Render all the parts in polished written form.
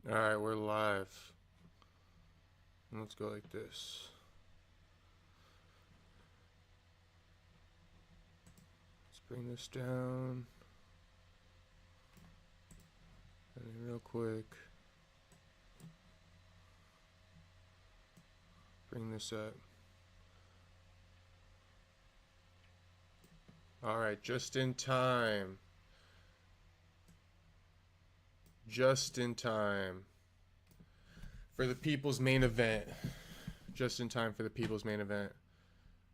Alright, we're live. Let's go like this. Let's bring this down. And then real quick, bring this up. Alright, just in time. Just in time for the people's main event. Just in time for the people's main event.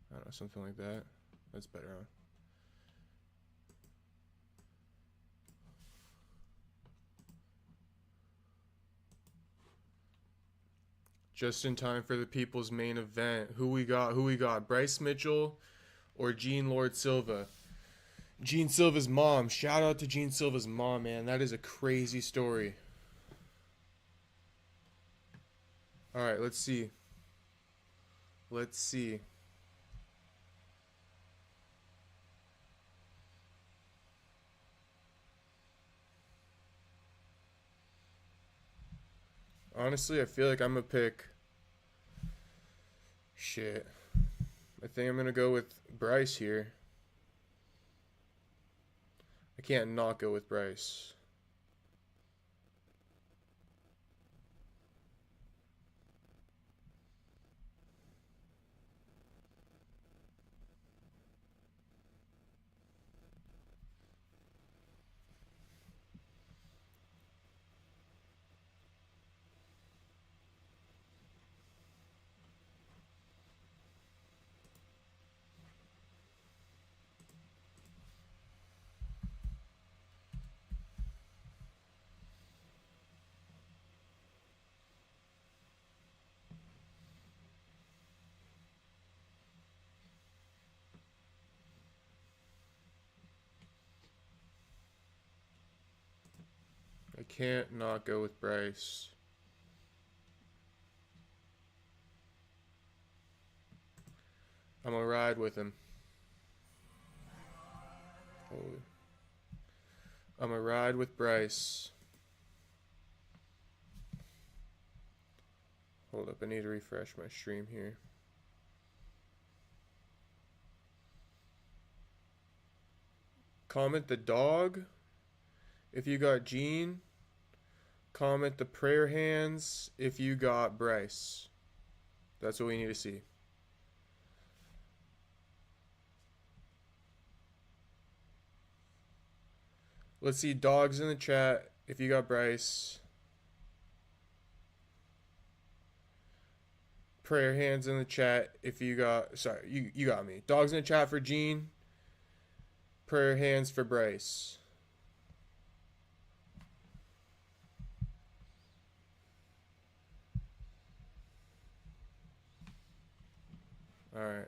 I don't know, something like that. That's better, huh? Just in time for the people's main event. Who we got? Who we got? Bryce Mitchell or Gene Lord Silva? Gene Silva's mom. Shout out to Gene Silva's mom, man. That is a crazy story. All right, let's see. Let's see. Honestly, I feel like I'm gonna pick. Shit. I think I'm gonna go with Bryce here. I can't not go with Bryce. I can't not go with Bryce. I'm gonna ride with him. Holy. I'm gonna ride with Bryce. Hold up, I need to refresh my stream here. Comment the dog if you got Gene. Comment the prayer hands if you got Bryce. That's what we need to see. Let's see dogs in the chat if you got Bryce. Prayer hands in the chat if you got... Sorry, you got me. Dogs in the chat for Gene. Prayer hands for Bryce. Alright.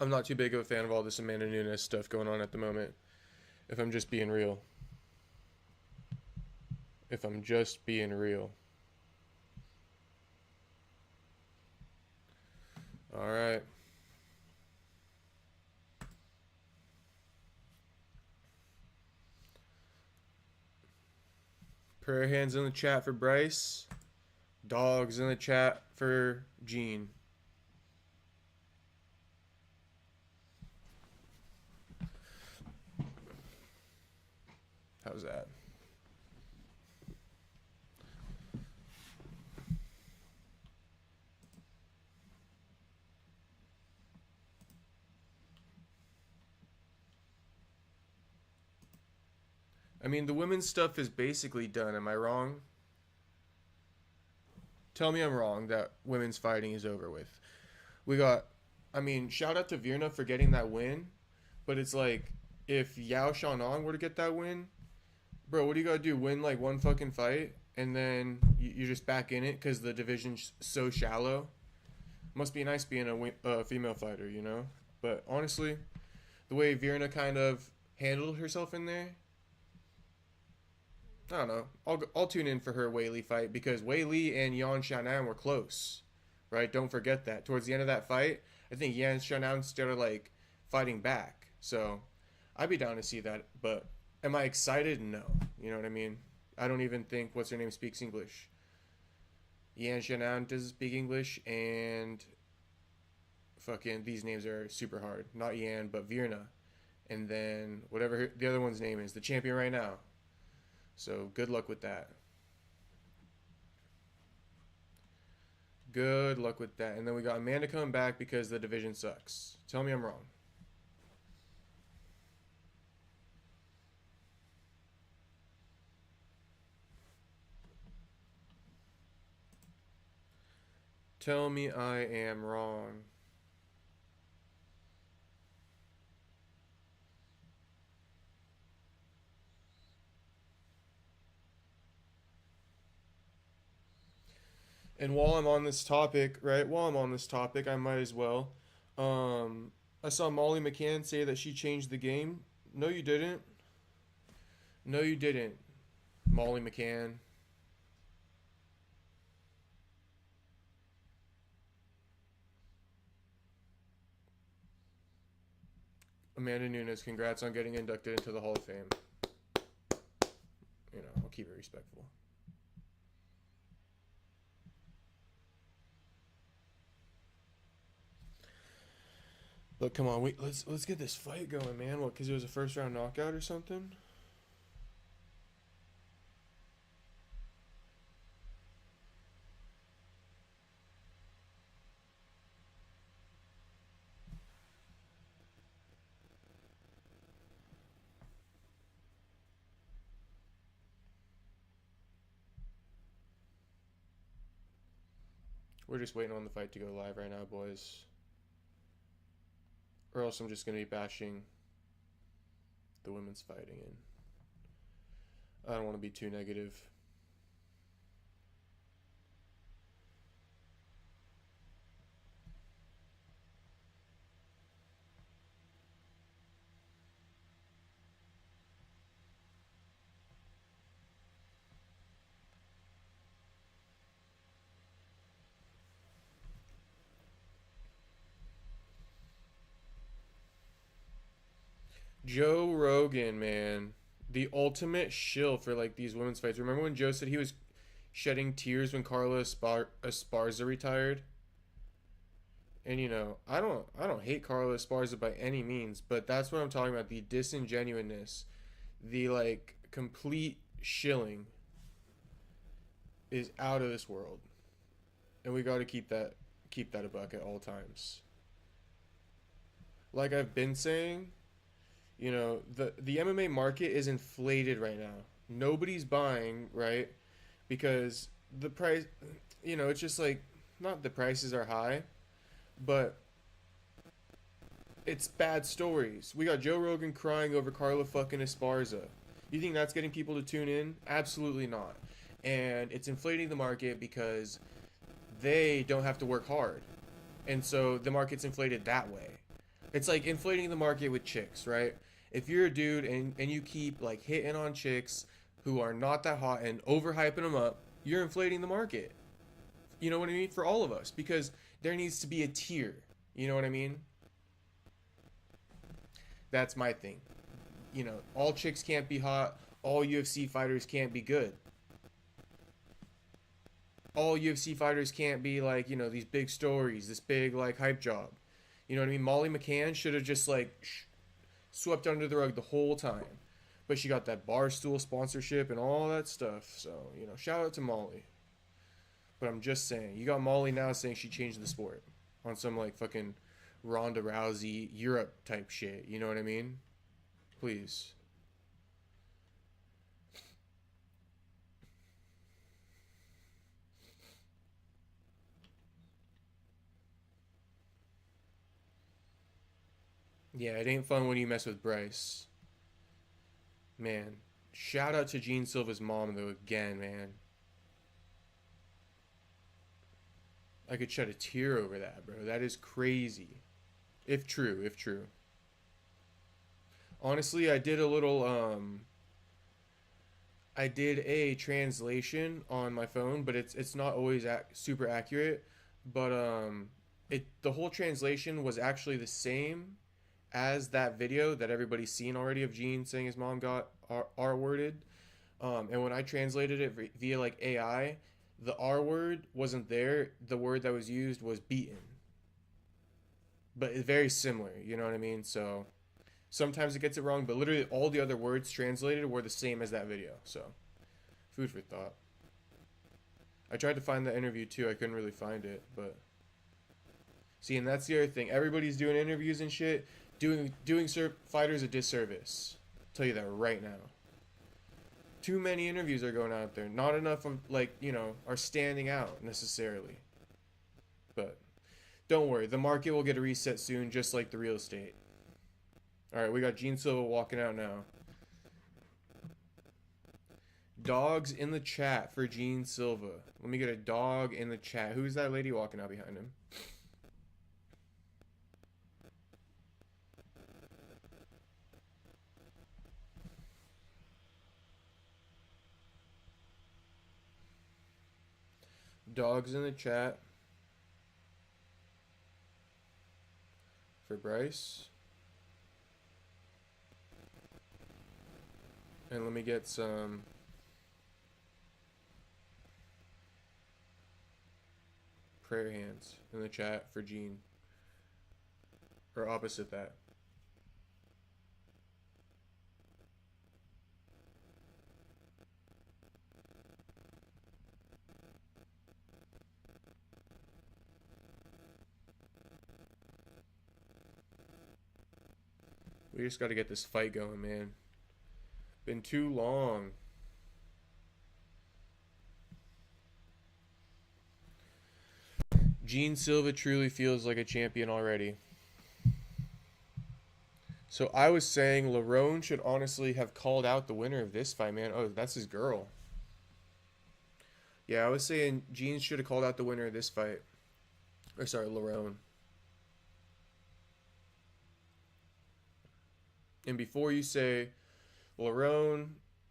I'm not too big of a fan of all this Amanda Nunes stuff going on at the moment. If I'm just being real. If I'm just being real. Alright. Prayer hands in the chat for Bryce. Dogs in the chat for Gene. How's that? I mean, the women's stuff is basically done. Am I wrong? Tell me I'm wrong that women's fighting is over with. We got, I mean, shout out to Virna for getting that win. But it's like, if Yao Shanong were to get that win, bro, what do you gotta do? Win like one fucking fight, and then you're just back in it because the division's so shallow. Must be nice being a female fighter, you know? But honestly, the way Virna kind of handled herself in there, I don't know. I'll tune in for her Weili fight because Weili and Yan Xiaonan were close, right? Don't forget that. Towards the end of that fight, I think Yan Xiaonan started like fighting back. So I'd be down to see that. But am I excited? No. You know what I mean? I don't even think what's her name speaks English. Yan Xiaonan doesn't speak English, and fucking these names are super hard. Not Yan, but Virna, and then whatever the other one's name is, the champion right now. So good luck with that. Good luck with that. And then we got Amanda coming back because the division sucks. Tell me I'm wrong. Tell me I am wrong. And while I'm on this topic, right? While I'm on this topic, I might as well. I saw Molly McCann say that she changed the game. No, you didn't. No, you didn't. Molly McCann. Amanda Nunes, congrats on getting inducted into the Hall of Fame. You know, I'll keep it respectful. But come on, let's get this fight going, man. What? Because it was a first round knockout or something? We're just waiting on the fight to go live right now, boys. Or else I'm just gonna be bashing the women's fighting, and I don't want to be too negative. Joe Rogan, man, the ultimate shill for like these women's fights. Remember when Joe said he was shedding tears when Carla Esparza retired? And you know, I don't hate Carla Esparza by any means, but that's what I'm talking about. The disingenuousness, the like complete shilling is out of this world. And we got to keep that a buck at all times. Like I've been saying, you know, the MMA market is inflated right now. Nobody's buying, right? Because the price, you know, it's just like not the prices are high, but it's bad stories. We got Joe Rogan crying over Carla fucking Esparza. You think that's getting people to tune in? Absolutely not. And it's inflating the market because they don't have to work hard. And so the market's inflated that way. It's like inflating the market with chicks, right? If you're a dude and you keep like hitting on chicks who are not that hot and overhyping them up, you're inflating the market. You know what I mean? For all of us. Because there needs to be a tier. You know what I mean? That's my thing. You know, all chicks can't be hot. All UFC fighters can't be good. All UFC fighters can't be like, you know, these big stories, this big like hype job. You know what I mean? Molly McCann should have just like swept under the rug the whole time. But she got that Barstool sponsorship and all that stuff. So, you know, shout out to Molly. But I'm just saying, you got Molly now saying she changed the sport on some like fucking Ronda Rousey Europe type shit. You know what I mean? Please. Yeah, it ain't fun when you mess with Bryce. Man, shout out to Gene Silva's mom though again, man. I could shed a tear over that, bro. That is crazy. If true, if true. Honestly, I did a little I did a translation on my phone, but it's not always super accurate. But the whole translation was actually the same as that video that everybody's seen already of Gene saying his mom got R worded. And when I translated it via like AI, the R word wasn't there. The word that was used was beaten, but it's very similar. You know what I mean? So sometimes it gets it wrong, but literally all the other words translated were the same as that video. So food for thought. I tried to find that interview too. I couldn't really find it, but see, and that's the other thing. Everybody's doing interviews and shit, doing fighters a disservice. I'll tell you that right now. Too many interviews are going out there. Not enough of like are standing out necessarily. But don't worry, the market will get a reset soon, just like the real estate. All right, we got Gene Silva walking out now. Dogs in the chat for Gene Silva. Let me get a dog in the chat. Who's that lady walking out behind him? Dogs in the chat for Bryce. And let me get some prayer hands in the chat for Gene. Or opposite that. We just got to get this fight going, man. Been too long. Gene Silva truly feels like a champion already. So I was saying Lerone should honestly have called out the winner of this fight, man. Oh, that's his girl. Yeah, I was saying Gene should have called out the winner of this fight. Or sorry, Lerone. And before you say Lerone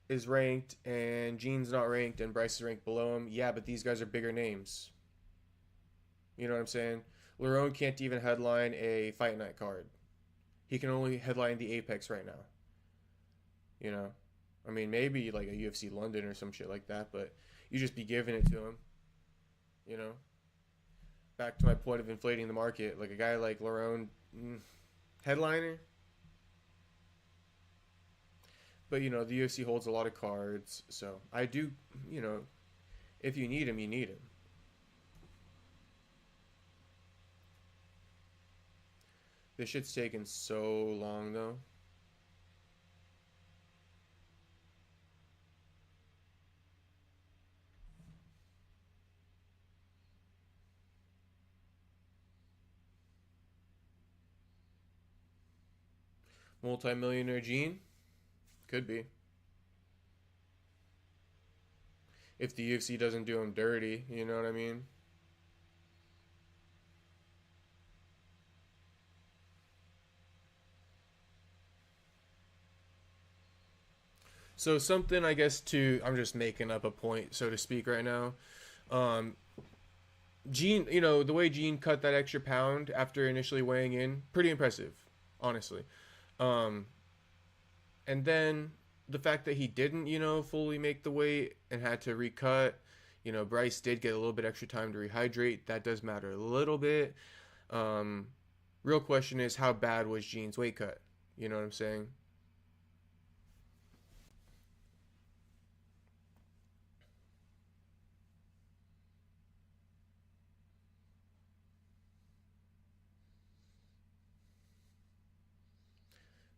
is ranked and Gene's not ranked and Bryce is ranked below him, yeah, but these guys are bigger names. You know what I'm saying? Lerone can't even headline a fight night card. He can only headline the Apex right now. You know? I mean, maybe like a UFC London or some shit like that, but you just be giving it to him. You know? Back to my point of inflating the market. Like a guy like Lerone, headliner. But, the UFC holds a lot of cards, so I do, if you need him, you need him. This shit's taking so long, though. Multi-millionaire Gene? Could be. If the UFC doesn't do him dirty, you know what I mean? So something, I guess, I'm just making up a point, so to speak, right now. Gene, the way Gene cut that extra pound after initially weighing in, pretty impressive, honestly. And then the fact that he didn't, fully make the weight and had to recut, Bryce did get a little bit extra time to rehydrate. That does matter a little bit. Real question is, how bad was Gene's weight cut? You know what I'm saying?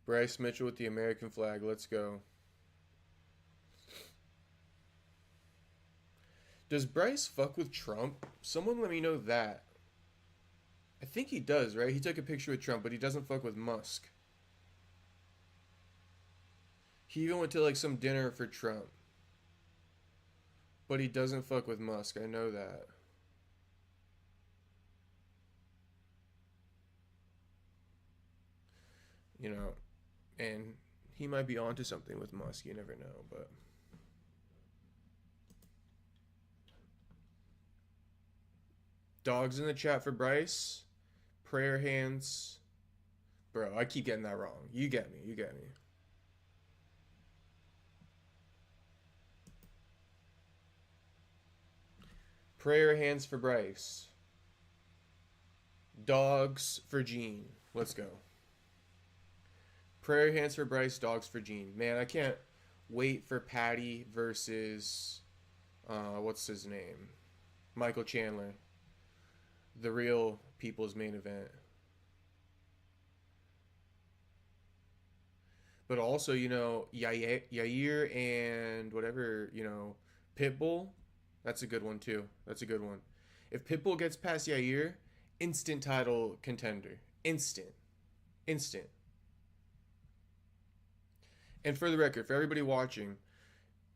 Bryce Mitchell with the American flag. Let's go. Does Bryce fuck with Trump? Someone let me know that. I think he does, right? He took a picture with Trump, but he doesn't fuck with Musk. He even went to like some dinner for Trump. But he doesn't fuck with Musk. I know that. And he might be onto something with Musk. You never know, but Dogs in the chat for Bryce. Prayer hands. Bro, I keep getting that wrong. You get me. You get me. Prayer hands for Bryce. Dogs for Gene. Let's go. Prayer hands for Bryce. Dogs for Gene. Man, I can't wait for Patty versus what's his name? Michael Chandler. The real people's main event. But also, you know, Yair and whatever, you know, Pitbull. That's a good one too. That's a good one. If Pitbull gets past Yair, instant title contender. Instant. Instant. And for the record, for everybody watching,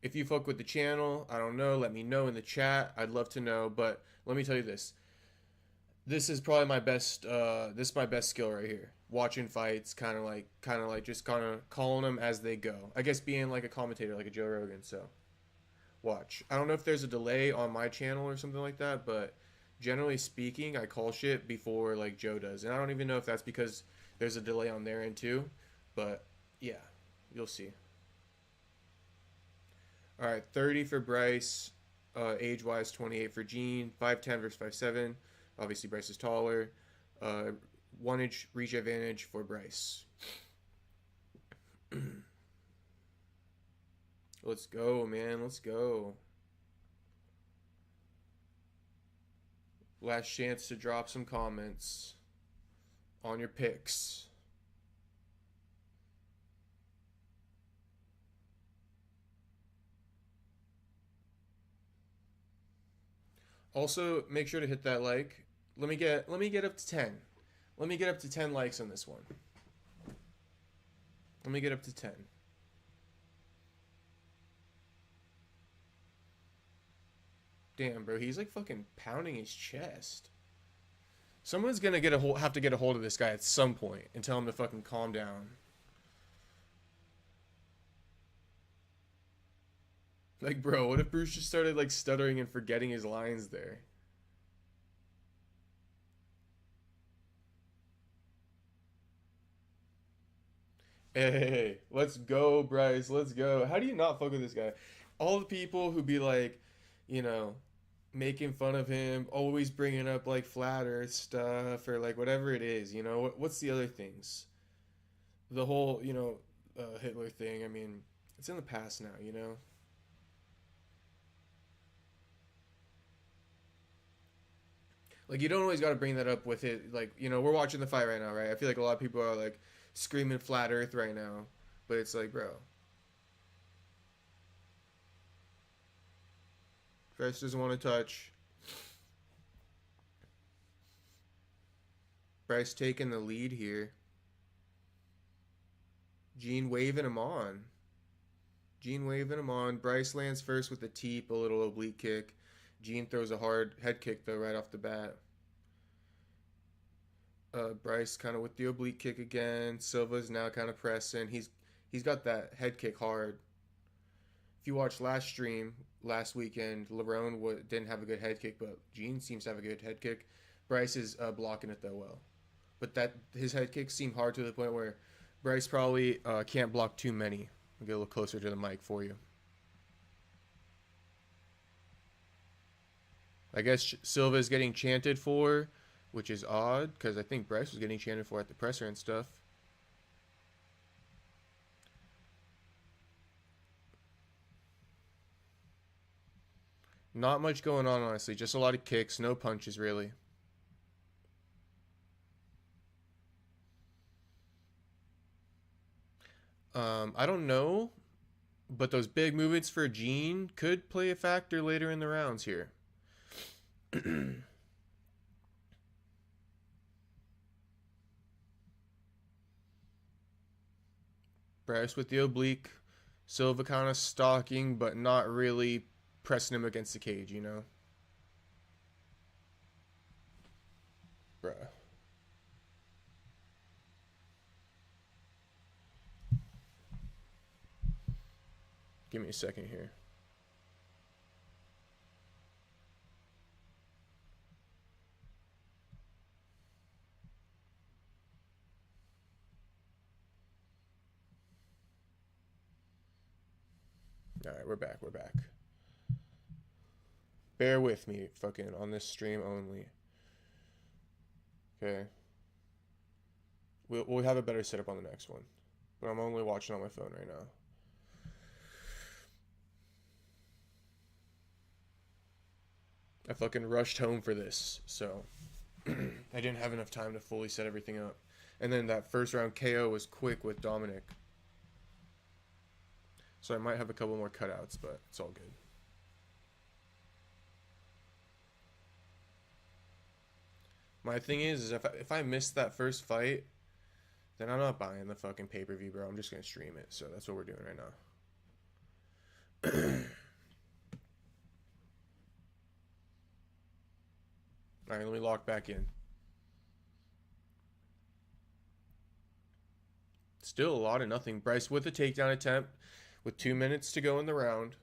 if you fuck with the channel, I don't know, let me know in the chat. I'd love to know. But let me tell you this. This is probably my best this is my best skill right here. Watching fights, kind of like just kind of calling them as they go. I guess being like a commentator, like a Joe Rogan. So watch. I don't know if there's a delay on my channel or something like that, but generally speaking, I call shit before like Joe does. And I don't even know if that's because there's a delay on their end too, but yeah, you'll see. All right, 30 for Bryce, age-wise 28 for Gene, 5'10 versus 5'7. Obviously Bryce is taller. 1-inch reach advantage for Bryce. Let's go, man. Let's go. Last chance to drop some comments on your picks. Also, make sure to hit that like. Let me get up to 10. Let me get up to 10 likes on this one. Let me get up to 10. Damn, bro, he's like fucking pounding his chest. Someone's gonna have to get a hold of this guy at some point and tell him to fucking calm down. Like, bro, what if Bruce just started like stuttering and forgetting his lines there? Hey, let's go, Bryce. Let's go. How do you not fuck with this guy? All the people who be like, you know, making fun of him, always bringing up like flat earth stuff or like whatever it is, you know, what's the other things? The whole, you know, Hitler thing. I mean, it's in the past now, you know. Like, you don't always got to bring that up with it. Like, you know, we're watching the fight right now, right? I feel like a lot of people are like screaming flat earth right now, but it's like, bro, Bryce doesn't want to touch. Bryce taking the lead here. Gene waving him on. Gene waving him on. Bryce lands first with a teep, a little oblique kick. Gene throws a hard head kick, though, right off the bat. Bryce kind of with the oblique kick again. Silva's now kind of pressing. He's got that head kick hard. If you watched last stream, last weekend, Lerone didn't have a good head kick, but Gene seems to have a good head kick. Bryce is blocking it, though, well. But his head kicks seem hard to the point where Bryce probably can't block too many. I'll get a little closer to the mic for you. I guess Silva is getting chanted for, which is odd, because I think Bryce was getting chanted for at the presser and stuff. Not much going on, honestly. Just a lot of kicks, no punches, really. I don't know, but those big movements for Gene could play a factor later in the rounds here. Bryce with the oblique. Silva kind of stalking, but not really pressing him against the cage, you know? Bruh. Give me a second here. All right, we're back. We're back. Bear with me, fucking, on this stream only. Okay. We'll have a better setup on the next one. But I'm only watching on my phone right now. I fucking rushed home for this, so I didn't have enough time to fully set everything up. And then that first round KO was quick with Dominic. So I might have a couple more cutouts, but it's all good. My thing is if I miss that first fight, then I'm not buying the fucking pay-per-view, bro. I'm just going to stream it. So that's what we're doing right now. All right, let me lock back in. Still a lot of nothing. Bryce with a takedown attempt with 2 minutes to go in the round.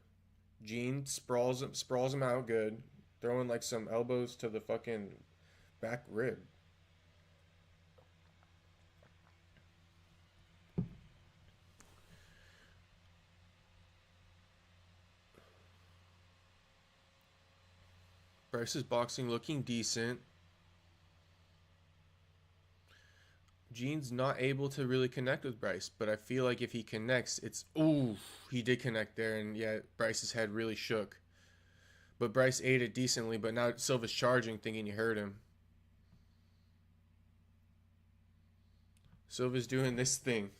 Gene sprawls him out good. Throwing like some elbows to the fucking back rib. Bryce's boxing looking decent. Gene's not able to really connect with Bryce, but I feel like if he connects, it's... Ooh, he did connect there, and yeah, Bryce's head really shook. But Bryce ate it decently, but now Silva's charging, thinking he hurt him. Silva's doing this thing.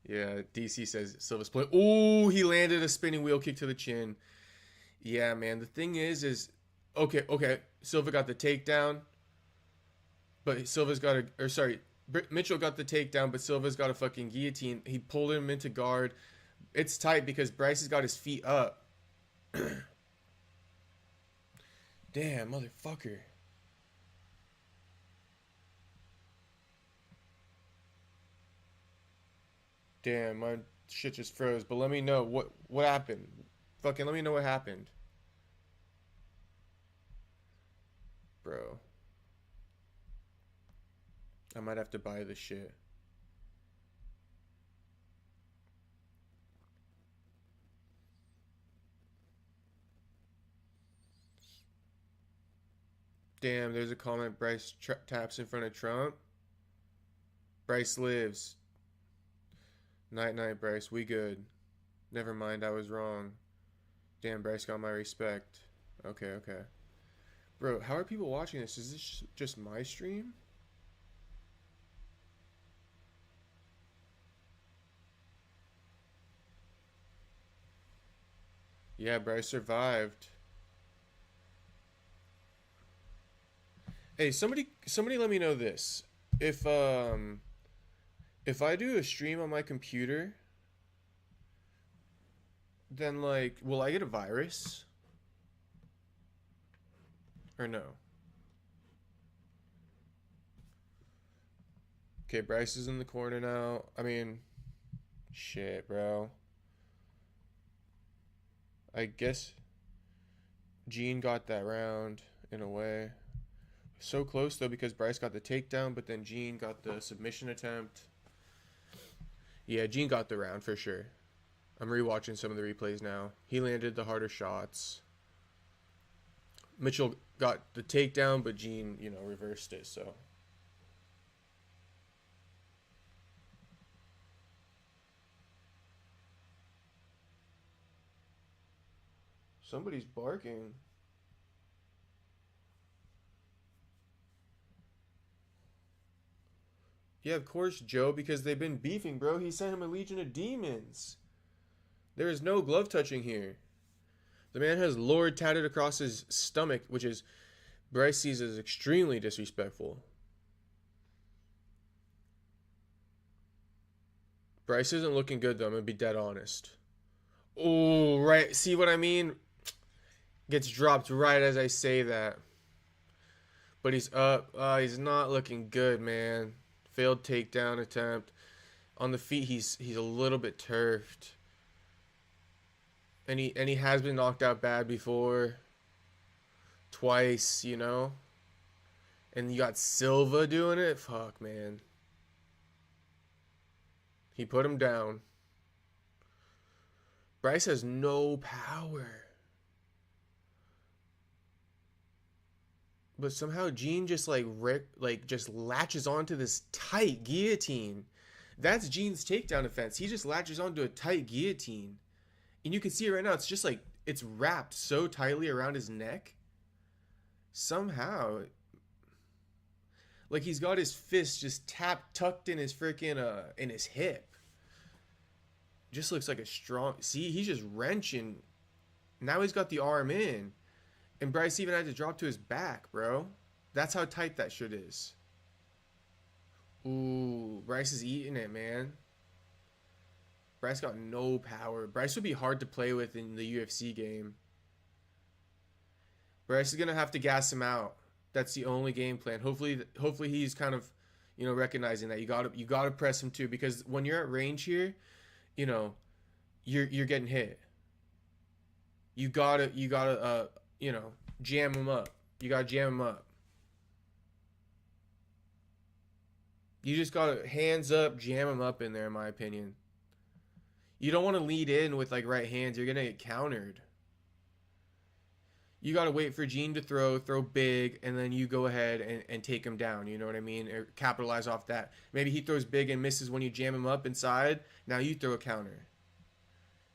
Yeah, DC says Silva's play. Ooh, he landed a spinning wheel kick to the chin. Yeah, man, the thing is... Okay, Silva got the takedown. But Silva's got Mitchell got the takedown, but Silva's got a fucking guillotine. He pulled him into guard. It's tight because Bryce has got his feet up. Damn, motherfucker. Damn, my shit just froze. But let me know what happened. Fucking let me know what happened. Bro. I might have to buy this shit. Damn, there's a comment. Bryce taps in front of Trump. Bryce lives. Night, Bryce. We good. Never mind, I was wrong. Damn, Bryce got my respect. Okay. Bro, how are people watching this? Is this just my stream? Yeah, Bryce survived. Hey, somebody let me know this. If I do a stream on my computer, then like will I get a virus? Or no? Okay, Bryce is in the corner now. I mean, shit, bro. I guess Gene got that round in a way. So close though because Bryce got the takedown, but then Gene got the submission attempt. Yeah, Gene got the round for sure. I'm rewatching some of the replays now. He landed the harder shots. Mitchell got the takedown, but Gene, reversed it, so. Somebody's barking. Yeah, of course, Joe, because they've been beefing, bro. He sent him a legion of demons. There is no glove touching here. The man has Lord tatted across his stomach, which is Bryce sees as extremely disrespectful. Bryce isn't looking good, though. I'm going to be dead honest. Oh, right. See what I mean? Gets dropped right as I say that. But he's up. He's not looking good, man. Failed takedown attempt. On the feet, he's a little bit turfed. And he has been knocked out bad before. Twice, And you got Silva doing it? Fuck, man. He put him down. Bryce has no power. But somehow Gene just just latches onto this tight guillotine. That's Gene's takedown defense. He just latches onto a tight guillotine. And you can see it right now. It's just like it's wrapped so tightly around his neck. Somehow, like he's got his fist just tucked in his freaking in his hip. Just looks like a strong. See, he's just wrenching. Now he's got the arm in. And Bryce even had to drop to his back, bro. That's how tight that shit is. Ooh, Bryce is eating it, man. Bryce got no power. Bryce would be hard to play with in the UFC game. Bryce is going to have to gas him out. That's the only game plan. Hopefully he's kind of, recognizing that you got to press him too, because when you're at range here, you're getting hit. You got to jam him up. You got to jam him up. You just got to hands up, jam him up in there, in my opinion. You don't want to lead in with right hands. You're going to get countered. You got to wait for Gene to throw big, and then you go ahead and take him down. You know what I mean? Or capitalize off that. Maybe he throws big and misses when you jam him up inside. Now you throw a counter.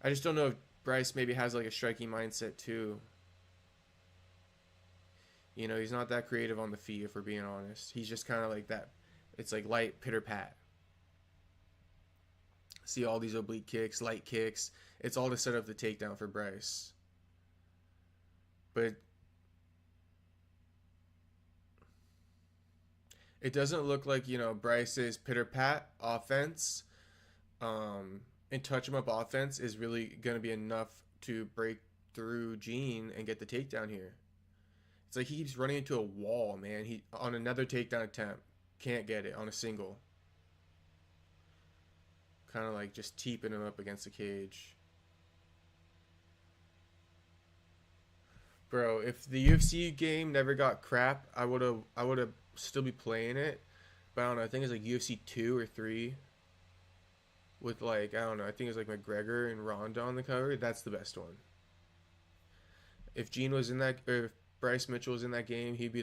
I just don't know if Bryce maybe has a striking mindset too. He's not that creative on the feet, if we're being honest. He's just kind of like that. It's like light pitter-pat. See all these oblique kicks, light kicks. It's all to set up the takedown for Bryce. But it doesn't look like, Bryce's pitter-pat offense and touch-him-up offense is really going to be enough to break through Gene and get the takedown here. It's like he keeps running into a wall, man. He on another takedown attempt. Can't get it on a single. Kind of like just teeping him up against the cage. Bro, if the UFC game never got crap, I would have still be playing it. But I don't know, I think it's UFC 2 or 3. With I don't know, I think it's McGregor and Ronda on the cover. That's the best one. If Gene was in that, or if Bryce Mitchell was in that game, he'd be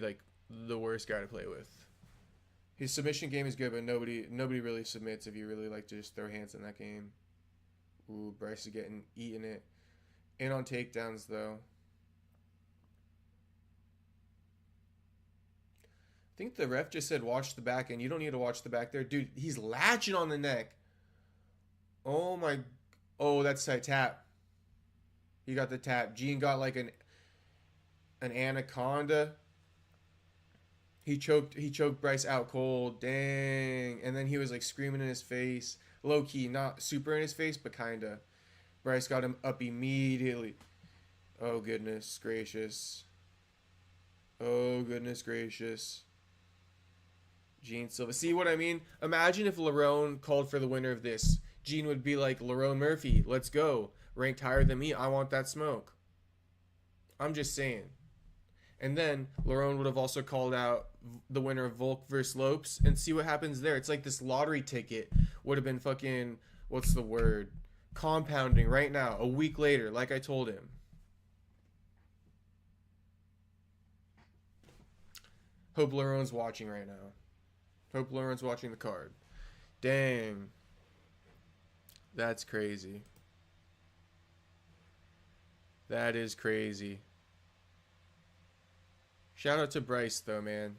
the worst guy to play with. His submission game is good, but nobody really submits if you really like to just throw hands in that game. Ooh, Bryce is eating it. In on takedowns though. I think the ref just said watch the back, and you don't need to watch the back there. Dude, he's latching on the neck. Oh my, that's tight tap. He got the tap. Gene got an anaconda. He choked Bryce out cold. Dang. And then he was screaming in his face. Low key, not super in his face, but kinda. Bryce got him up immediately. Oh goodness gracious. Oh goodness gracious. Gene Silva. See what I mean? Imagine if Lerone called for the winner of this. Gene would be like, Lerone Murphy, let's go. Ranked higher than me. I want that smoke. I'm just saying. And then Lerone would have also called out the winner of Volk versus Lopes, and see what happens there. It's like this lottery ticket would have been fucking, what's the word? Compounding right now, a week later, like I told him. Hope Lerone's watching right now. Hope Lerone's watching the card. Dang. That's crazy. That is crazy. Shout out to Bryce, though, man.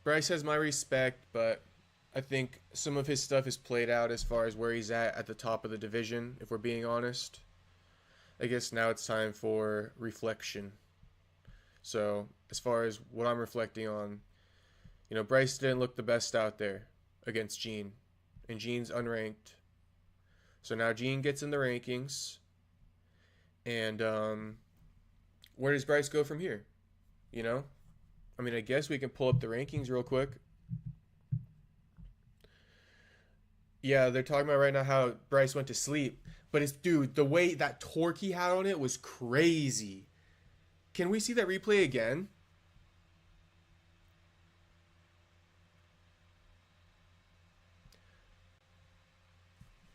Bryce has my respect, but I think some of his stuff is played out as far as where he's at the top of the division, if we're being honest. I guess now it's time for reflection. So, as far as what I'm reflecting on, Bryce didn't look the best out there against Gene. And Gene's unranked. So now Gene gets in the rankings. And, where does Bryce go from here? I guess we can pull up the rankings real quick. Yeah, they're talking about right now how Bryce went to sleep. But dude, the way that torque he had on it was crazy. Can we see that replay again?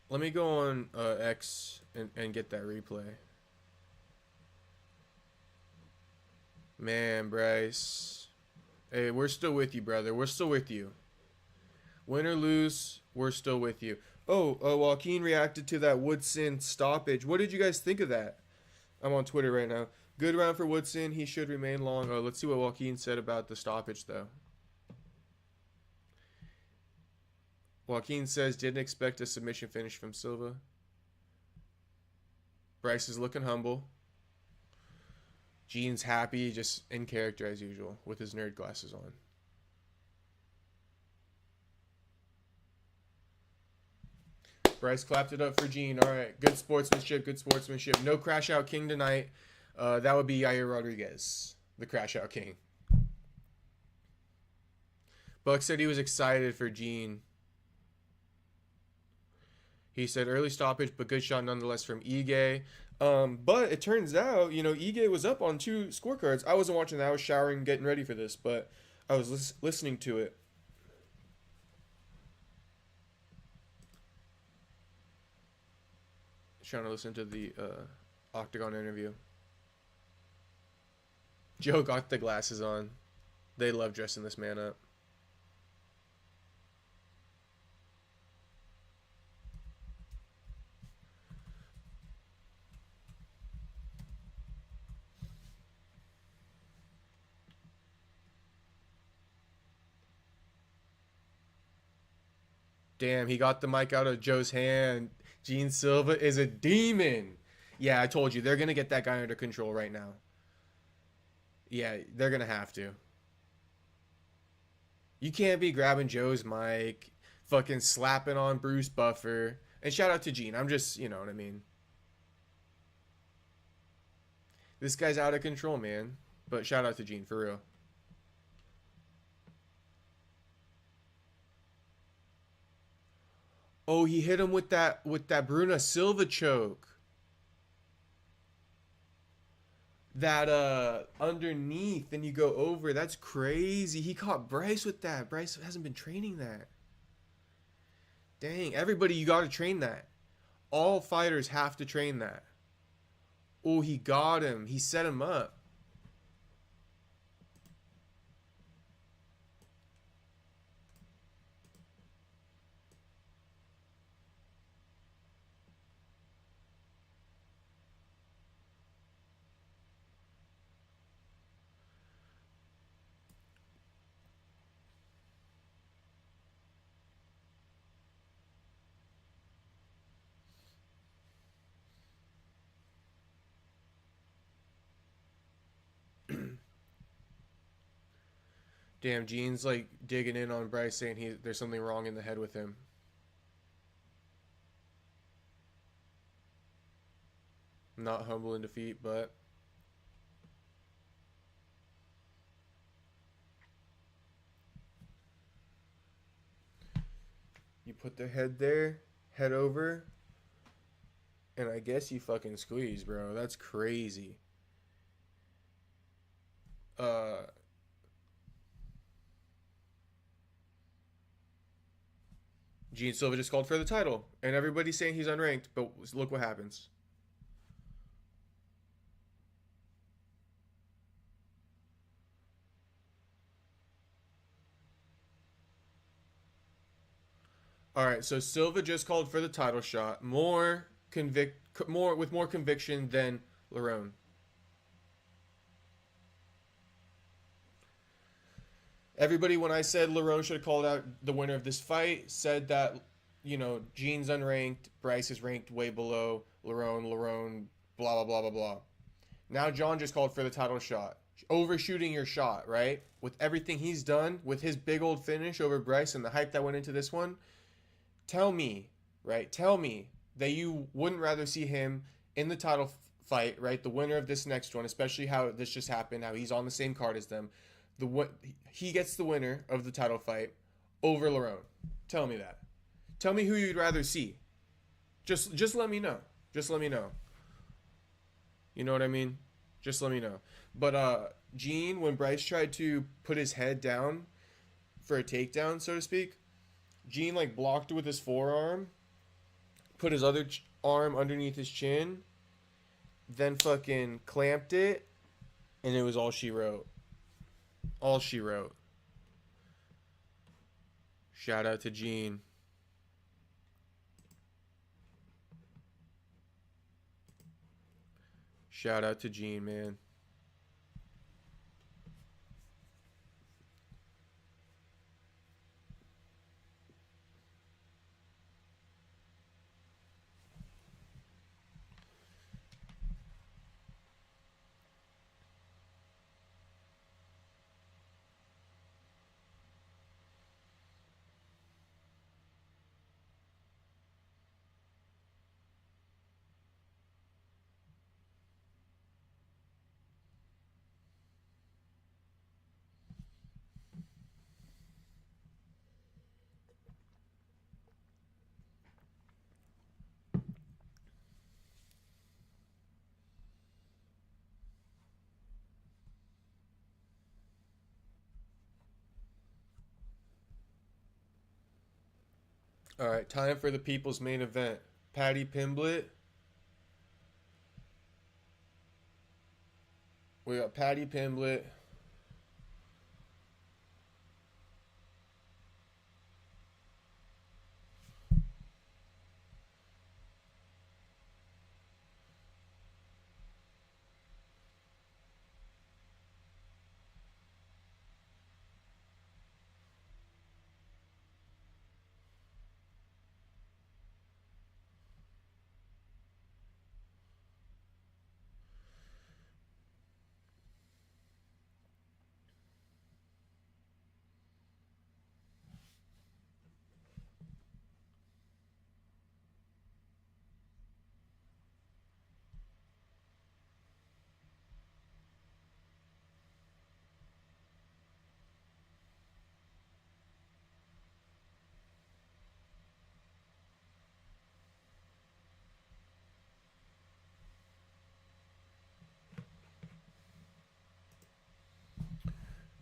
Let me go on X and get that replay. Man, Bryce. Hey, we're still with you, brother. We're still with you. Win or lose, we're still with you. Oh, Joaquin reacted to that Woodson stoppage. What did you guys think of that? I'm on Twitter right now. Good round for Woodson. He should remain long. Oh, let's see what Joaquin said about the stoppage, though. Joaquin says, didn't expect a submission finish from Silva. Bryce is looking humble. Gene's happy, just in character as usual, with his nerd glasses on. Bryce clapped it up for Gene. All right, good sportsmanship, good sportsmanship. No crash out king tonight. That would be Yair Rodriguez, the crash out king. Buck said he was excited for Gene. He said early stoppage, but good shot nonetheless from Ige. But it turns out, you know, Ige was up on 2 scorecards. I wasn't watching that. I was showering, getting ready for this, but I was listening to it. Trying to listen to the Octagon interview. Joe got the glasses on. They love dressing this man up. Damn, he got the mic out of Joe's hand. Gene Silva is a demon. Yeah, I told you. They're going to get that guy under control right now. Yeah, they're going to have to. You can't be grabbing Joe's mic, fucking slapping on Bruce Buffer. And shout out to Gene. I'm just, you know what I mean. This guy's out of control, man. But shout out to Gene, for real. Oh, he hit him with that Bruna Silva choke. That underneath, then you go over. That's crazy. He caught Bryce with that. Bryce hasn't been training that. Dang, everybody, you got to train that. All fighters have to train that. Oh, he got him. He set him up. Damn, Gene's like digging in on Bryce, saying there's something wrong in the head with him. Not humble in defeat, but you put the head there, head over, and I guess you fucking squeeze, bro. That's crazy. Gene Silva just called for the title, and everybody's saying he's unranked, but look what happens. All right, so Silva just called for the title shot, with more conviction than Lerone. Everybody, when I said Lerone should have called out the winner of this fight, said that, you know, Gene's unranked, Bryce is ranked way below Lerone, blah, blah, blah, blah, blah. Now John just called for the title shot. Overshooting your shot, right? With everything he's done, with his big old finish over Bryce and the hype that went into this one, tell me that you wouldn't rather see him in the title fight, right? The winner of this next one, especially how this just happened, how he's on the same card as them. He gets the winner of the title fight over Lerone. Tell me that. Tell me who you'd rather see. Just let me know. Just let me know. You know what I mean? Just let me know. But Gene, when Bryce tried to put his head down for a takedown, so to speak, Gene like blocked it with his forearm, put his other arm underneath his chin, then fucking clamped it, and it was all she wrote. All she wrote. Shout out to Gene. Shout out to Gene, man. All right, time for the people's main event. Patty Pimblett. We got Patty Pimblett.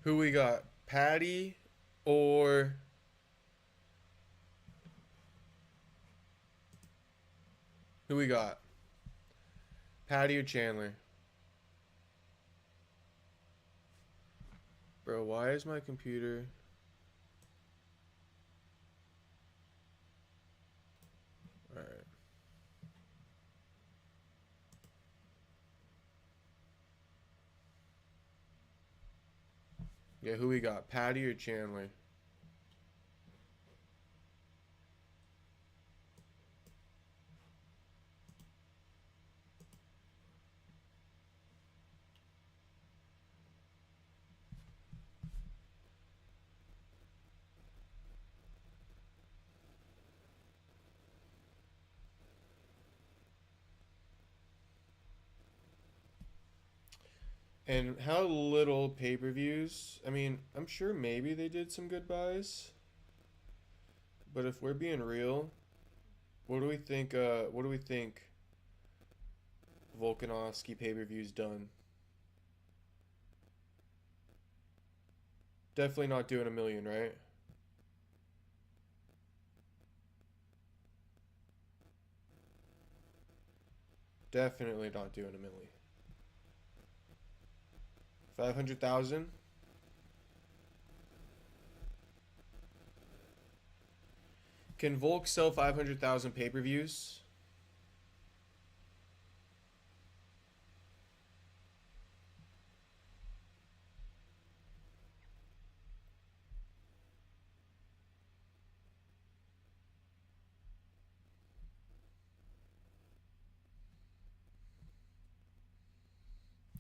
Who we got? Patty or who we got? Patty or Chandler? Bro, why is my computer... Alright. Yeah, who we got? Patty or Chandler? And how little pay-per-views? I mean, I'm sure maybe they did some good buys. But if we're being real, what do we think Volkanovski pay-per-view's done? Definitely not doing 1 million, right? Definitely not doing 1 million. 500,000? Can Volk sell 500,000 pay-per-views?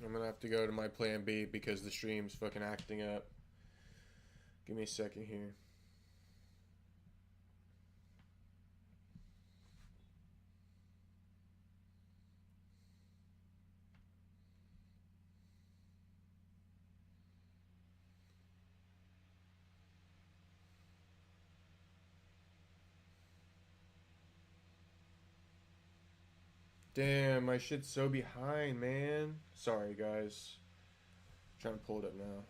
I'm gonna have to go to my plan B because the stream's fucking acting up. Give me a second here. Damn, my shit's so behind, man. Sorry, guys. Trying to pull it up now.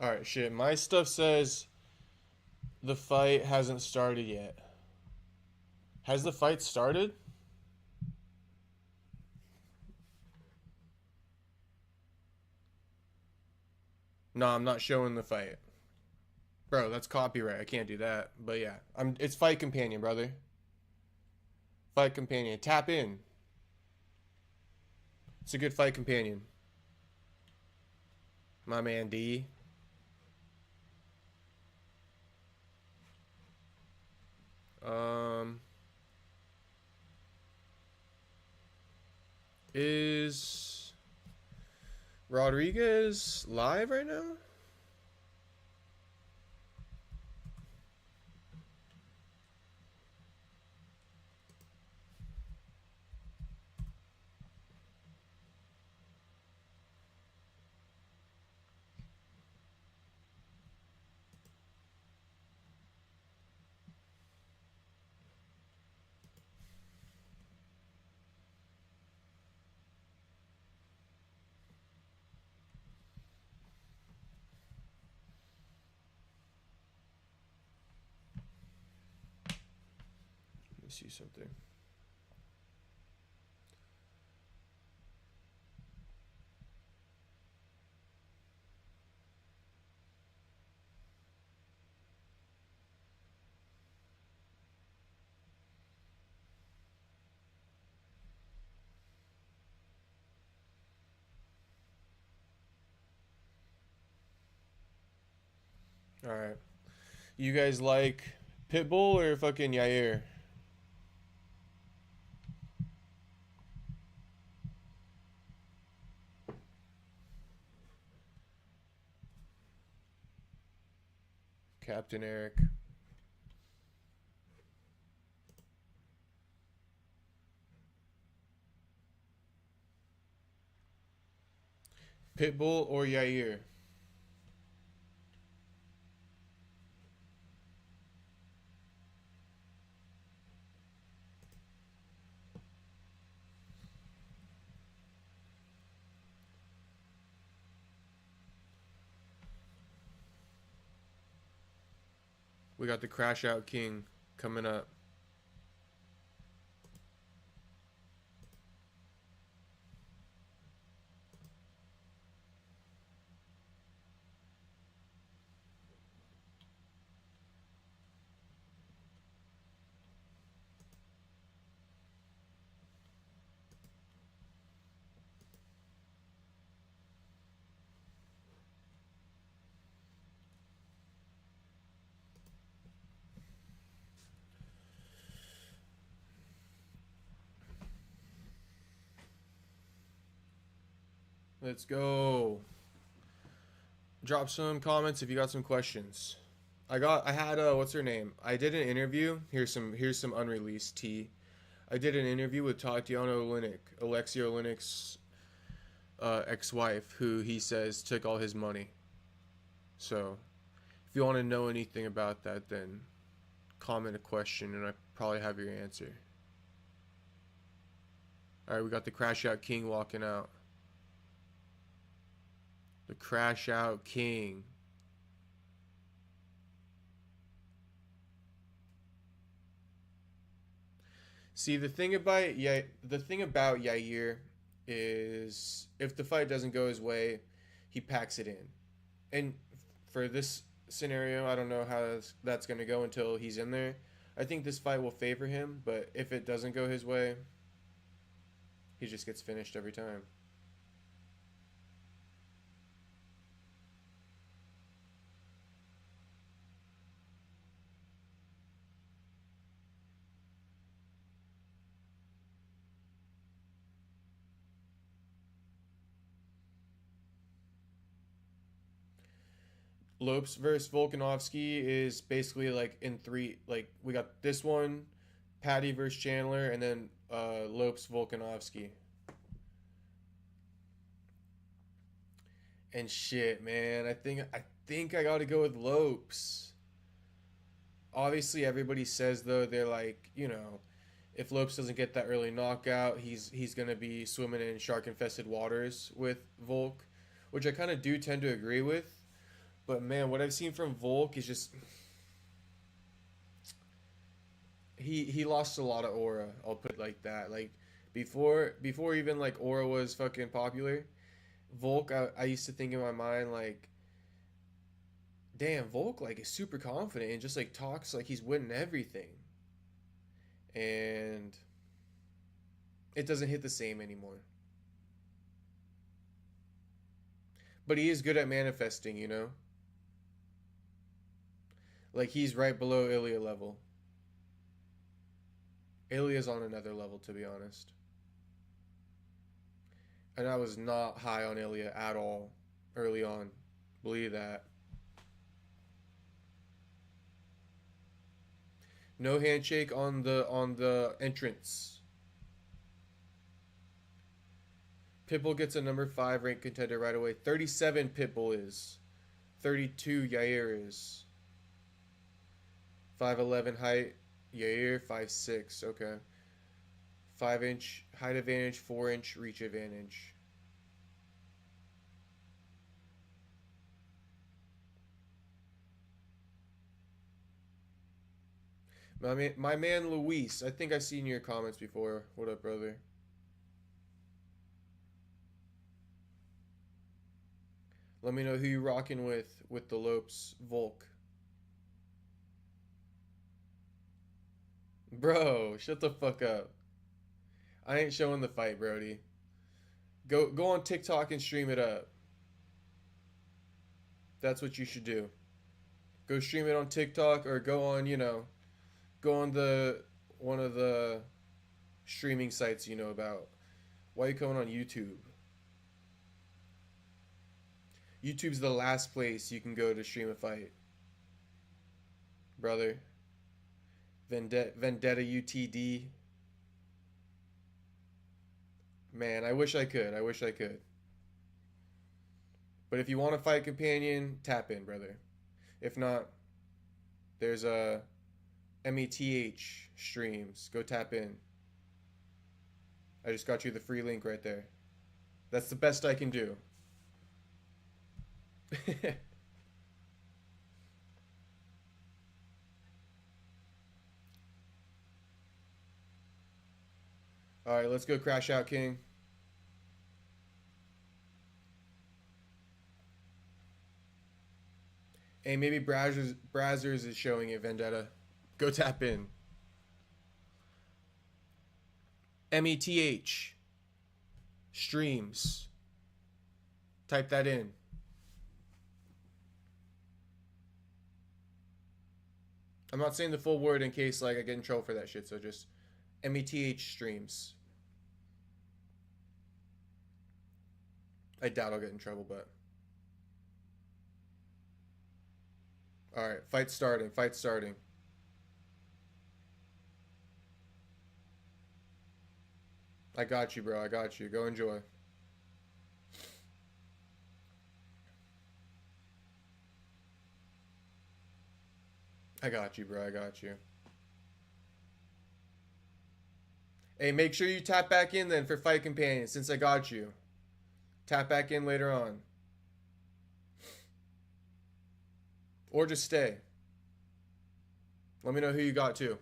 All right, shit. My stuff says the fight hasn't started yet. Has the fight started? No, I'm not showing the fight. Bro, that's copyright. I can't do that. But yeah, it's Fight Companion, brother. Fight Companion. Tap in. It's a good Fight Companion. My man D. Is Rodriguez live right now? Let me see something. All right. You guys like Pitbull or fucking Yair? Captain Eric. Pitbull or Yair? We got the Crash Out King coming up. Let's go. Drop some comments if you got some questions. I had what's her name? I did an interview. Here's some unreleased tea. I did an interview with Tatiana Olynyk, Alexia Olynyk's ex-wife, who he says took all his money. So, if you want to know anything about that, then comment a question and I probably have your answer. All right, we got the Crash Out King walking out. The Crash Out King. See, the thing about Yair is if the fight doesn't go his way, he packs it in. And for this scenario, I don't know how that's going to go until he's in there. I think this fight will favor him, but if it doesn't go his way, he just gets finished every time. Lopes versus Volkanovski is basically like in three. Like we got this one, Patty versus Chandler, and then Lopes Volkanovski. And shit, man, I think I got to go with Lopes. Obviously, everybody says though they're like if Lopes doesn't get that early knockout, he's gonna be swimming in shark infested waters with Volk, which I kind of do tend to agree with. But man, what I've seen from Volk is just he lost a lot of aura. I'll put it like that. Like before even like aura was fucking popular, Volk I used to think in my mind like, damn, Volk like is super confident and just like talks like he's winning everything. And it doesn't hit the same anymore. But he is good at manifesting, you know? Like he's right below Ilya level. Ilya's on another level, to be honest. And I was not high on Ilya at all early on. Believe that. No handshake on the entrance. Pitbull gets a number 5 ranked contender right away. 37 Pitbull is. 32 Yair is. 5'11 height. Yair 5'6. Okay. 5-inch height advantage, 4-inch reach advantage. My man Luis. I think I've seen your comments before. What up, brother? Let me know who you rocking with the Lopes Volk. Bro, shut the fuck up. I ain't showing the fight, Brody. Go on TikTok and stream it up. That's what you should do. Go stream it on TikTok or go on, go on the one of the streaming sites you know about. Why are you going on YouTube? YouTube's the last place you can go to stream a fight. Brother. Vendetta UTD. Man, I wish I could. I wish I could. But if you want a fight companion, tap in, brother. If not, there's a METH streams. Go tap in. I just got you the free link right there. That's the best I can do. Alright, let's go crash out, King. Hey, maybe Brazzers is showing it, Vendetta. Go tap in. METH. Streams. Type that in. I'm not saying the full word in case like I get in trouble for that shit, so just METH streams. I doubt I'll get in trouble, but alright, fight starting, fight starting. I got you, bro, I got you. Go enjoy. I got you, bro, I got you. Hey, make sure you tap back in then for Fight Companion since I got you. Tap back in later on. Or just stay. Let me know who you got too.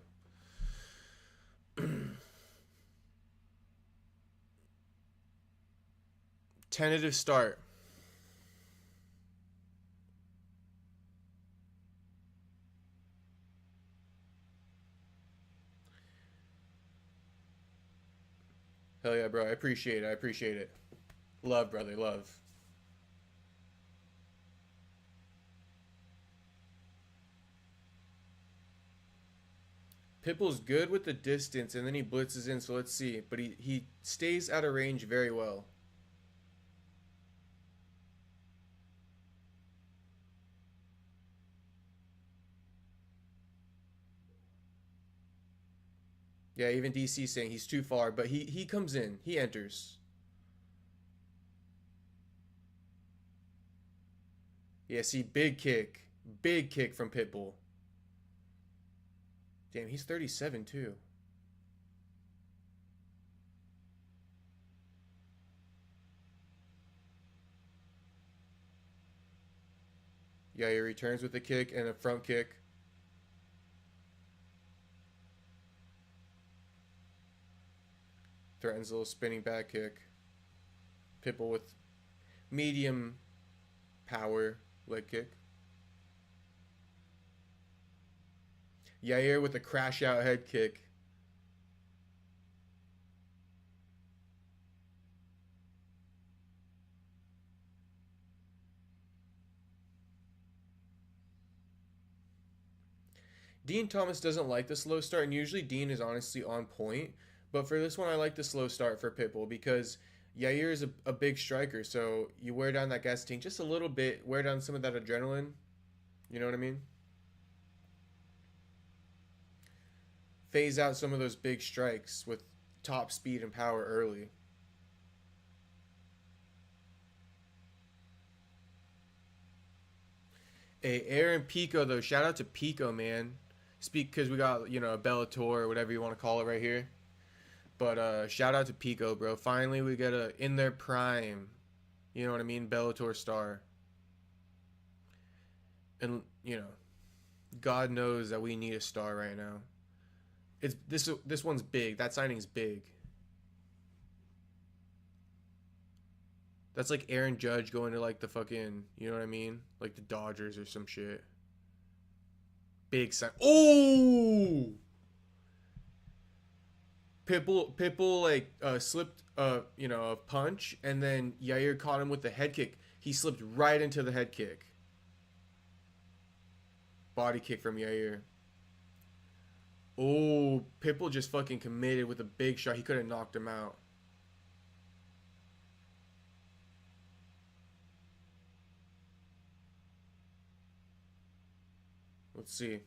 Tentative start. Hell yeah, bro. I appreciate it. I appreciate it. Love, brother. Love. Pitbull's good with the distance, and then he blitzes in, so let's see. But he stays out of range very well. Yeah, even DC saying he's too far, but he comes in. He enters. Yeah, see, big kick. Big kick from Pitbull. Damn, he's 37 too. Yeah, he returns with a kick and a front kick. Threatens a little spinning back kick. Pitbull with medium power leg kick. Yair with a crash out head kick. Dean Thomas doesn't like the slow start, and usually Dean is honestly on point. But for this one, I like the slow start for Pitbull because Yair is a big striker, so you wear down that gas tank just a little bit, wear down some of that adrenaline. You know what I mean? Phase out some of those big strikes with top speed and power early. Hey, Aaron Pico though, shout out to Pico, man. Speak because we got a Bellator or whatever you want to call it right here. But shout out to Pico, bro. Finally, we get a in their prime. You know what I mean? Bellator star. And God knows that we need a star right now. It's this one's big. That signing's big. That's like Aaron Judge going to like the fucking, you know what I mean? Like the Dodgers or some shit. Big sign. Oh! Pitbull like slipped a punch, and then Yair caught him with the head kick. He slipped right into the head kick. Body kick from Yair. Oh, Pitbull just fucking committed with a big shot. He could have knocked him out. Let's see.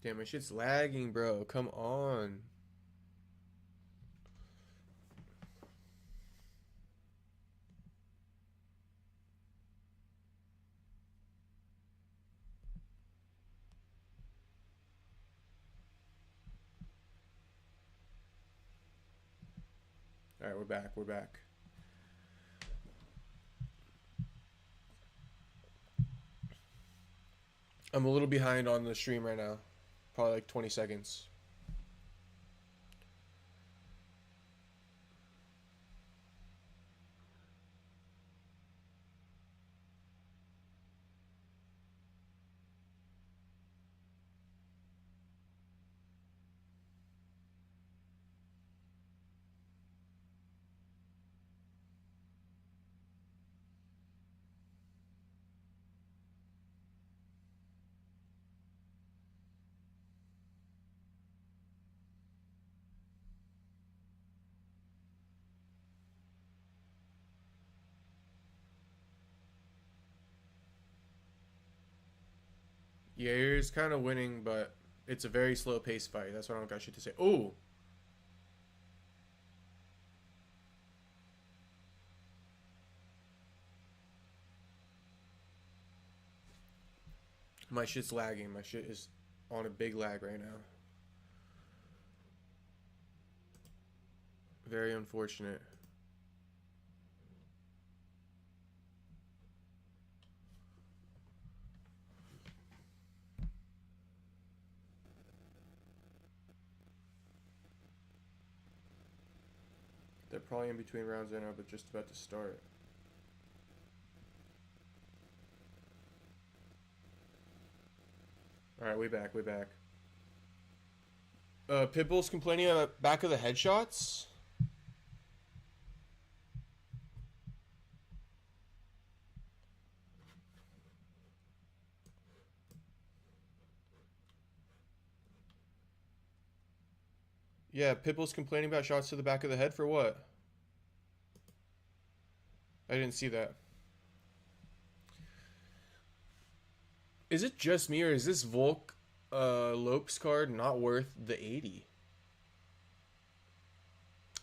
Damn, my shit's lagging, bro. Come on. All right, we're back. We're back. I'm a little behind on the stream right now. Probably like 20 seconds. Yair's kind of winning, but it's a very slow pace fight. That's what I don't got shit to say. Oh! My shit's lagging. My shit is on a big lag right now. Very unfortunate. They're probably in between rounds right now, but just about to start. Alright, we back. We back. Pitbull's complaining about back of the headshots. Yeah, Pitbull's complaining about shots to the back of the head for what? I didn't see that. Is it just me, or is this Volk Lopes card not worth the 80?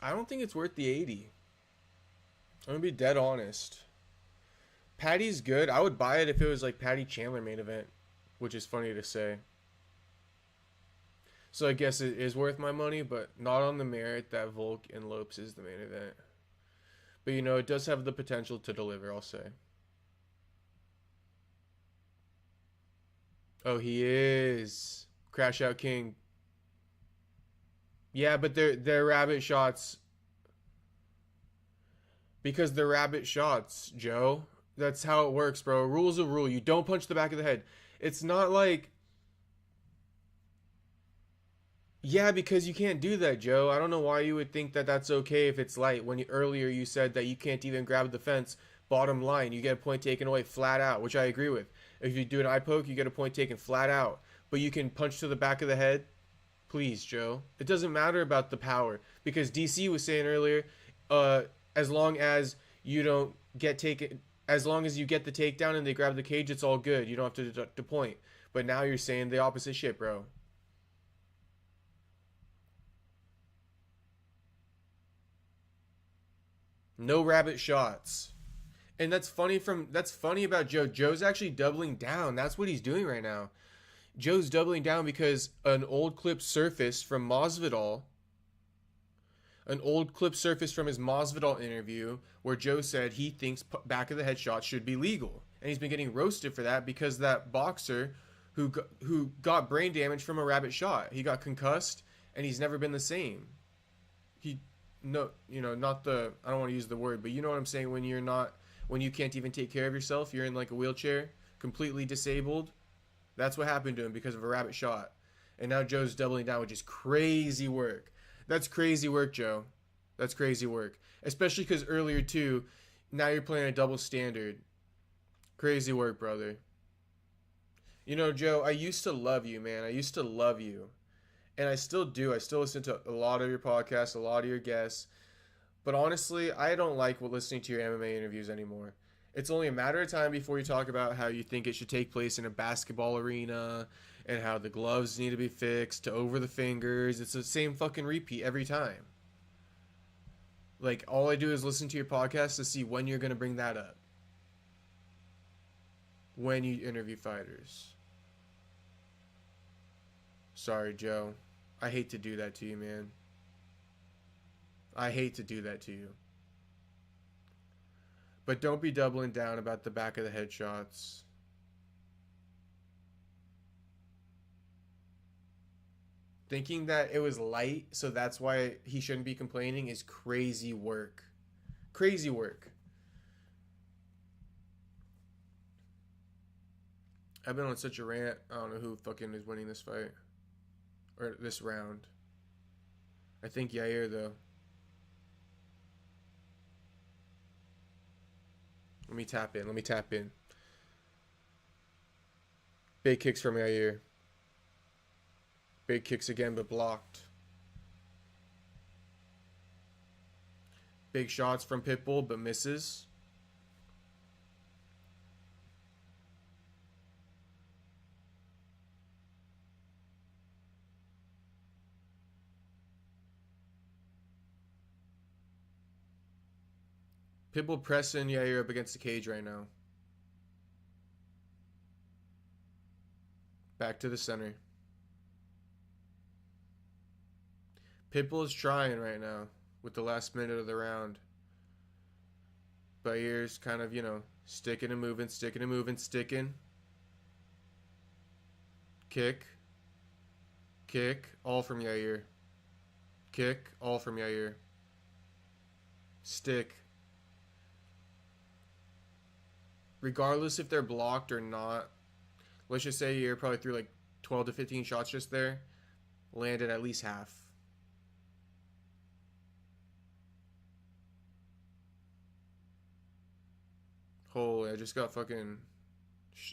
I don't think it's worth the 80. I'm gonna be dead honest. Patty's good. I would buy it if it was like Patty Chandler main event, which is funny to say. So I guess it is worth my money, but not on the merit that Volk and Lopes is the main event. But you know, it does have the potential to deliver, I'll say. Oh, he is. Crash Out King. Yeah, but they're rabbit shots because they're rabbit shots, Joe. That's how it works, bro. A rule's a rule. You don't punch the back of the head. It's not like yeah, because you can't do that, Joe. I don't know why you would think that that's okay if it's light. When earlier you said that you can't even grab the fence. Bottom line, you get a point taken away flat out, which I agree with. If you do an eye poke, you get a point taken flat out. But you can punch to the back of the head. Please, Joe. It doesn't matter about the power because DC was saying earlier, uh, as long as you don't get taken, as long as you get the takedown and they grab the cage, it's all good. You don't have to deduct a point. But now you're saying the opposite shit, bro. No rabbit shots. And that's funny about Joe. Joe's actually doubling down. That's what he's doing right now. Joe's doubling down because an old clip surfaced from his Masvidal interview where Joe said he thinks back of the head shots should be legal. And he's been getting roasted for that because that boxer who got brain damage from a rabbit shot. He got concussed and he's never been the same. He no, you know, not the I don't want to use the word, but you know what I'm saying when you can't even take care of yourself, you're in like a wheelchair, completely disabled. That's what happened to him because of a rabbit shot. And now Joe's doubling down, which is crazy work. That's crazy work, Joe. That's crazy work. Especially because earlier, too, now you're playing a double standard. Crazy work, brother. You know, Joe, I used to love you, man. I used to love you. And I still do. I still listen to a lot of your podcasts, a lot of your guests. But honestly, I don't like listening to your MMA interviews anymore. It's only a matter of time before you talk about how you think it should take place in a basketball arena and how the gloves need to be fixed to over the fingers. It's the same fucking repeat every time. Like, all I do is listen to your podcast to see when you're going to bring that up. When you interview fighters. Sorry, Joe. I hate to do that to you, man. I hate to do that to you. But don't be doubling down about the back of the head shots. Thinking that it was light, so that's why he shouldn't be complaining is crazy work. Crazy work. I've been on such a rant. I don't know who fucking is winning this fight. Or this round. I think Yair, though. Let me tap in. Big kicks from Yair. Big kicks again, but blocked. Big shots from Pitbull, but misses. Pitbull pressing Yair up against the cage right now. Back to the center. Pitbull is trying right now with the last minute of the round. Yair's kind of, sticking and moving. Kick. All from Yair. Kick. All from Yair. Stick. Regardless if they're blocked or not, let's just say Yair probably threw like 12 to 15 shots just there. Landed at least half. Holy, I just got fucking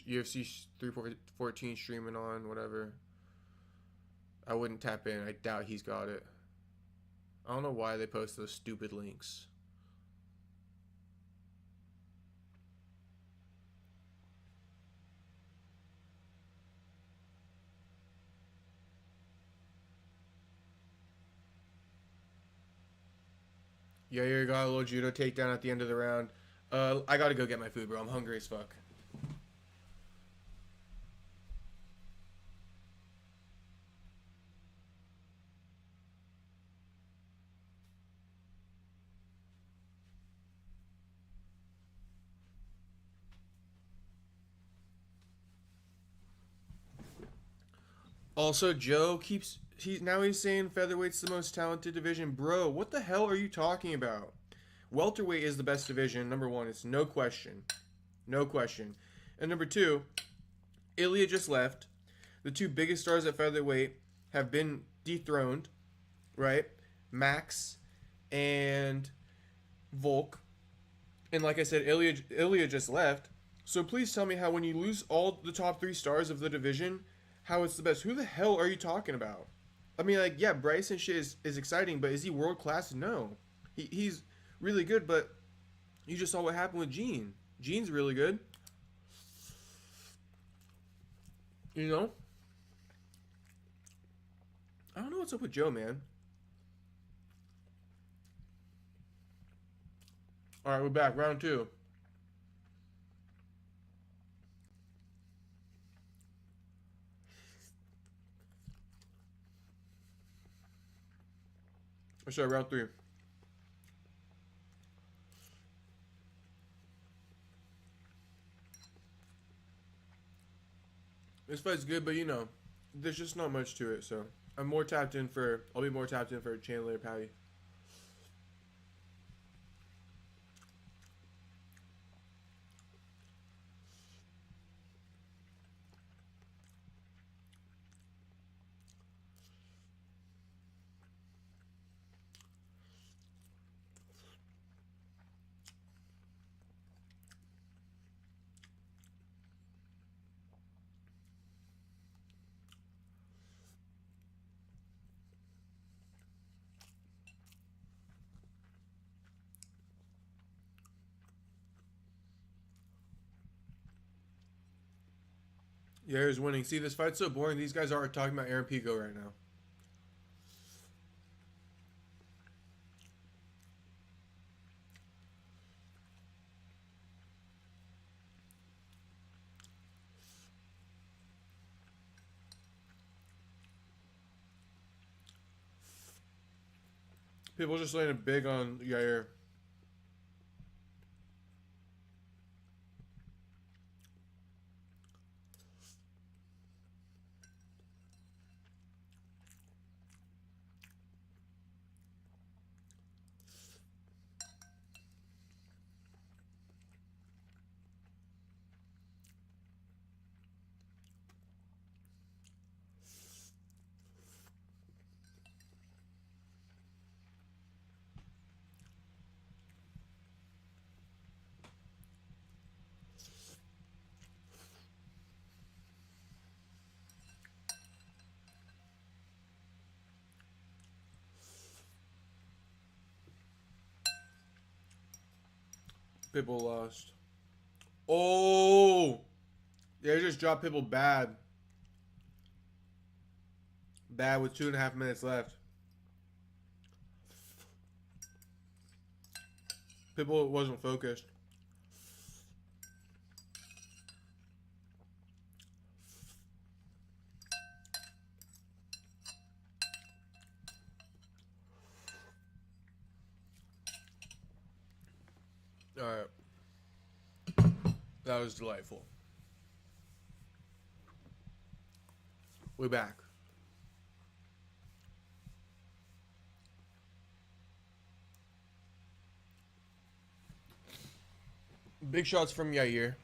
UFC 314 streaming on, whatever. I wouldn't tap in. I doubt he's got it. I don't know why they post those stupid links. Yair got a little judo takedown at the end of the round. I gotta go get my food, bro. I'm hungry as fuck. Also, Joe keeps he's saying featherweight's the most talented division. Bro, what the hell are you talking about? Welterweight is the best division. Number one, it's no question, no question. And number two, Ilya just left. The two biggest stars at featherweight have been dethroned, right? Max and Volk. And like I said, Ilya just left. So please tell me how when you lose all the top three stars of the division, how it's the best. Who the hell are you talking about? I mean, like, yeah, Bryce and shit is exciting, but is he world class? No. He's really good, but you just saw what happened with Gene. Gene's really good. You know? I don't know what's up with Joe, man. Alright, we're back. Round two. Or sorry, round three. This fight's good, but you know, there's just not much to it, so I'll be more tapped in for Chandler Patty. Yair's winning. See, this fight's so boring. These guys aren't talking about Aaron Pico right now. People just laying it big on Yair. Pitbull lost. Oh! They just dropped Pitbull bad. Bad with 2.5 minutes left. Pitbull wasn't focused. Alright. That was delightful. We're back. Big shots from Yair.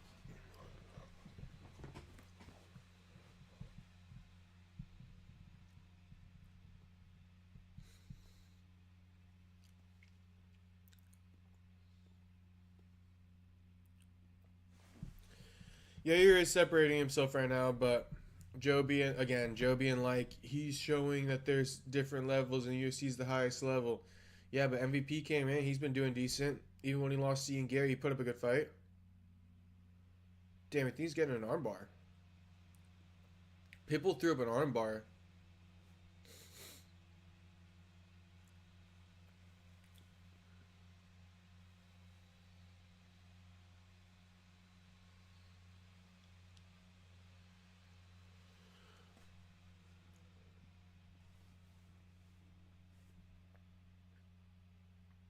Yair is separating himself right now, but Joe being like, he's showing that there's different levels and UFC's the highest level. Yeah, but MVP came in, he's been doing decent. Even when he lost to Ian Gary, he put up a good fight. Damn it, he's getting an armbar. Pitbull threw up an armbar.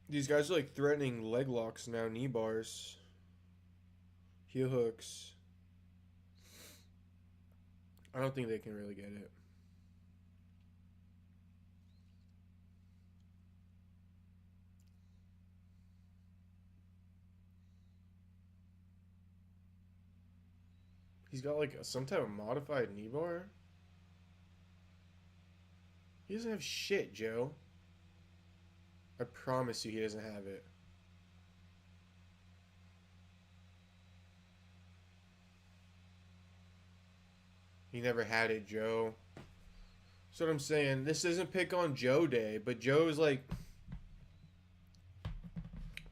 These guys are like threatening leg locks now, knee bars, heel hooks. I don't think they can really get it. He's got like some type of modified knee bar. He doesn't have shit, Joe. I promise you he doesn't have it. He never had it, Joe. That's what I'm saying. This isn't pick on Joe day, but Joe's like,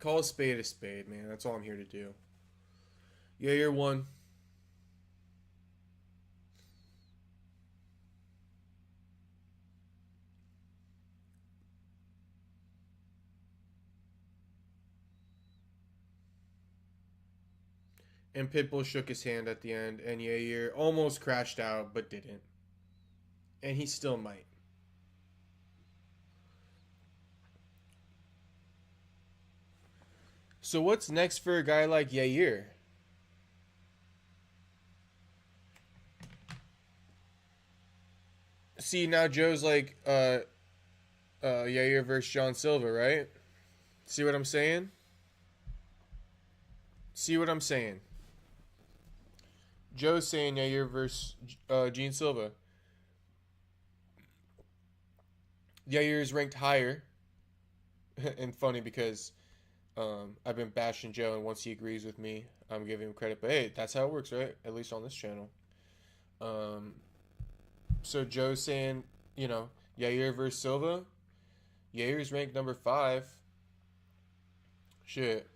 call a spade, man. That's all I'm here to do. Yeah, you're one. And Pitbull shook his hand at the end, and Yair almost crashed out, but didn't. And he still might. So what's next for a guy like Yair? See, now Joe's like, Yair versus John Silva, right? See what I'm saying? See what I'm saying? Joe's saying Yair versus Gene Silva. Yair is ranked higher. And funny because I've been bashing Joe, and once he agrees with me, I'm giving him credit. But hey, that's how it works, right? At least on this channel. So Joe's saying, Yair versus Silva. Yair's ranked number 5. Shit.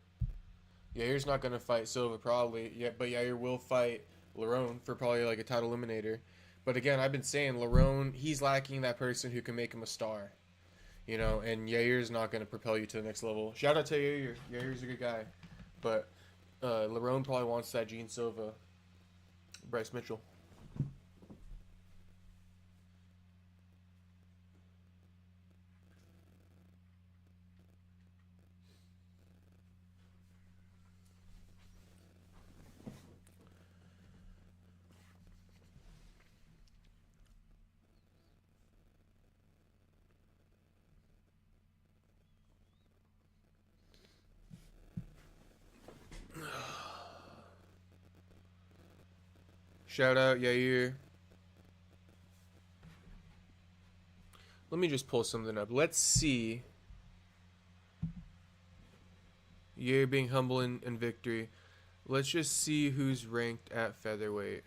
Yair's not going to fight Silva probably, yet, but Yair will fight Lerone for probably like a title eliminator. But again, I've been saying Lerone, he's lacking that person who can make him a star. And Yair's not going to propel you to the next level. Shout out to Yair. Yair's a good guy. But Lerone probably wants that Gene Silva, Bryce Mitchell. Shout out Yair. Let me just pull something up. Let's see. Yair being humble in victory. Let's just see who's ranked at featherweight.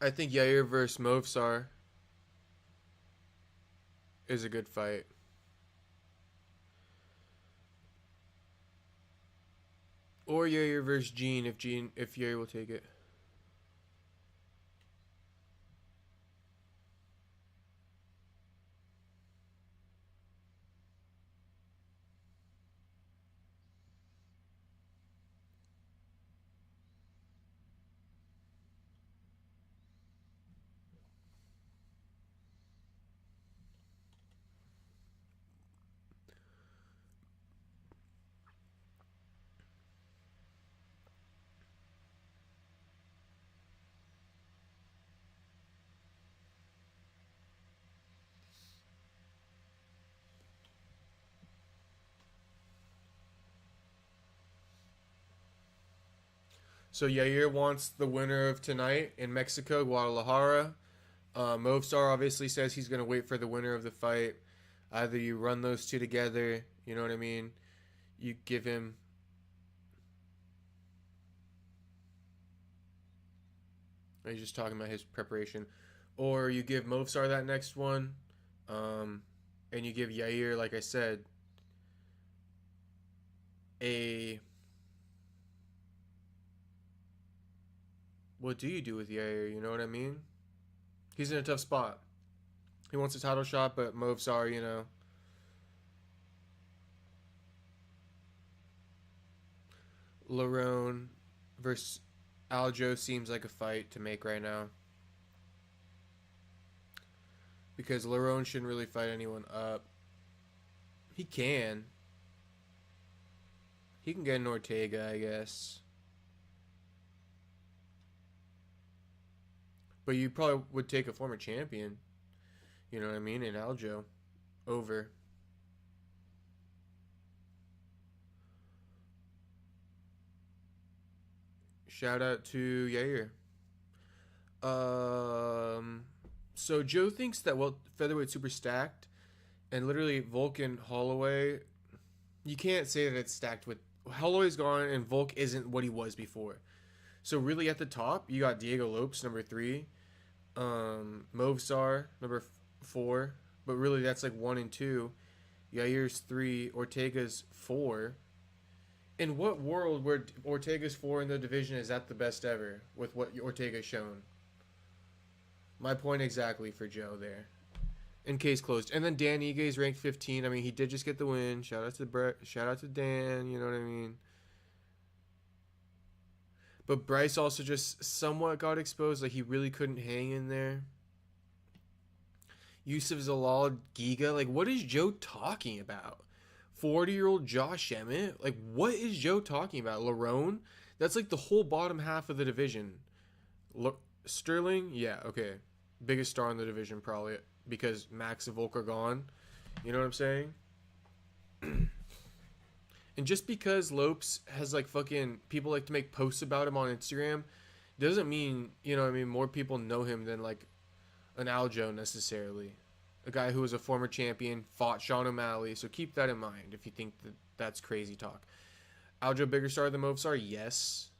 I think Yair versus Movsar is a good fight. Or Yair versus Gene if Yair will take it. So Yair wants the winner of tonight in Mexico, Guadalajara. Movsar obviously says he's going to wait for the winner of the fight. Either you run those two together, you know what I mean? You give him... He's just talking about his preparation. Or you give Movsar that next one. And you give Yair, like I said, what do you do with Yair? You know what I mean? He's in a tough spot. He wants a title shot, but Movsar, Lerone versus Aljo seems like a fight to make right now. Because Lerone shouldn't really fight anyone up. He can. He can get an Ortega, I guess. But you probably would take a former champion. You know what I mean? In Aljo. Over. Shout out to Yair. So Joe thinks that, well, featherweight super stacked, and literally Volk and Holloway, you can't say that it's stacked with Holloway's gone and Volk isn't what he was before. So really at the top, you got Diego Lopes, number 3, Movsar, number 4, but really that's like 1 and 2. Yair's 3, Ortega's 4. In what world where Ortega's 4 in the division is that the best ever with what Ortega's shown? My point exactly for Joe there. In case closed. And then Dan Ige ranked 15. I mean, he did just get the win. Shout out to Brett. Shout out to Dan. You know what I mean? But Bryce also just somewhat got exposed. Like, he really couldn't hang in there. Yusuf Zalal, Giga. Like, what is Joe talking about? 40-year-old Josh Emmett? Like, what is Joe talking about? Lerone? That's like the whole bottom half of the division. Sterling? Yeah, okay. Biggest star in the division, probably. Because Max and Volk are gone. You know what I'm saying? And just because Lopes has like fucking people like to make posts about him on Instagram doesn't mean, you know what I mean, more people know him than like an Aljo necessarily. A guy who was a former champion, fought Sean O'Malley, so keep that in mind if you think that that's crazy talk. Aljo bigger star than Movsar? Yes.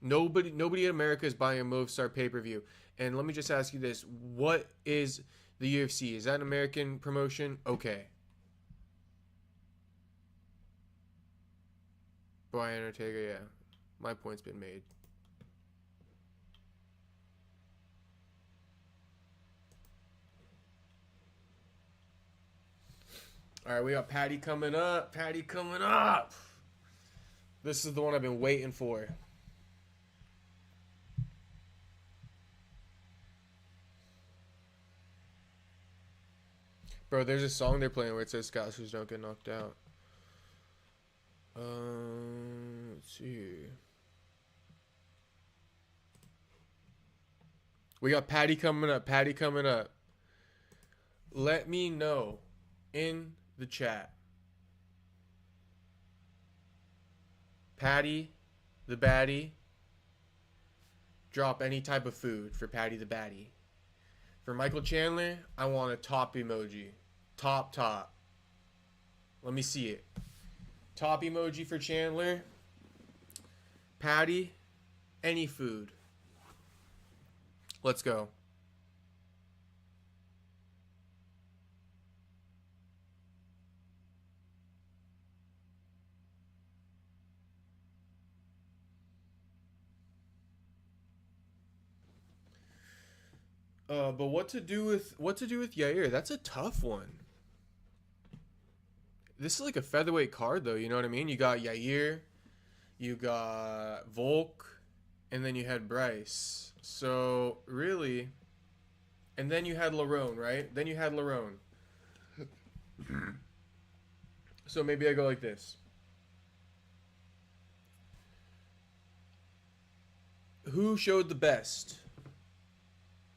Nobody in America is buying a Movsar pay-per-view. And let me just ask you this. What is the UFC? Is that an American promotion? Okay. Brian Ortega, yeah. My point's been made. All right, we got Patty coming up. Patty coming up. This is the one I've been waiting for. Bro, there's a song they're playing where it says Castros don't get knocked out. Let's see. We got Patty coming up. Patty coming up. Let me know in the chat. Patty the Baddie. Drop any type of food for Patty the Baddie. For Michael Chandler, I want a top emoji. Top. Let me see it. Top emoji for Chandler. Patty, any food. Let's go. But what to do with Yair? That's a tough one. This is like a featherweight card, though. You know what I mean? You got Yair, you got Volk, and then you had Bryce. So really, and then you had Lerone, right? Then you had Lerone. So maybe I go like this. Who showed the best?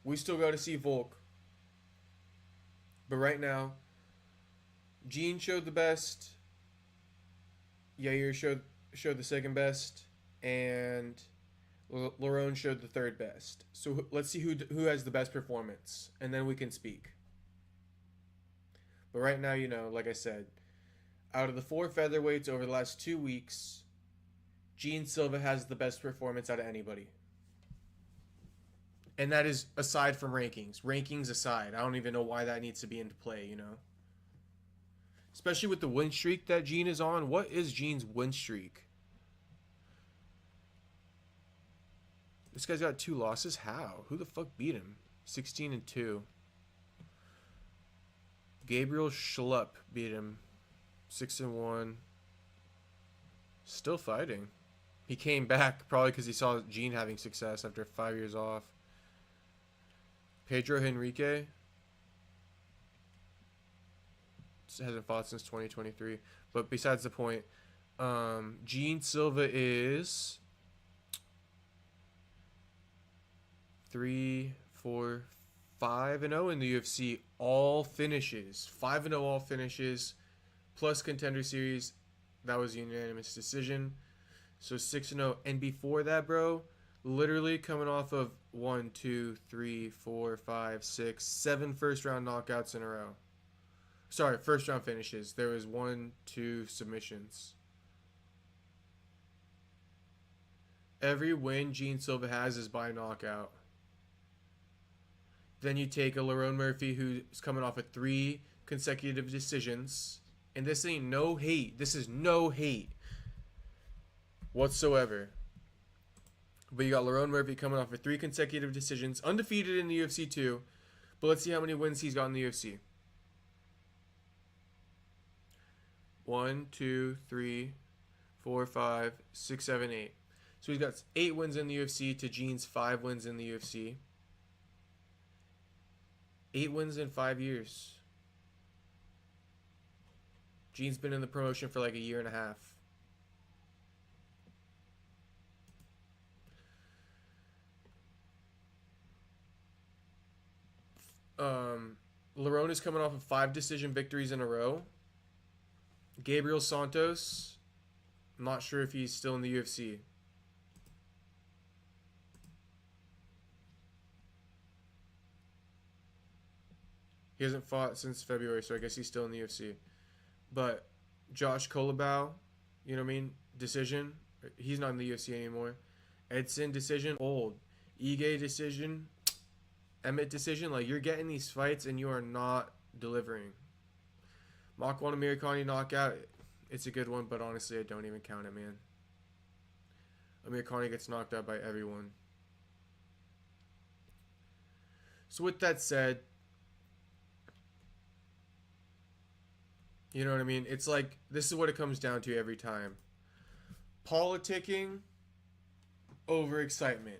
We still got to see Volk. But right now, Gene showed the best. Yair showed the second best. And Lerone showed the third best. So let's see who has the best performance. And then we can speak. But right now, you know, like I said, out of the 4 featherweights over the last 2 weeks, Gene Silva has the best performance out of anybody. And that is aside from rankings. Rankings aside. I don't even know why that needs to be into play, you know? Especially with the win streak that Gene is on. What is Gene's win streak? This guy's got 2 losses? How? Who the fuck beat him? 16-2. Gabriel Schlupp beat him. 6-1. Still fighting. He came back probably because he saw Gene having success after 5 years off. Pedro Henrique hasn't fought since 2023. But besides the point, Gene Silva is 3, 4, 5-0 in the UFC. All finishes. 5-0 all finishes. Plus Contender Series. That was a unanimous decision. So 6-0. And before that, bro, literally coming off of 1, 2, 3, 4, 5, 6, 7 first round knockouts in a row. Sorry, first round finishes. There was 1, 2 submissions. Every win Gene Silva has is by knockout. Then you take a Lerone Murphy who's coming off of 3 consecutive decisions. And this ain't no hate. This is no hate whatsoever. But you got Lerone Murphy coming off of 3 consecutive decisions. Undefeated in the UFC too. But let's see how many wins he's got in the UFC. 1, 2, 3, 4, 5, 6, 7, 8. So he's got 8 wins in the UFC to Gene's 5 wins in the UFC. 8 wins in 5 years. Gene's been in the promotion for like a year and a half. Lerone is coming off of 5 decision victories in a row. Gabriel Santos, I'm not sure if he's still in the UFC. He hasn't fought since February, so I guess he's still in the UFC. But Josh Kolobau, you know what I mean? Decision. He's not in the UFC anymore. Edson decision. Old. Ige decision. Emmett decision. Like, you're getting these fights and you are not delivering. Makwan Amirkhani knockout. It's a good one, but honestly, I don't even count it, man. Amirkhani gets knocked out by everyone. So with that said, you know what I mean? It's like, this is what it comes down to every time. Politicking over excitement.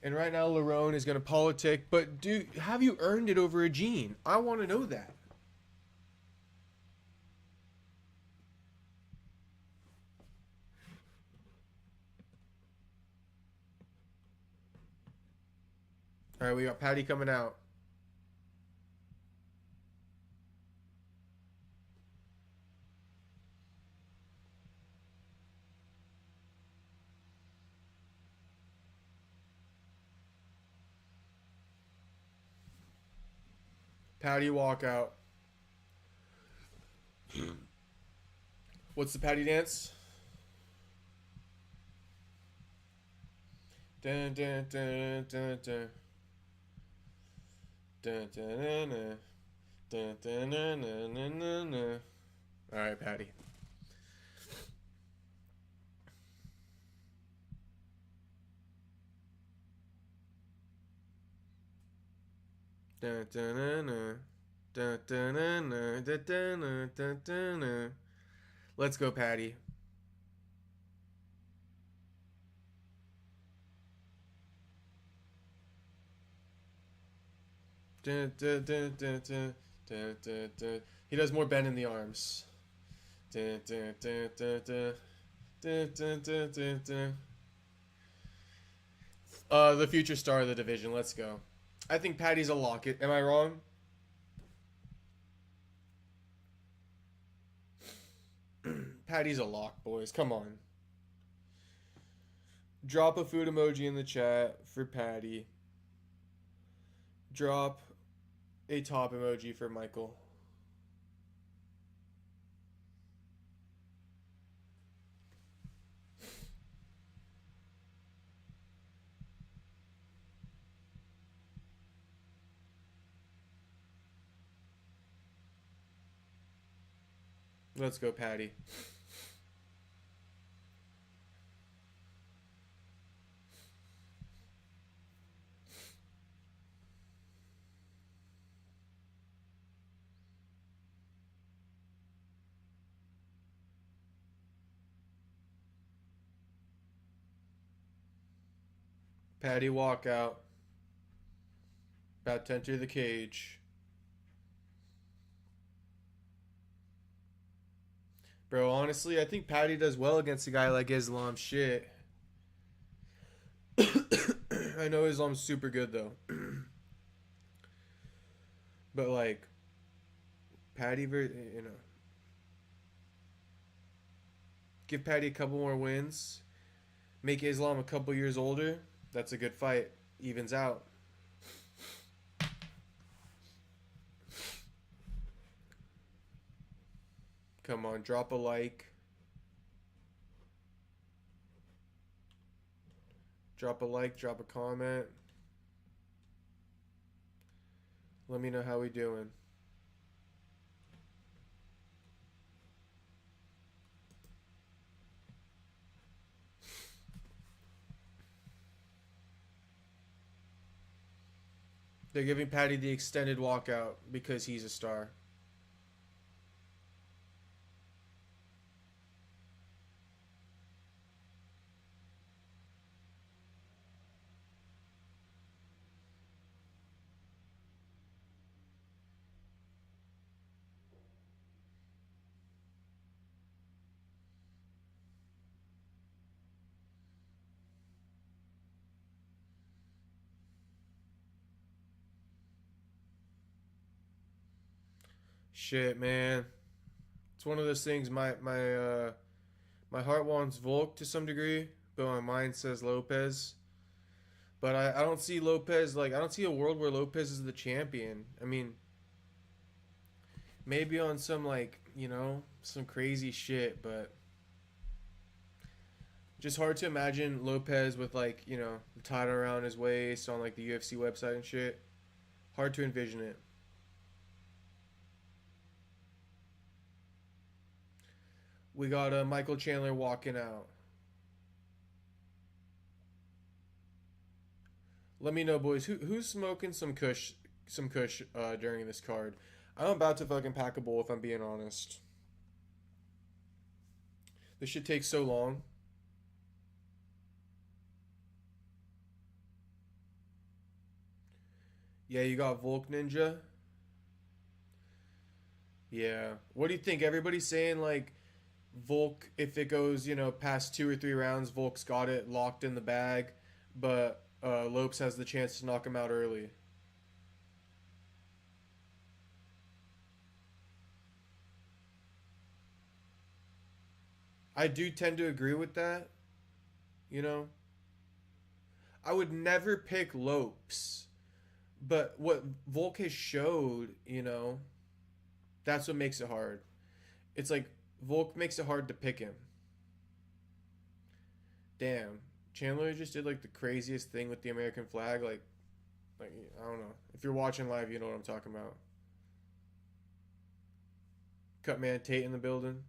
And right now, Lerone is going to politic. But, dude, have you earned it over a Gene? I want to know that. All right, we got Patty coming out. Patty walkout. What's the Patty dance? Dun, dun, dun, dun, dun. Dun, dun, dun, dun. Dun, dun, dun, dun, dun, dun, dun. All right, Patty. Dun, dun, dun, dun. Dun, dun, dun, dun, dun, dun, dun, dun, dun. Let's go, Patty. Dun, dun, dun, dun, dun, dun, dun, dun. He does more bend in the arms. Dun, dun, dun, dun, dun. Dun, dun, dun, dun, dun. The future star of the division. Let's go. I think Patty's a lock. Am I wrong? Patty's a lock, boys. Come on. Drop a food emoji in the chat for Patty. Drop a top emoji for Michael. Let's go, Patty. Patty walkout. About to enter the cage. Bro, honestly, I think Patty does well against a guy like Islam. Shit. I know Islam's super good though. But like Patty, you know, give Patty a couple more wins, make Islam a couple years older. That's a good fight. Evens out. Come on, drop a like. Drop a like, drop a comment. Let me know how we doing. They're giving Patty the extended walkout because he's a star. Shit, man. It's one of those things. My heart wants Volk to some degree, but my mind says Lopes. But I don't see Lopes, like, I don't see a world where Lopes is the champion. I mean, maybe on some, like, you know, some crazy shit, but just hard to imagine Lopes with, like, you know, the title around his waist on, like, the UFC website and shit. Hard to envision it. We got Michael Chandler walking out. Let me know, boys. Who's smoking some Kush during this card? I'm about to fucking pack a bowl if I'm being honest. This shit takes so long. Yeah, you got Volk Ninja. Yeah. What do you think? Everybody's saying like Volk, if it goes, you know, past 2 or 3 rounds, Volk's got it locked in the bag, but Lopes has the chance to knock him out early. I do tend to agree with that, you know. I would never pick Lopes, but what Volk has showed, you know, that's what makes it hard. It's like Volk makes it hard to pick him. Damn. Chandler just did like the craziest thing with the American flag. Like I don't know. If you're watching live, you know what I'm talking about. Cutman Tate in the building.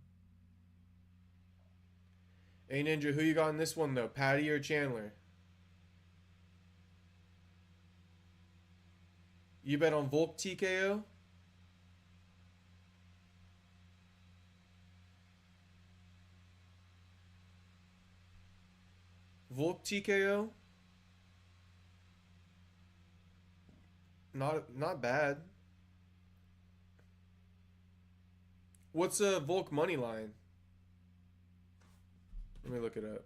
Hey Ninja, who you got in this one though? Patty or Chandler? You bet on Volk TKO? Volk TKO? Not bad. What's a Volk money line? Let me look it up.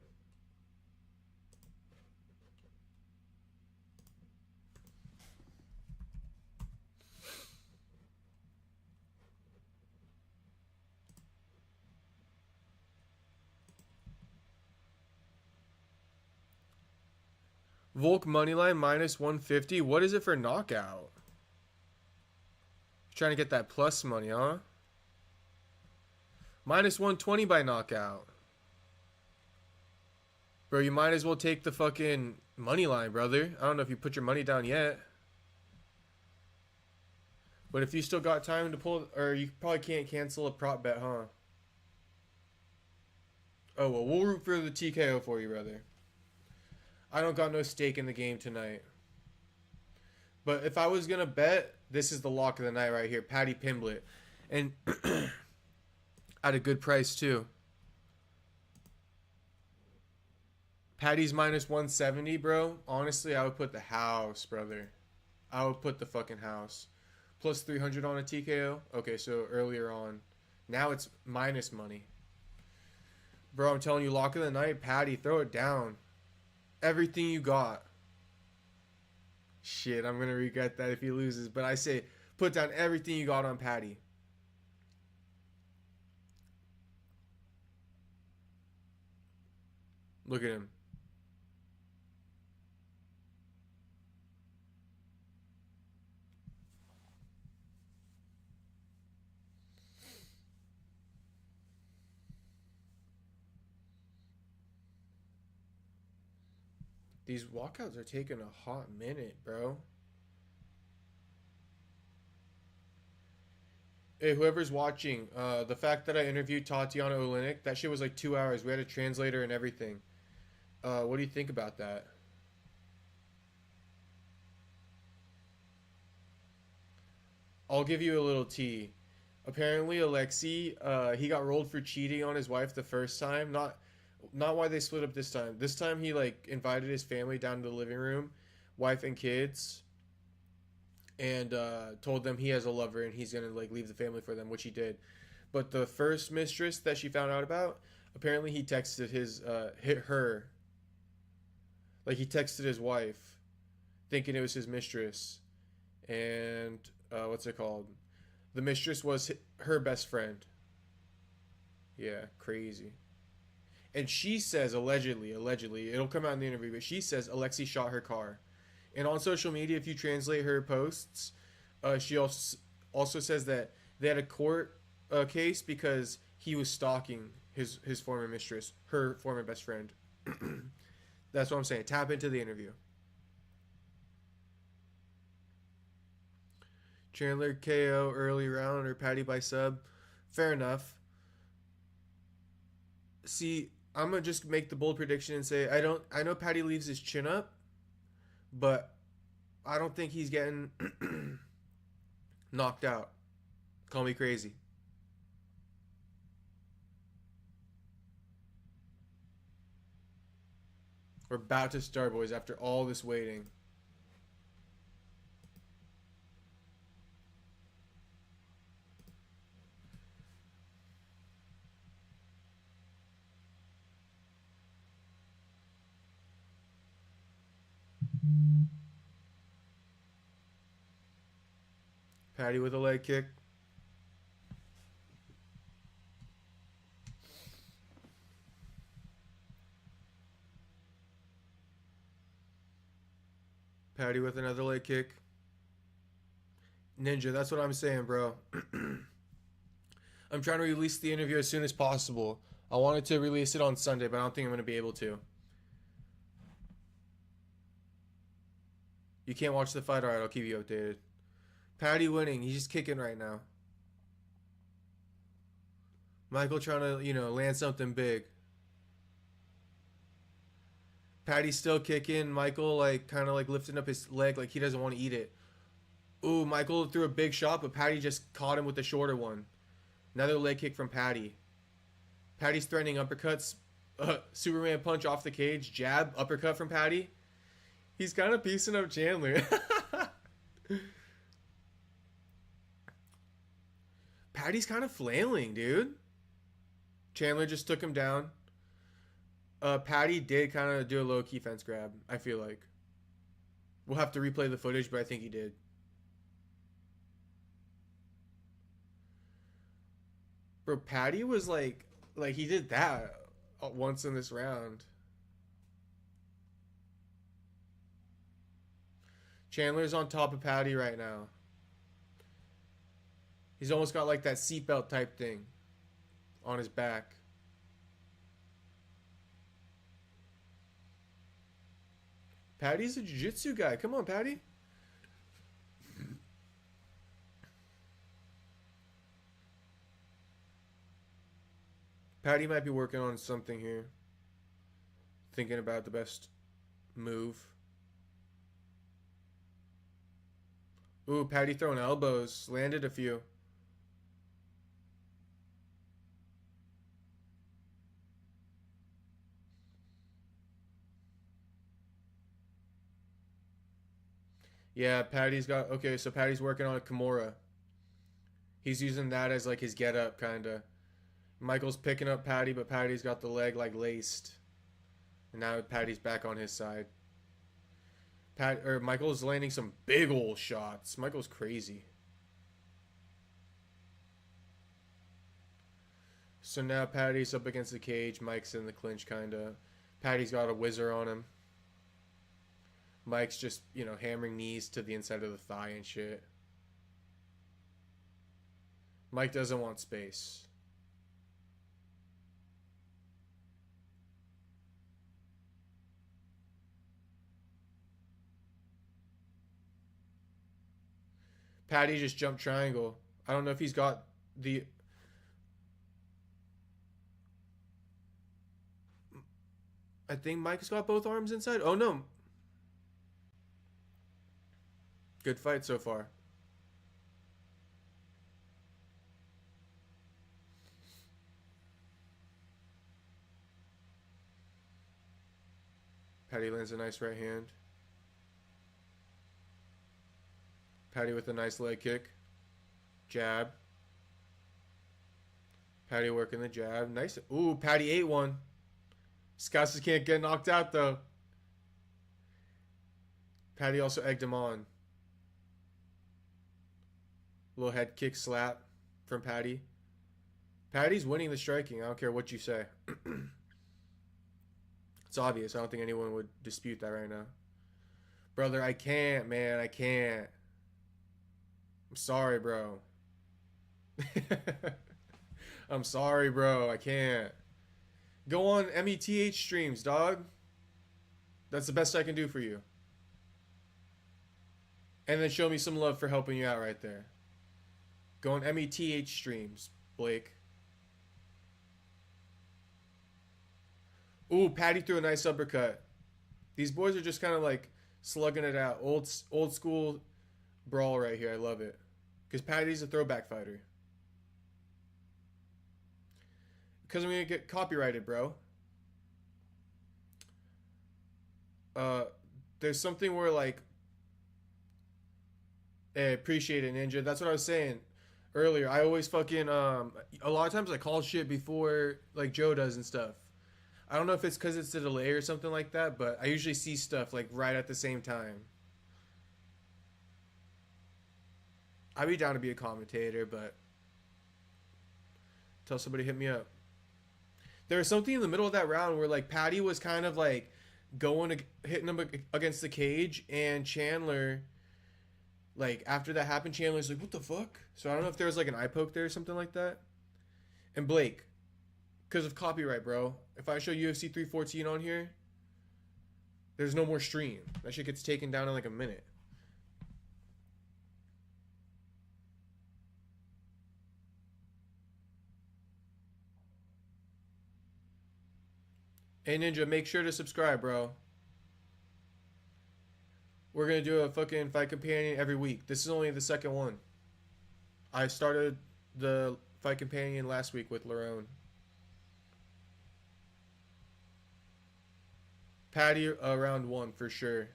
Volk moneyline minus 150. What is it for knockout? Trying to get that plus money, huh? Minus 120 by knockout. Bro, you might as well take the fucking money line, brother. I don't know if you put your money down yet. But if you still got time to pull, or you probably can't cancel a prop bet, huh? Oh, well, we'll root for the TKO for you, brother. I don't got no stake in the game tonight. But if I was going to bet, this is the lock of the night right here. Patty Pimblett. And at a good price, too. Patty's minus 170, bro. Honestly, I would put the house, brother. I would put the fucking house. Plus 300 on a TKO. Okay, so earlier on. Now it's minus money. Bro, I'm telling you, lock of the night, Patty, throw it down. Everything you got. Shit, I'm gonna regret that if he loses. But I say, put down everything you got on Patty. Look at him. These walkouts are taking a hot minute, bro. Hey, whoever's watching, the fact that I interviewed Tatiana Olenek, that shit was like 2 hours. We had a translator and everything. What do you think about that? I'll give you a little tea. Apparently, Alexei, he got rolled for cheating on his wife the first time. Not why they split up this time. This time he like invited his family down to the living room, wife and kids, and told them he has a lover and he's gonna like leave the family for them, which he did. But the first mistress that she found out about, apparently he texted hit her, like he texted his wife, thinking it was his mistress, and what's it called? The mistress was her best friend. Yeah, crazy. And she says allegedly, it'll come out in the interview, but she says Alexei shot her car. And on social media, if you translate her posts, she also says that they had a court case because he was stalking his former mistress, her former best friend. That's what I'm saying. Tap into the interview. Chandler KO early round or Patty by sub. Fair enough. See, I'm gonna just make the bold prediction and say I know Patty leaves his chin up, but I don't think he's getting knocked out. Call me crazy. We're about to start, boys, after all this waiting. Patty with a leg kick. Patty with another leg kick. Ninja, that's what I'm saying, bro. I'm trying to release the interview as soon as possible. I wanted to release it on Sunday, but I don't think I'm going to be able to. You can't watch the fight? Alright, I'll keep you updated. Patty winning. He's just kicking right now. Michael trying to, land something big. Patty's still kicking. Michael, kind of lifting up his leg like he doesn't want to eat it. Ooh, Michael threw a big shot, but Patty just caught him with the shorter one. Another leg kick from Patty. Patty's threatening uppercuts. Superman punch off the cage. Jab, uppercut from Patty. He's kind of piecing up Chandler. Patty's kind of flailing, dude. Chandler just took him down. Patty did kind of do a low-key fence grab, I feel like. We'll have to replay the footage, but I think he did. Bro, Patty was like he did that once in this round. Chandler's on top of Patty right now. He's almost got that seatbelt type thing on his back. Patty's a jiu-jitsu guy. Come on, Patty. Patty might be working on something here. Thinking about the best move. Ooh, Patty throwing elbows. Landed a few. Yeah, Patty's got... Okay, so Patty's working on a Kimura. He's using that as his get-up, kind of. Michael's picking up Patty, but Patty's got the leg laced. And now Patty's back on his side. Michael's landing some big old shots. Michael's crazy. So now Patty's up against the cage. Mike's in the clinch, kind of. Patty's got a whizzer on him. Mike's just, you know, hammering knees to the inside of the thigh and shit. Mike doesn't want space. Patty just jumped triangle. I don't know if he's got the... I think Mike's got both arms inside. Oh, no. Good fight so far. Patty lands a nice right hand. Patty with a nice leg kick. Jab. Patty working the jab. Nice. Ooh, Patty ate one. Scouts can't get knocked out, though. Patty also egged him on. Little head kick slap from Patty. Patty's winning the striking. I don't care what you say. It's obvious. I don't think anyone would dispute that right now. Brother, I can't, man. I can't. I'm sorry, bro. I'm sorry, bro. I can't. Go on METH streams, dog. That's the best I can do for you. And then show me some love for helping you out right there. Go on METH streams, Blake. Ooh, Patty threw a nice uppercut. These boys are just kind of like slugging it out. Old school brawl right here. I love it. Because Patty's a throwback fighter. Because I'm going to get copyrighted, bro. There's something where, like, hey, appreciate it, Ninja. That's what I was saying earlier. I always fucking, a lot of times I call shit before, like, Joe does and stuff. I don't know if it's because it's a delay or something like that, but I usually see stuff, like, right at the same time. I'd be down to be a commentator, but tell somebody to hit me up. There was something in the middle of that round where, like, Patty was kind of, like, hitting him against the cage, and Chandler, like, after that happened, Chandler's like, what the fuck? So I don't know if there was, like, an eye poke there or something like that. And Blake, because of copyright, bro, if I show UFC 314 on here, there's no more stream. That shit gets taken down in, like, a minute. Hey, Ninja, make sure to subscribe, bro. We're going to do a fucking fight companion every week. This is only the second one. I started the fight companion last week with Lerone. Patty round one for sure.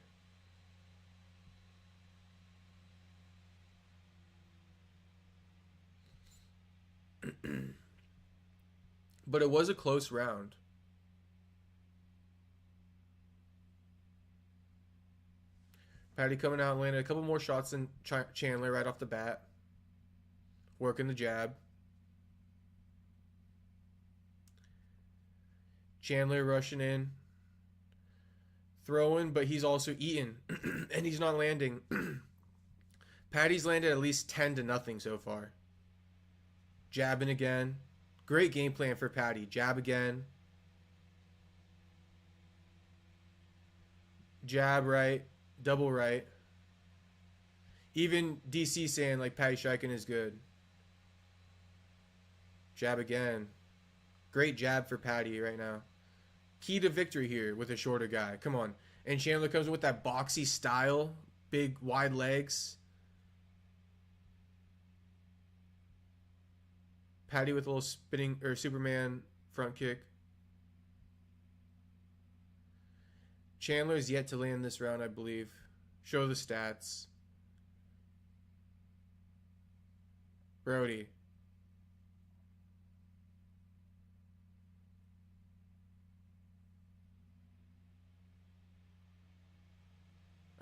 But it was a close round. Patty coming out and landed a couple more shots than Chandler right off the bat. Working the jab. Chandler rushing in. Throwing, but he's also eating. And he's not landing. Patty's landed at least 10-0 so far. Jabbing again. Great game plan for Patty. Jab again. Jab right. Double right. Even DC saying, like, Patty striking is good. Jab again. Great jab for Patty right now. Key to victory here with a shorter guy. Come on. And Chandler comes in with that boxy style. Big, wide legs. Patty with a little spinning, or Superman front kick. Chandler's yet to land this round, I believe. Show the stats. Brody.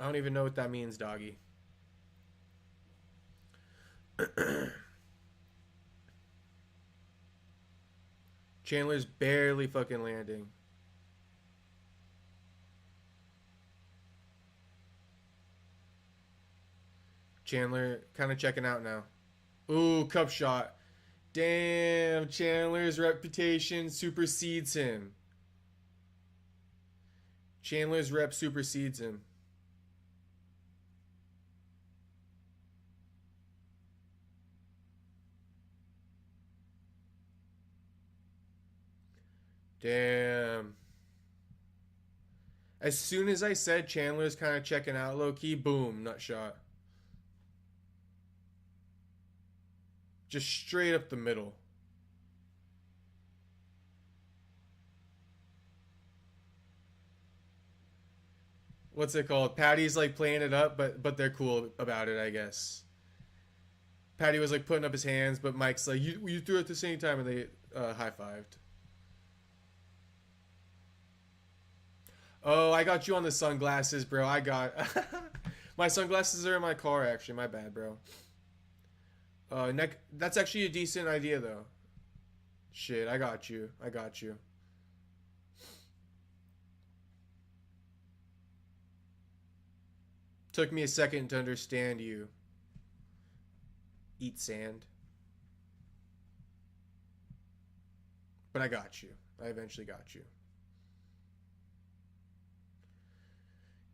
I don't even know what that means, doggy. Chandler's barely fucking landing. Chandler kind of checking out now. Ooh, cup shot. Damn, Chandler's reputation supersedes him. Chandler's rep supersedes him. Damn. As soon as I said Chandler's kind of checking out low-key, boom, nut shot. Just straight up the middle. What's it called? Patty's like playing it up, but they're cool about it, I guess. Patty was like putting up his hands, but Mike's like, you threw it at the same time, and they high-fived. Oh, I got you on the sunglasses, bro. I got... My sunglasses are in my car, actually. My bad, bro. That's actually a decent idea, though. Shit, I got you. I got you. Took me a second to understand you. Eat sand. But I got you. I eventually got you.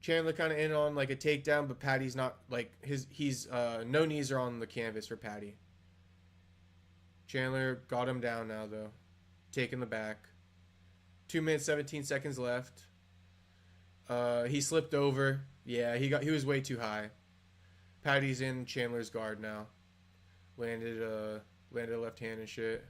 Chandler kind of in on like a takedown, but Patty's not like he's no knees are on the canvas for Patty. Chandler got him down now though. Taking the back. 2 minutes 17 seconds left. He slipped over. Yeah, he was way too high. Patty's in Chandler's guard now. Landed a left hand and shit.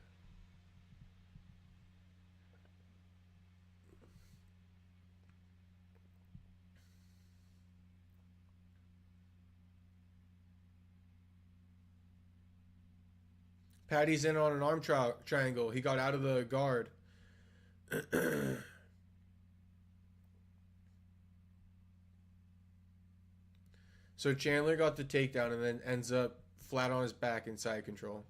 Patty's in on an arm triangle. He got out of the guard. So Chandler got the takedown and then ends up flat on his back in side control.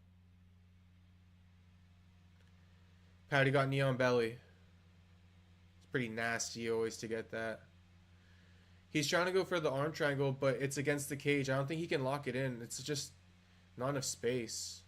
Patty got knee on belly. It's pretty nasty always to get that. He's trying to go for the arm triangle, but it's against the cage. I don't think he can lock it in. It's just not enough space.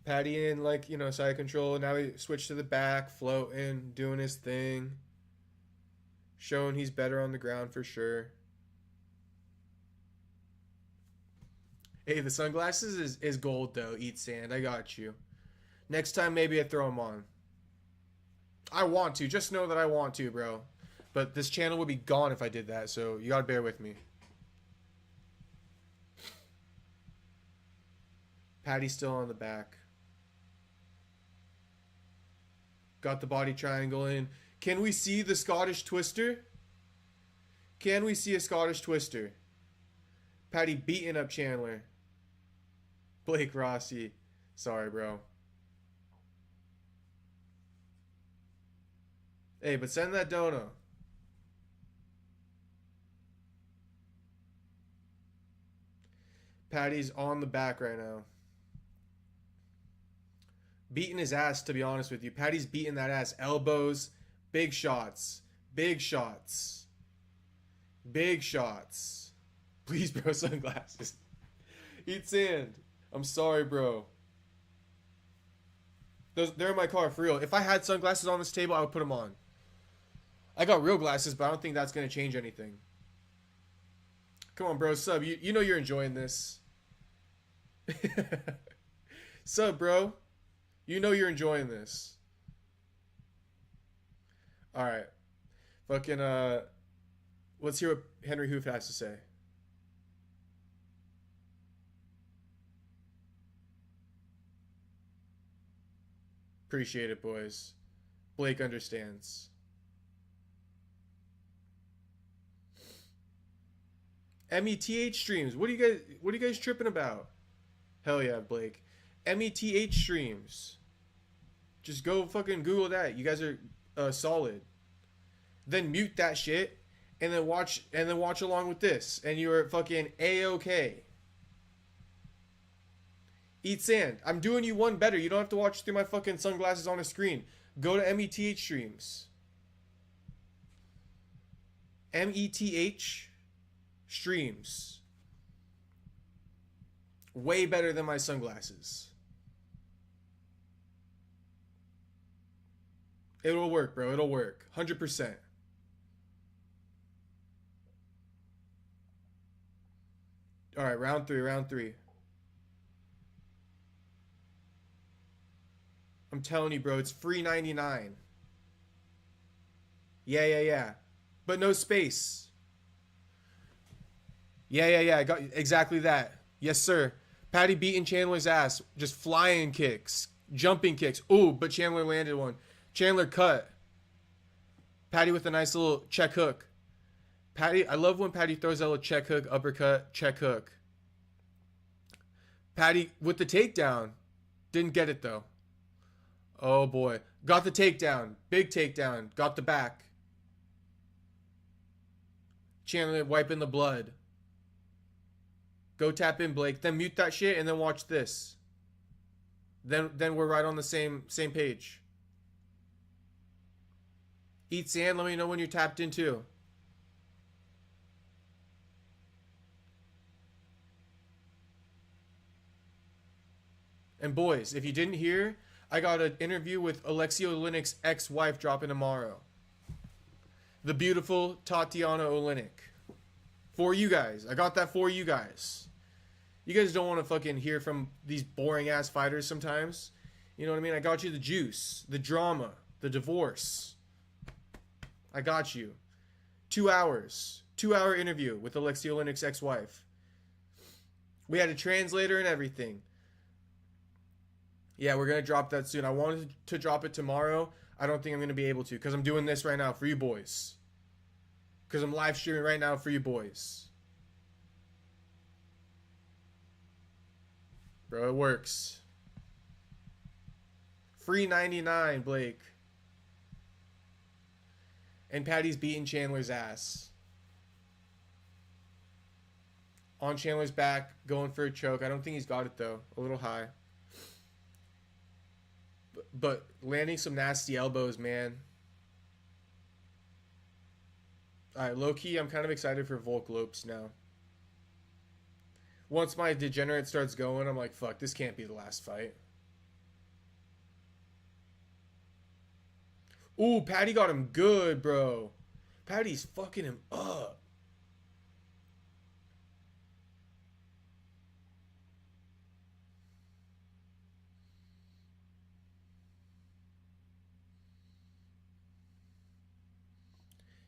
Patty in, like, side control. Now he switched to the back, floating, doing his thing. Showing he's better on the ground for sure. Hey, the sunglasses is gold, though. Eat sand. I got you. Next time, maybe I throw them on. I want to. Just know that I want to, bro. But this channel would be gone if I did that, so you gotta bear with me. Patty's still on the back. Got the body triangle in. Can we see the Scottish twister? Can we see a Scottish twister? Patty beating up Chandler. Blake Rossi. Sorry, bro. Hey, but send that dono. Patty's on the back right now. Beating his ass, to be honest with you. Patty's beating that ass. Elbows. Big shots. Big shots. Big shots. Please, bro, sunglasses. Eat sand. I'm sorry, bro. They're in my car, for real. If I had sunglasses on this table, I would put them on. I got real glasses, but I don't think that's going to change anything. Come on, bro. Sub, you know you're enjoying this. Sub, bro. You know you're enjoying this. Alright. Fucking, let's hear what Henry Hoof has to say. Appreciate it, boys. Blake understands. METH streams. What are you guys tripping about? Hell yeah, Blake. METH streams. Just go fucking Google that. You guys are solid. Then mute that shit and then watch along with this and you're fucking A-okay. Eat sand. I'm doing you one better. You don't have to watch through my fucking sunglasses on a screen. Go to METH streams. METH streams. Way better than my sunglasses. It'll work, bro. It'll work. 100%. All right, round three. I'm telling you, bro, it's free 99. Yeah. But no space. Yeah. I got exactly that. Yes, sir. Patty beating Chandler's ass. Just flying kicks. Jumping kicks. Ooh, but Chandler landed one. Chandler cut. Patty with a nice little check hook. Patty, I love when Patty throws that little check hook, uppercut, check hook. Patty with the takedown. Didn't get it, though. Oh, boy. Got the takedown. Big takedown. Got the back. Chandler wiping the blood. Go tap in, Blake. Then mute that shit and then watch this. Then we're right on the same page. Eat sand. Let me know when you're tapped in, too. And boys, if you didn't hear, I got an interview with Alexei Oleinik's ex-wife dropping tomorrow. The beautiful Tatiana Oleinik. For you guys. I got that for you guys. You guys don't want to fucking hear from these boring-ass fighters sometimes. You know what I mean? I got you the juice, the drama, the divorce. I got you. 2 hours. 2-hour interview with Alexei Oleinik's ex-wife. We had a translator and everything. Yeah, we're going to drop that soon. I wanted to drop it tomorrow. I don't think I'm going to be able to because I'm doing this right now for you boys. Because I'm live streaming right now for you boys. Bro, it works. Free 99, Blake. And Patty's beating Chandler's ass. On Chandler's back, going for a choke. I don't think he's got it, though. A little high. But landing some nasty elbows, man. Alright, low-key, I'm kind of excited for Volk Lopes now. Once my degenerate starts going, I'm like, fuck, this can't be the last fight. Ooh, Patty got him good, bro. Patty's fucking him up.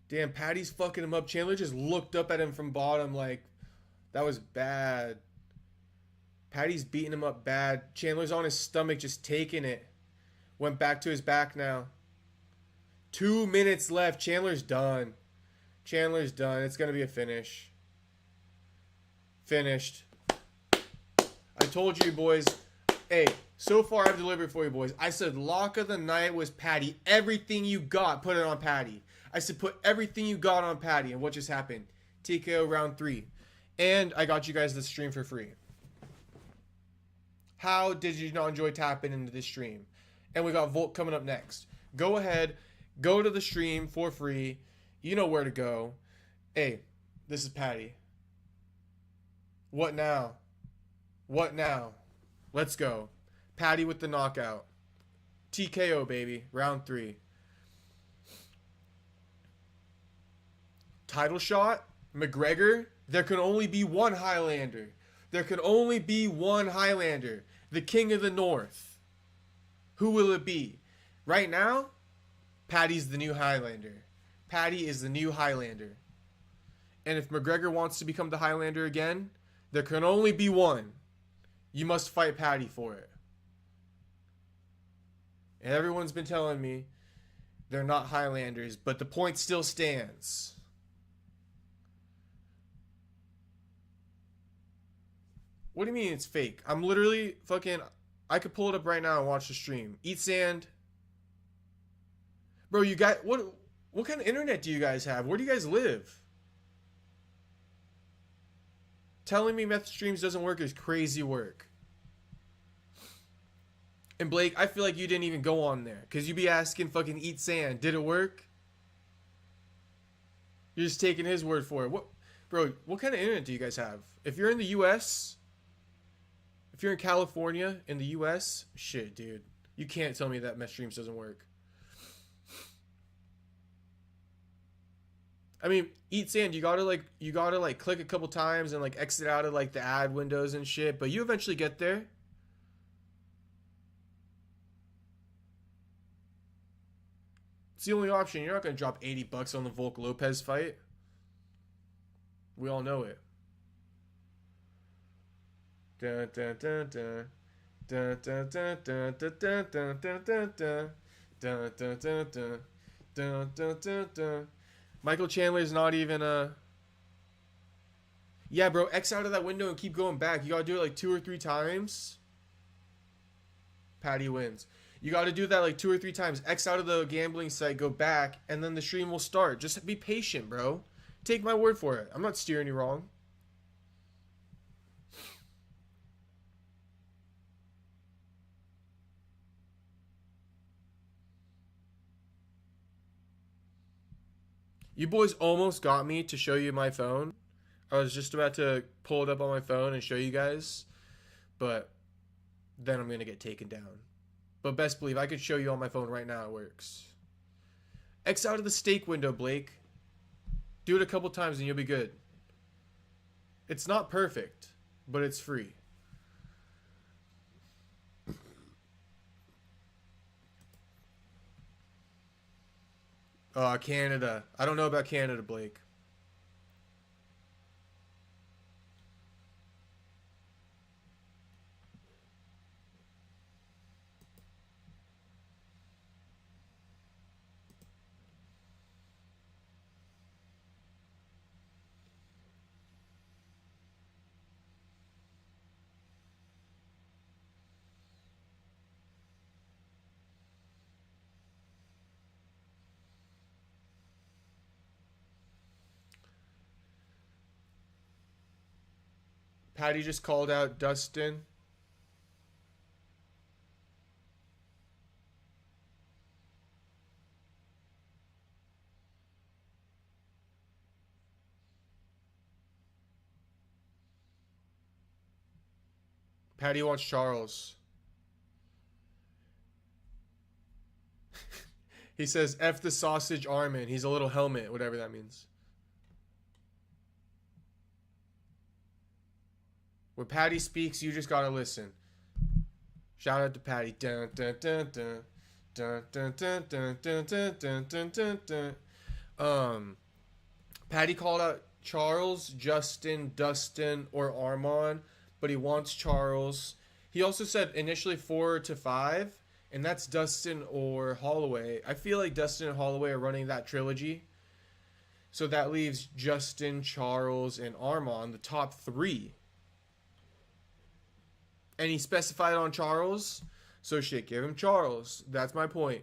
Damn, Patty's fucking him up. Chandler just looked up at him from bottom like, that was bad. Patty's beating him up bad. Chandler's on his stomach just taking it. Went back to his back now. 2 minutes left. Chandler's done. Chandler's done. It's going to be a finish. Finished. I told you, boys. Hey, so far I've delivered for you, boys. I said lock of the night was Patty. Everything you got, put it on Patty. I said put everything you got on Patty. And what just happened? TKO round 3. And I got you guys the stream for free. How did you not enjoy tapping into this stream? And we got Volk coming up next. Go ahead. Go to the stream for free. You know where to go. Hey, this is Patty. What now? What now? Let's go. Patty with the knockout. TKO, baby. Round 3. Title shot. McGregor. There can only be one Highlander. There can only be one Highlander. The King of the North. Who will it be? Right now, Patty's the new Highlander. Patty is the new Highlander. And if McGregor wants to become the Highlander again, there can only be one. You must fight Patty for it. And everyone's been telling me they're not Highlanders, but the point still stands. What do you mean it's fake? I'm literally fucking. I could pull it up right now and watch the stream. Eat sand. Bro, you got what? What kind of internet do you guys have? Where do you guys live? Telling me meth streams doesn't work is crazy work. And Blake, I feel like you didn't even go on there because you be asking fucking Eat Sand. Did it work? You're just taking his word for it. What, bro? What kind of internet do you guys have? If you're in the U.S., if you're in California in the U.S., shit, dude, you can't tell me that meth streams doesn't work. I mean, Eat Sand, you gotta click a couple times and like exit out of like the ad windows and shit, but you eventually get there. It's the only option. You're not gonna drop $80 on the Volk Lopes fight. We all know it. Dun, dun, dun, dun. Dun, dun, dun, dun, dun, dun, dun, dun, dun, dun. Dun, dun, dun, dun. Dun, dun, dun, dun. Michael Chandler's not even a... Yeah, bro, X out of that window and keep going back. You gotta do it like 2 or 3 times. Patty wins. You gotta do that like 2 or 3 times. X out of the gambling site, go back, and then the stream will start. Just be patient, bro. Take my word for it. I'm not steering you wrong. You boys almost got me to show you my phone. I was just about to pull it up on my phone and show you guys, but then I'm gonna get taken down. But best believe I could show you on my phone right now. It works. X out of the stake window, Blake. Do it a couple times and you'll be good. It's not perfect, but it's free. Canada. I don't know about Canada, Blake. Patty just called out Dustin. Patty wants Charles. He says, F the sausage Armin. He's a little helmet, whatever that means. When Patty speaks, you just gotta listen. Shout out to Patty. Dun, dun, dun, dun. Dun, dun, dun, dun, dun, dun, dun, dun, dun, dun. Patty called out Charles, Justin, Dustin, or Armand, but he wants Charles. He also said initially 4 to 5, and that's Dustin or Holloway. I feel like Dustin and Holloway are running that trilogy. So that leaves Justin, Charles, and Armand, the top 3. And he specified on Charles. So shit, give him Charles. That's my point.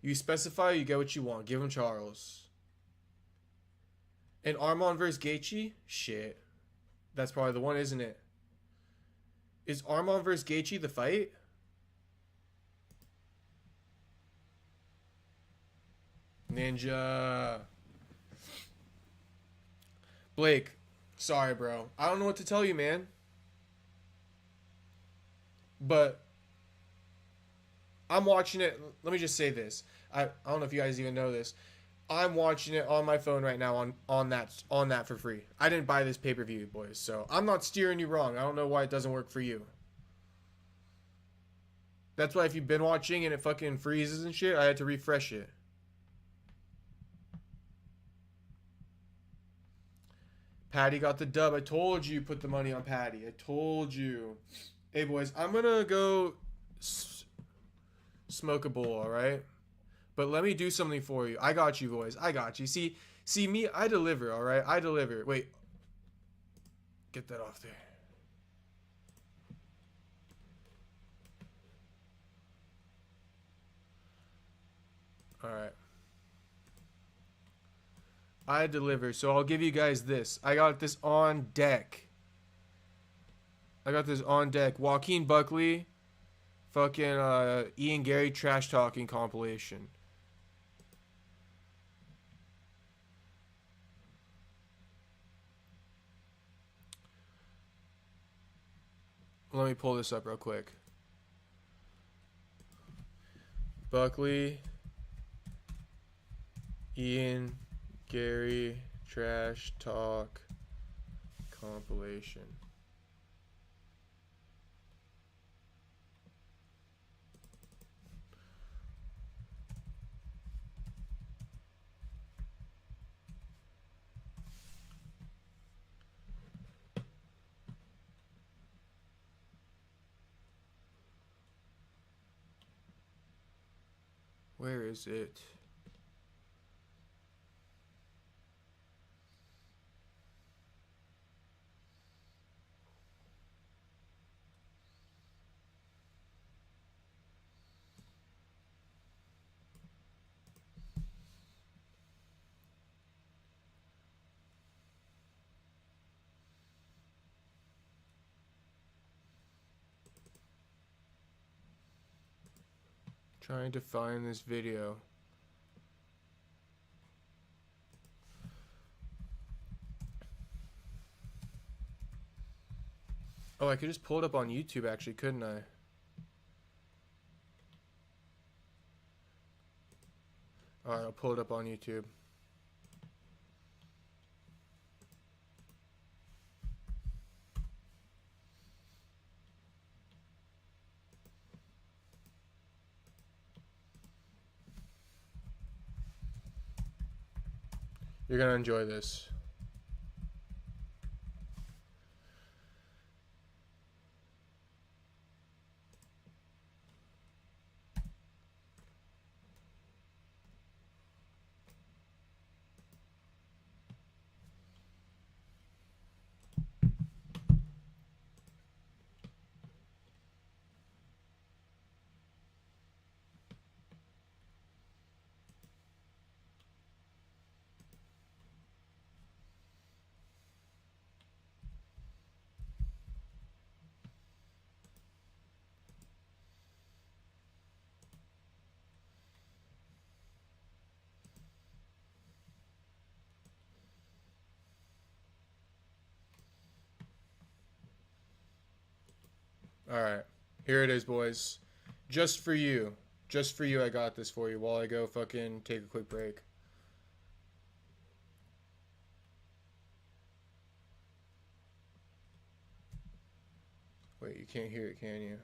You specify, you get what you want. Give him Charles. And Armand versus Gaethje? Shit. That's probably the one, isn't it? Is Armand versus Gaethje the fight? Ninja. Blake. Sorry, bro. I don't know what to tell you, man. But I'm watching it. Let me just say this. I don't know if you guys even know this. I'm watching it on my phone right now on that for free. I didn't buy this pay-per-view, boys. So I'm not steering you wrong. I don't know why it doesn't work for you. That's why if you've been watching and it fucking freezes and shit, I had to refresh it. Patty got the dub. I told you put the money on Patty. I told you. Hey, boys, I'm going to go smoke a bowl, all right? But let me do something for you. I got you, boys. I got you. See me? I deliver, all right? I deliver. Wait. Get that off there. I deliver. So I'll give you guys this. I got this on deck. Joaquin Buckley, fucking Ian Gary trash talking compilation. Let me pull this up real quick. Buckley, Ian Gary trash talk compilation. Where is it? Trying to find this video. Oh, I could just pull it up on YouTube actually, couldn't I? Alright, I'll pull it up on YouTube. You're gonna enjoy this. Alright, here it is, boys. Just for you. Just for you, I got this for you while I go fucking take a quick break. Wait, you can't hear it, can you?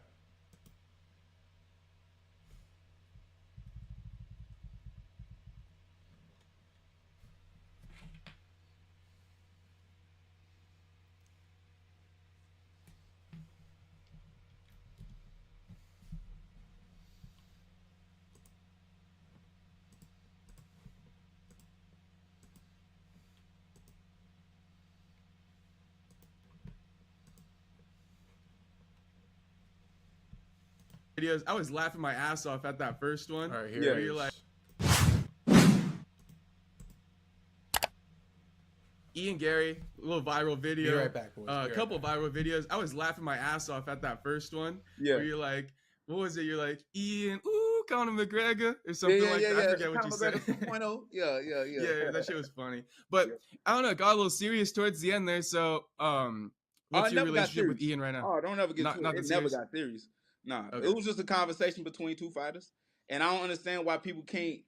Videos. I was laughing my ass off at that first one. All right, here it is. You're like, Ian Gary, a little viral video. Be right back, boys. A couple viral videos. I was laughing my ass off at that first one. Yeah. Where you're like, what was it? You're like, Ian, ooh, Conor McGregor or something like that. I forget what you said. 2.0. Yeah. Yeah, that shit was funny. But I don't know, it got a little serious towards the end there. So, what's your relationship with Ian right now? Oh, don't ever get to it. It never got serious. Nah, Okay. It was just a conversation between two fighters, and I don't understand why people can't.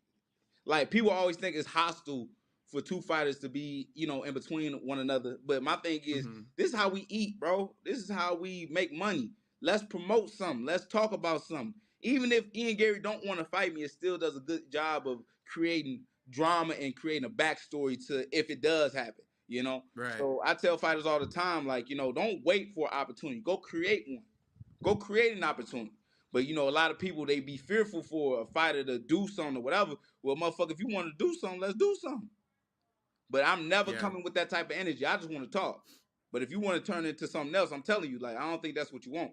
Like, people always think it's hostile for two fighters to be, in between one another. But my thing is, this is how we eat, bro. This is how we make money. Let's promote something. Let's talk about something. Even if Ian Gary don't want to fight me, it still does a good job of creating drama and creating a backstory to if it does happen, Right. So I tell fighters all the time, like, don't wait for an opportunity. Go create one. Go create an opportunity. But, a lot of people, they be fearful for a fighter to do something or whatever. Well, motherfucker, if you want to do something, let's do something. But I'm never coming with that type of energy. I just want to talk. But if you want to turn it into something else, I'm telling you, like, I don't think that's what you want.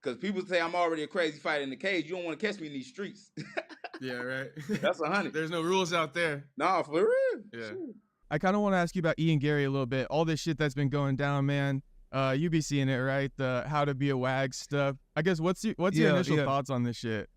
Because people say I'm already a crazy fighter in the cage. You don't want to catch me in these streets. Yeah, right. That's 100. There's no rules out there. Nah, for real. Yeah. I kind of want to ask you about Ian Gary a little bit. All this shit that's been going down, man. You be seeing it, right? The how to be a wag stuff. I guess what's your initial thoughts on this shit?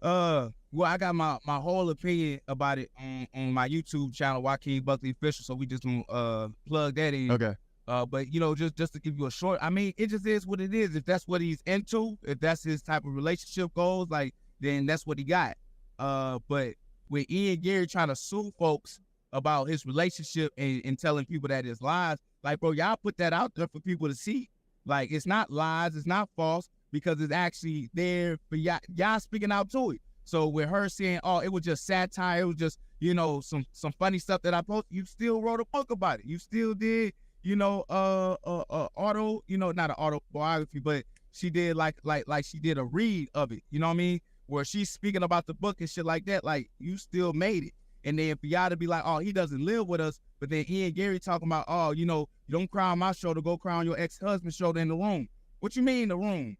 Well, I got my whole opinion about it on my YouTube channel, Joaquin Buckley Official. So we just gonna plug that in. Okay. But you know, just to give you a short, I mean, it just is what it is. If that's what he's into, if that's his type of relationship goals, like, then that's what he got. But with Ian Gary trying to sue folks about his relationship and telling people that it's lies, like, bro, y'all put that out there for people to see. Like, it's not lies, it's not false, because it's actually there for y'all speaking out to it. So with her saying, oh, it was just satire, it was just, you know, some funny stuff that I posted, you still wrote a book about it. You still did, you know, auto, you know, not an autobiography, but she did like she did a read of it, you know what I mean? Where she's speaking about the book and shit like that, like, you still made it. And then for y'all to be like, oh, he doesn't live with us, but then Ian Gary talking about, oh, you know, you don't cry on my shoulder, go cry on your ex-husband's shoulder in the room. What you mean the room?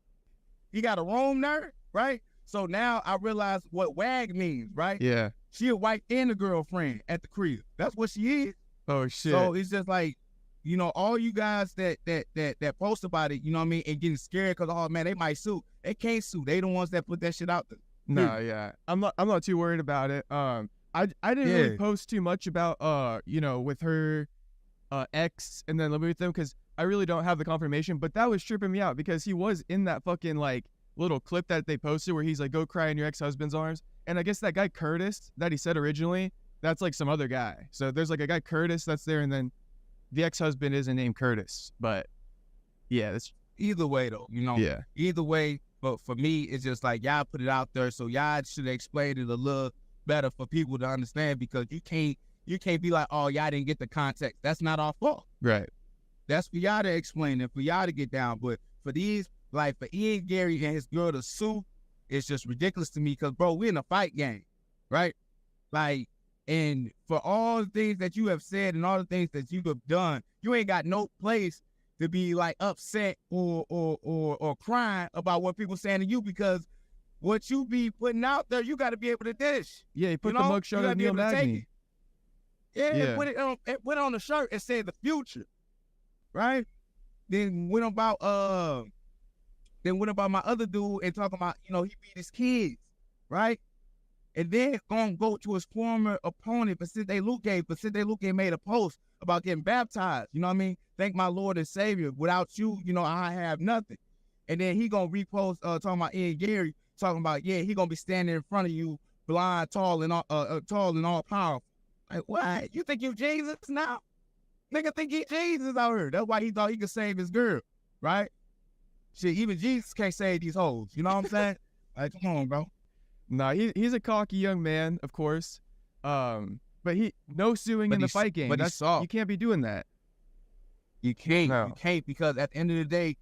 He got a room there, right? So now I realize what WAG means, right? Yeah. She a wife and a girlfriend at the crib. That's what she is. Oh shit. So it's just like, you know, all you guys that post about it, you know what I mean, and getting scared because, oh man, they might sue. They can't sue. They the ones that put that shit out there. No, yeah. I'm not too worried about it. I didn't really post too much about you know, with her ex and then living with them, because I really don't have the confirmation, but that was tripping me out because he was in that fucking like little clip that they posted where he's like, go cry in your ex-husband's arms. And I guess that guy Curtis that he said originally, that's like some other guy. So there's like a guy Curtis that's there, and then the ex-husband isn't named Curtis. But yeah, that's either way though, you know. Yeah. Either way, but for me, it's just like y'all put it out there, so y'all should explain it a little better for people to understand, because you can't be like, oh, y'all didn't get the context. That's not our fault. right. That's for y'all to explain and for y'all to get down. But for these, like for Ian Gary and his girl to sue, it's just ridiculous to me, because, bro, we're in a fight game, right? Like, and for all the things that you have said and all the things that you have done, you ain't got no place to be like upset or crying about what people saying to you, because what you be putting out there, you got to be able to dish. Yeah, he put the mugshot of Neil Magny. Yeah, put it on the shirt and said the future, right? Then went about my other dude and talking about, you know, he beat his kids, right? And then gonna go to his former opponent, Vicente Luque. Vicente Luque made a post about getting baptized. You know what I mean? Thank my Lord and Savior. Without you, you know, I have nothing. And then he gonna repost talking about Ian Gary, talking about, yeah, he gonna be standing in front of you, blind, tall, and all powerful. Like, what? You think you Jesus now? Nigga think he Jesus out here. That's why he thought he could save his girl, right? Shit, even Jesus can't save these hoes. You know what I'm saying? Like, come on, bro. Nah, he's a cocky young man, of course. But no suing in the fight game. But You can't be doing that. You can't. No. You can't, because at the end of the day,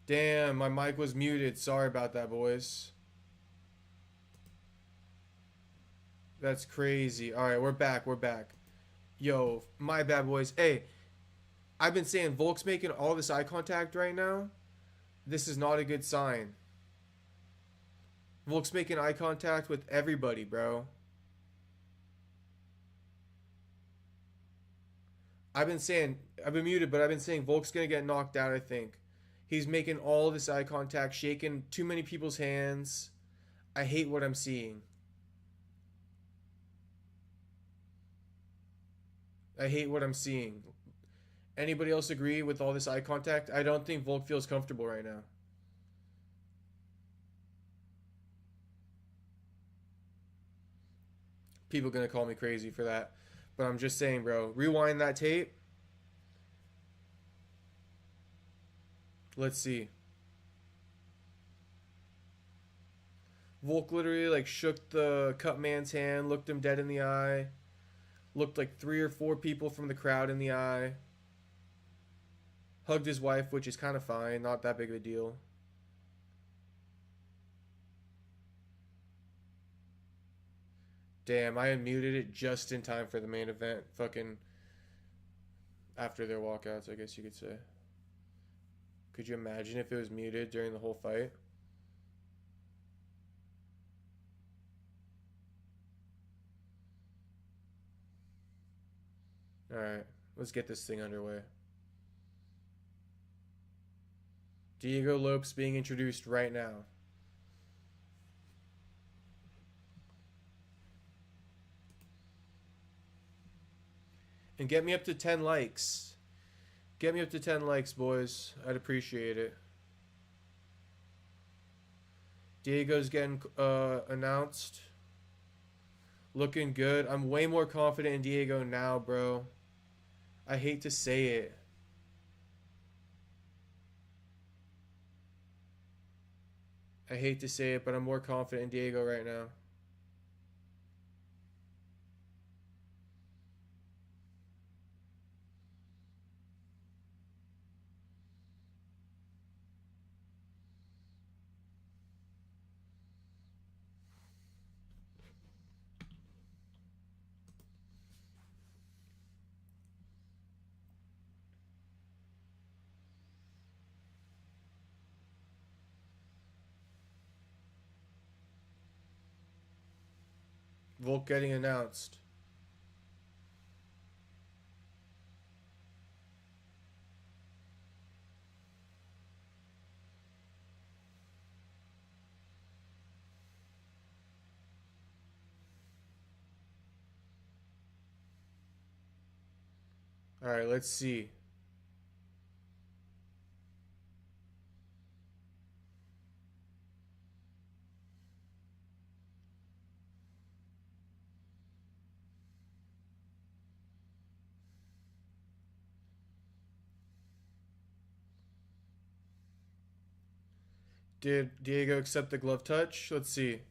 Damn, my mic was muted. Sorry about that, boys. That's crazy. All right, we're back. We're back. Yo, my bad, boys. Hey, I've been saying Volk's making all this eye contact right now. This is not a good sign. Volk's making eye contact with everybody, bro. I've been muted, but I've been saying Volk's gonna get knocked out, I think. He's making all this eye contact, shaking too many people's hands. I hate what I'm seeing. I hate what I'm seeing. Anybody else agree with all this eye contact? I don't think Volk feels comfortable right now. People gonna call me crazy for that. But I'm just saying, bro. Rewind that tape. Let's see. Volk literally like shook the cut man's hand, looked him dead in the eye, looked like 3 or 4 people from the crowd in the eye, hugged his wife, which is kind of fine, not that big of a deal. Damn, I unmuted it just in time for the main event. Fucking after their walkouts, I guess you could say. Could you imagine if it was muted during the whole fight? Alright, let's get this thing underway. Diego Lopes being introduced right now. And get me up to 10 likes. Get me up to 10 likes, boys. I'd appreciate it. Diego's getting announced. Looking good. I'm way more confident in Diego now, bro. I hate to say it. I hate to say it, but I'm more confident in Diego right now. Volk getting announced. All right, let's see. Did Diego accept the glove touch? Let's see.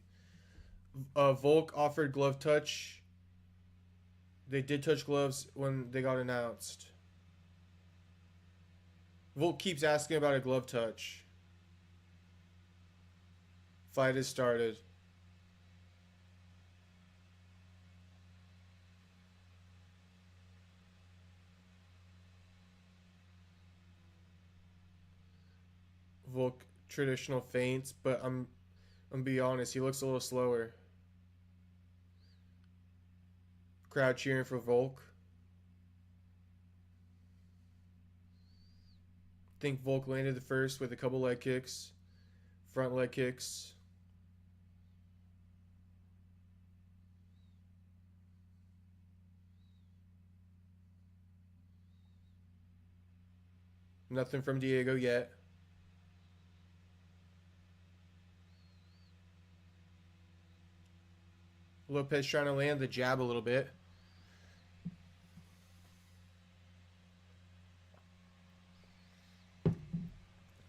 Volk offered glove touch. They did touch gloves when they got announced. Volk keeps asking about a glove touch. Fight has started. Volk traditional feints, but I'm gonna be honest, he looks a little slower. Crowd cheering for Volk. Think Volk landed the first with a couple leg kicks, front leg kicks. Nothing from Diego yet. Lopes trying to land the jab a little bit.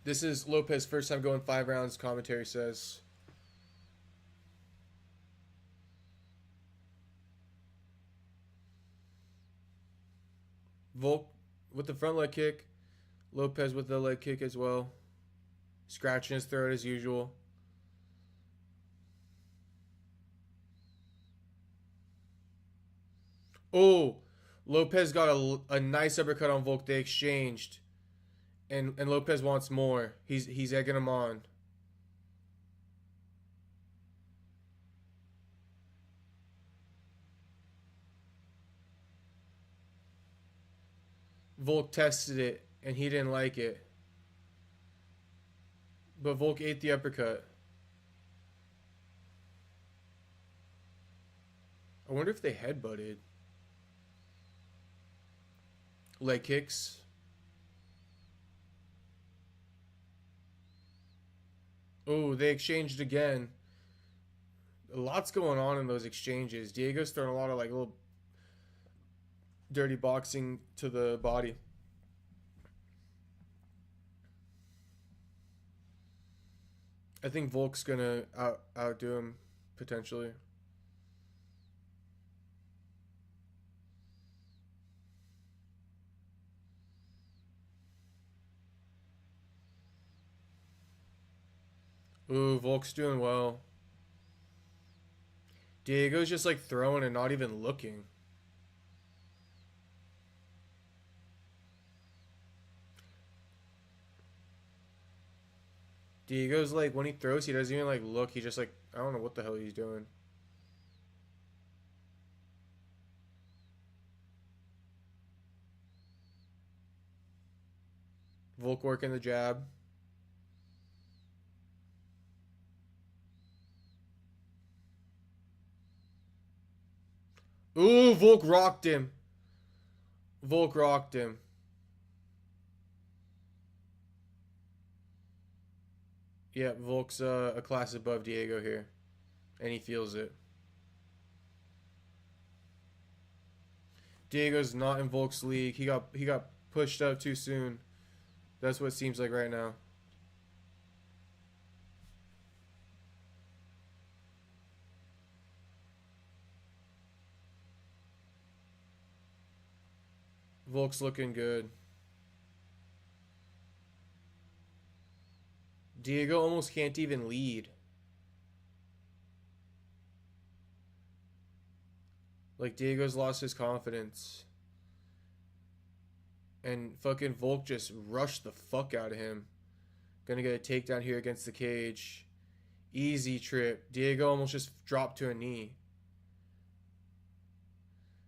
This is Lopes' first time going 5 rounds, commentary says. Volk with the front leg kick. Lopes with the leg kick as well. Scratching his throat as usual. Oh, Lopes got a nice uppercut on Volk. They exchanged. And Lopes wants more. He's egging him on. Volk tested it, and he didn't like it. But Volk ate the uppercut. I wonder if they headbutted. Leg kicks. Oh, they exchanged again. A lot's going on in those exchanges. Diego's throwing a lot of like little dirty boxing to the body. I think Volk's gonna outdo him potentially. Ooh, Volk's doing well. Diego's just like throwing and not even looking. Diego's like, when he throws, he doesn't even like look. He just like, I don't know what the hell he's doing. Volk working the jab. Ooh, Volk rocked him. Volk rocked him. Yeah, Volk's a class above Diego here. And he feels it. Diego's not in Volk's league. He got pushed up too soon. That's what it seems like right now. Volk's looking good. Diego almost can't even lead. Like, Diego's lost his confidence. And fucking Volk just rushed the fuck out of him. Gonna get a takedown here against the cage. Easy trip. Diego almost just dropped to a knee.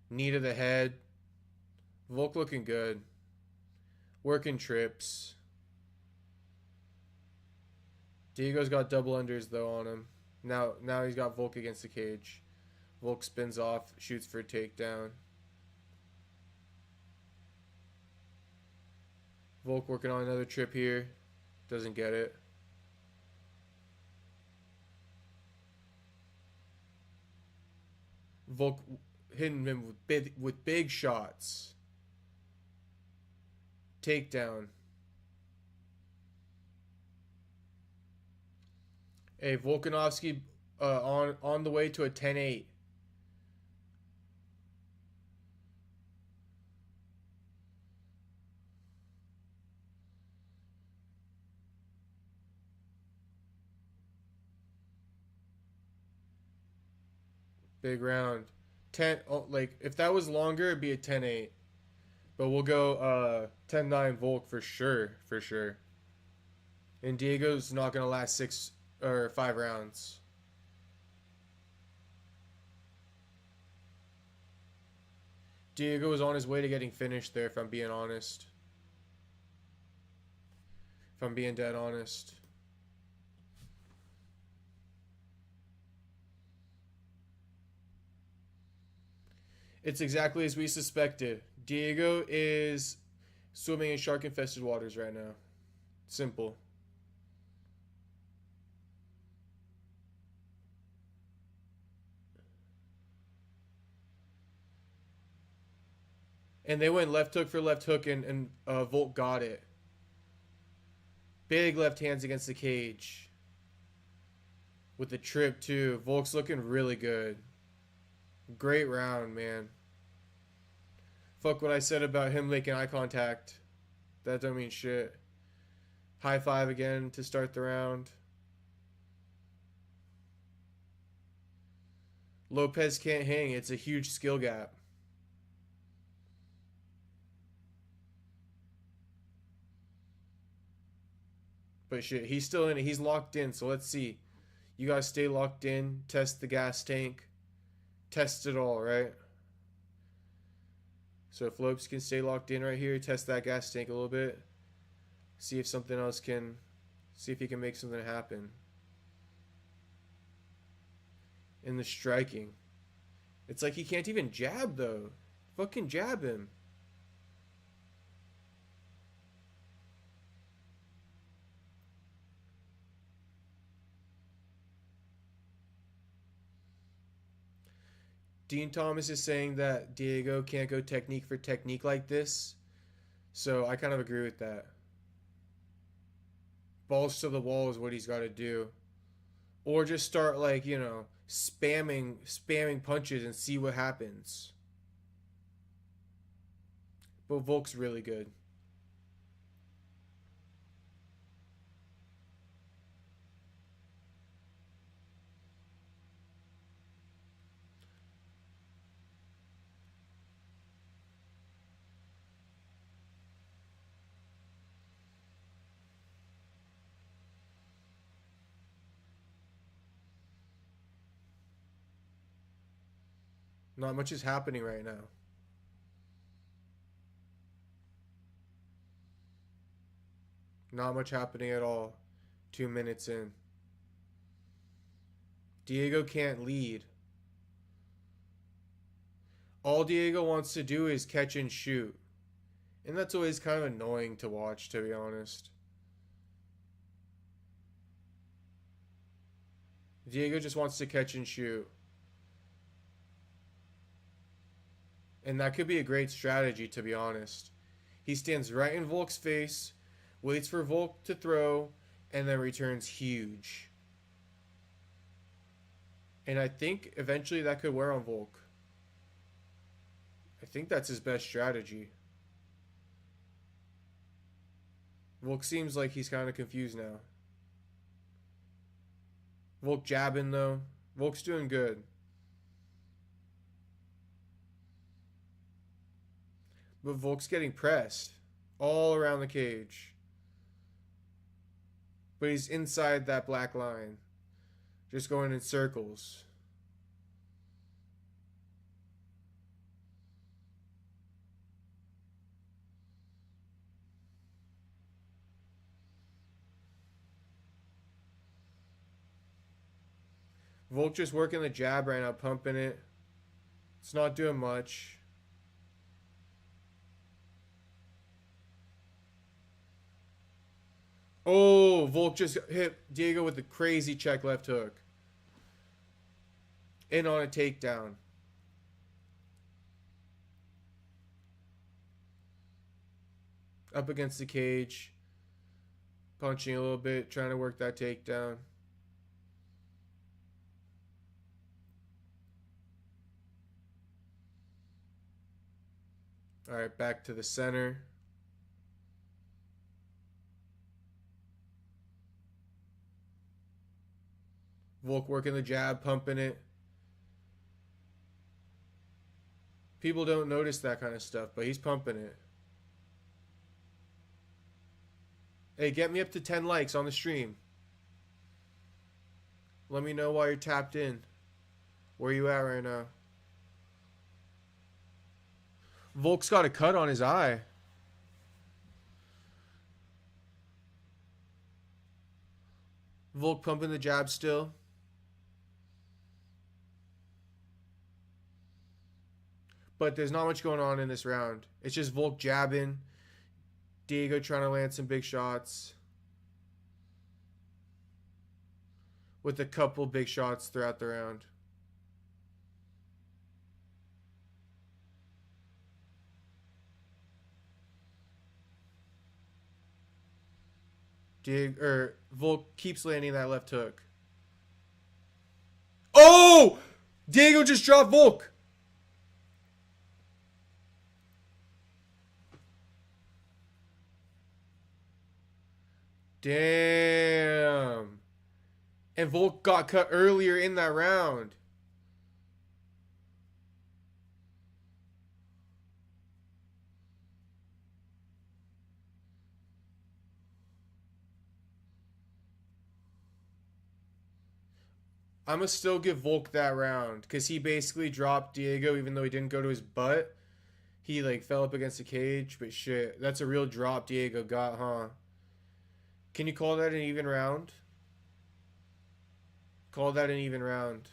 Knee to the head. Volk looking good. Working trips. Diego's got double unders though on him. Now he's got Volk against the cage. Volk spins off, shoots for a takedown. Volk working on another trip here. Doesn't get it. Volk hitting him with big shots. Takedown. Hey, Volkanovski on the way to a 10-8. Big round. 10 like if that was longer it'd be a 10-8. But we'll go 10-9 Volk for sure, And Diego's not going to last 6 or 5 rounds. Diego was on his way to getting finished there, if I'm being honest. If I'm being dead honest. It's exactly as we suspected. Diego is swimming in shark-infested waters right now. Simple. And they went left hook for left hook, and Volk got it. Big left hands against the cage. With the trip, too. Volk's looking really good. Great round, man. Fuck what I said about him making eye contact. That don't mean shit. High five again to start the round. Lopes can't hang. It's a huge skill gap. But shit, he's still in it. He's locked in. So let's see. You guys stay locked in. Test the gas tank. Test it all, right? So if Lopes can stay locked in right here, test that gas tank a little bit. See if something else can... See if he can make something happen. In the striking. It's like he can't even jab, though. Fucking jab him. Dean Thomas is saying that Diego can't go technique for technique like this. So I kind of agree with that. Balls to the wall is what he's got to do. Or just start, like, you know, spamming punches and see what happens. But Volk's really good. Not much is happening right now. Not much happening at all. 2 minutes in. Diego can't lead. All Diego wants to do is catch and shoot. And that's always kind of annoying to watch, to be honest. Diego just wants to catch and shoot. And that could be a great strategy, to be honest. He stands right in Volk's face, waits for Volk to throw, and then returns huge. And I think eventually that could wear on Volk. I think that's his best strategy. Volk seems like he's kind of confused now. Volk jabbing, though. Volk's doing good. But Volk's getting pressed all around the cage. But he's inside that black line. Just going in circles. Volk just working the jab right now, pumping it. It's not doing much. Oh, Volk just hit Diego with a crazy check left hook. In on a takedown. Up against the cage. Punching a little bit, trying to work that takedown. All right, back to the center. Volk working the jab, pumping it. People don't notice that kind of stuff, but he's pumping it. Hey, get me up to 10 likes on the stream. Let me know while you're tapped in. Where you at right now? Volk's got a cut on his eye. Volk pumping the jab still. But there's not much going on in this round. It's just Volk jabbing. Diego trying to land some big shots. With a couple big shots throughout the round. Volk keeps landing that left hook. Oh! Diego just dropped Volk. Damn. And Volk got cut earlier in that round. I'm going to still give Volk that round because he basically dropped Diego even though he didn't go to his butt. He like fell up against the cage, but shit, that's a real drop Diego got, huh? Can you call that an even round? Call that an even round.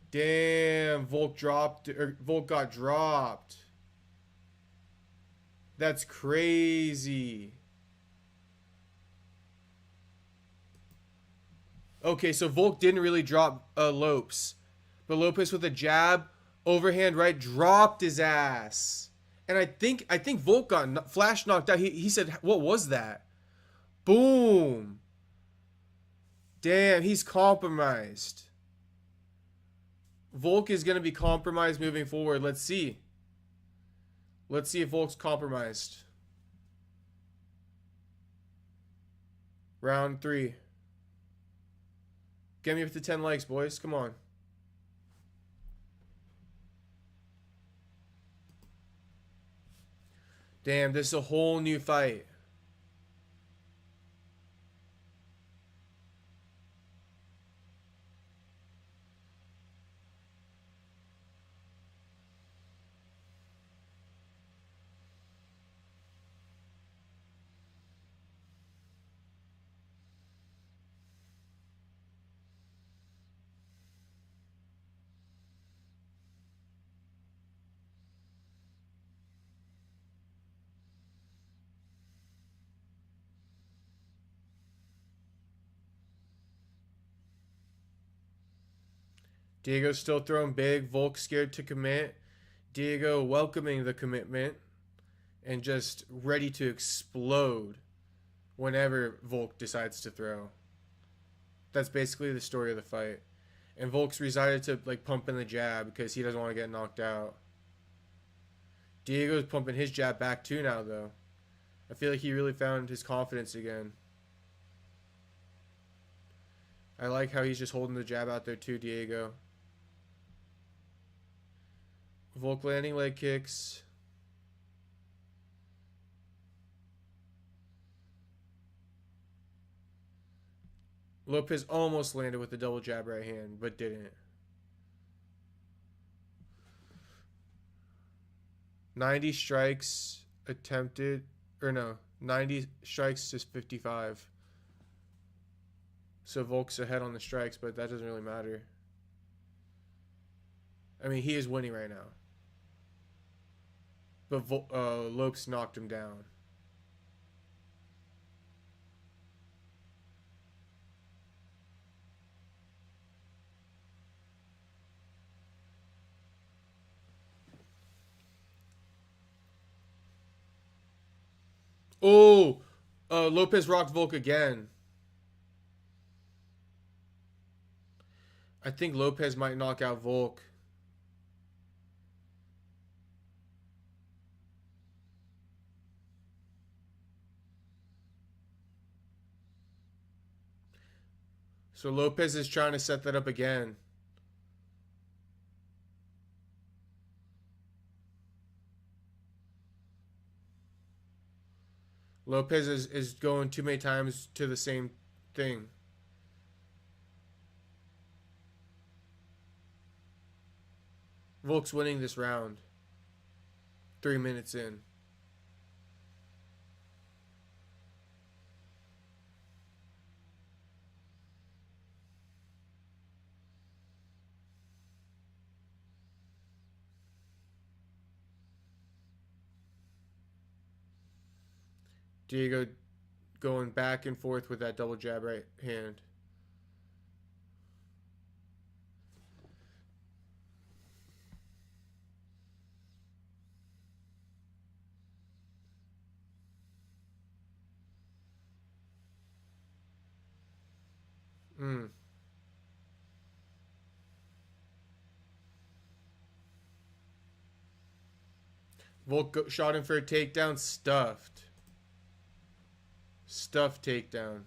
Damn, Volk got dropped. That's crazy. Okay, so Volk didn't really drop Lopes. But Lopes with a jab, overhand right, dropped his ass. And I think Volk got flash knocked out. He said, what was that? Boom. Damn, he's compromised. Volk is going to be compromised moving forward. Let's see. Let's see if Volk's compromised. Round 3. Get me up to 10 likes, boys. Come on. Damn, this is a whole new fight. Diego's still throwing big. Volk scared to commit. Diego welcoming the commitment and just ready to explode whenever Volk decides to throw. That's basically the story of the fight. And Volk's decided to like pump in the jab because he doesn't want to get knocked out. Diego's pumping his jab back too now though. I feel like he really found his confidence again. I like how he's just holding the jab out there too, Diego. Volk landing leg kicks. Lopes almost landed with the double jab right hand, but didn't. 90 strikes attempted, or no, 90 strikes to 55. So Volk's ahead on the strikes, but that doesn't really matter. I mean, he is winning right now. But Lopes knocked him down. Oh, Lopes rocked Volk again. I think Lopes might knock out Volk. So Lopes is trying to set that up again. Lopes is going too many times to the same thing. Volk's winning this round. 3 minutes in. Diego going back and forth with that double jab right hand. Volk shot him for a takedown, stuffed. Stuff takedown.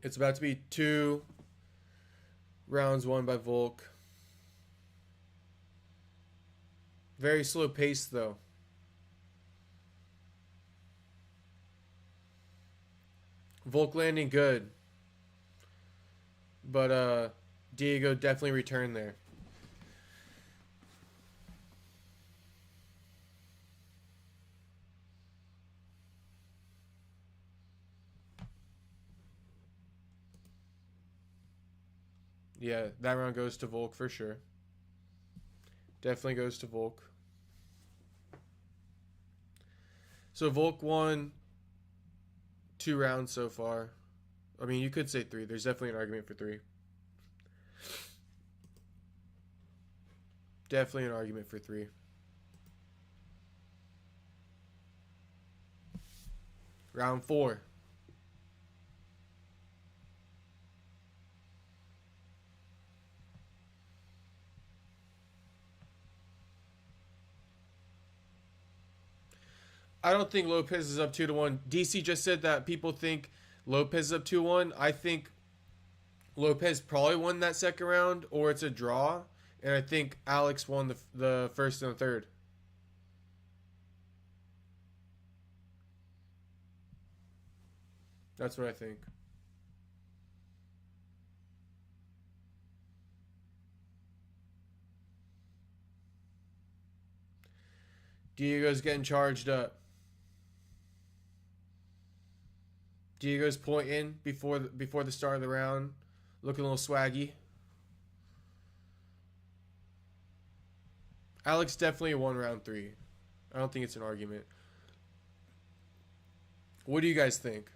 It's about to be 2 rounds won by Volk. Very slow pace, though. Volk landing good. But Diego definitely returned there. Yeah, that round goes to Volk for sure. Definitely goes to Volk. So Volk won 2 rounds so far. I mean, you could say 3. There's definitely an argument for 3. Definitely an argument for 3. Round 4. I don't think Lopes is up 2-1. DC just said that people think Lopes is up 2-1. I think Lopes probably won that second round, or it's a draw. And I think Alex won the first and the third. That's what I think. Diego's getting charged up. Diego's pointing before the start of the round, looking a little swaggy. Alex definitely won round 3. I don't think it's an argument. What do you guys think?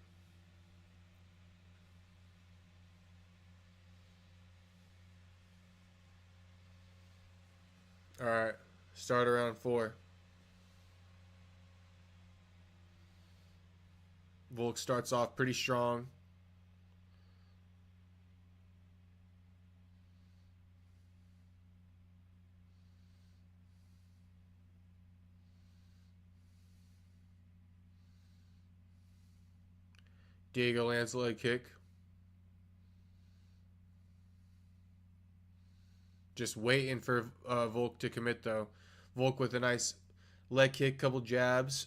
All right, start of round 4. Volk starts off pretty strong. Diego lands a leg kick. Just waiting for Volk to commit, though. Volk with a nice leg kick, couple jabs.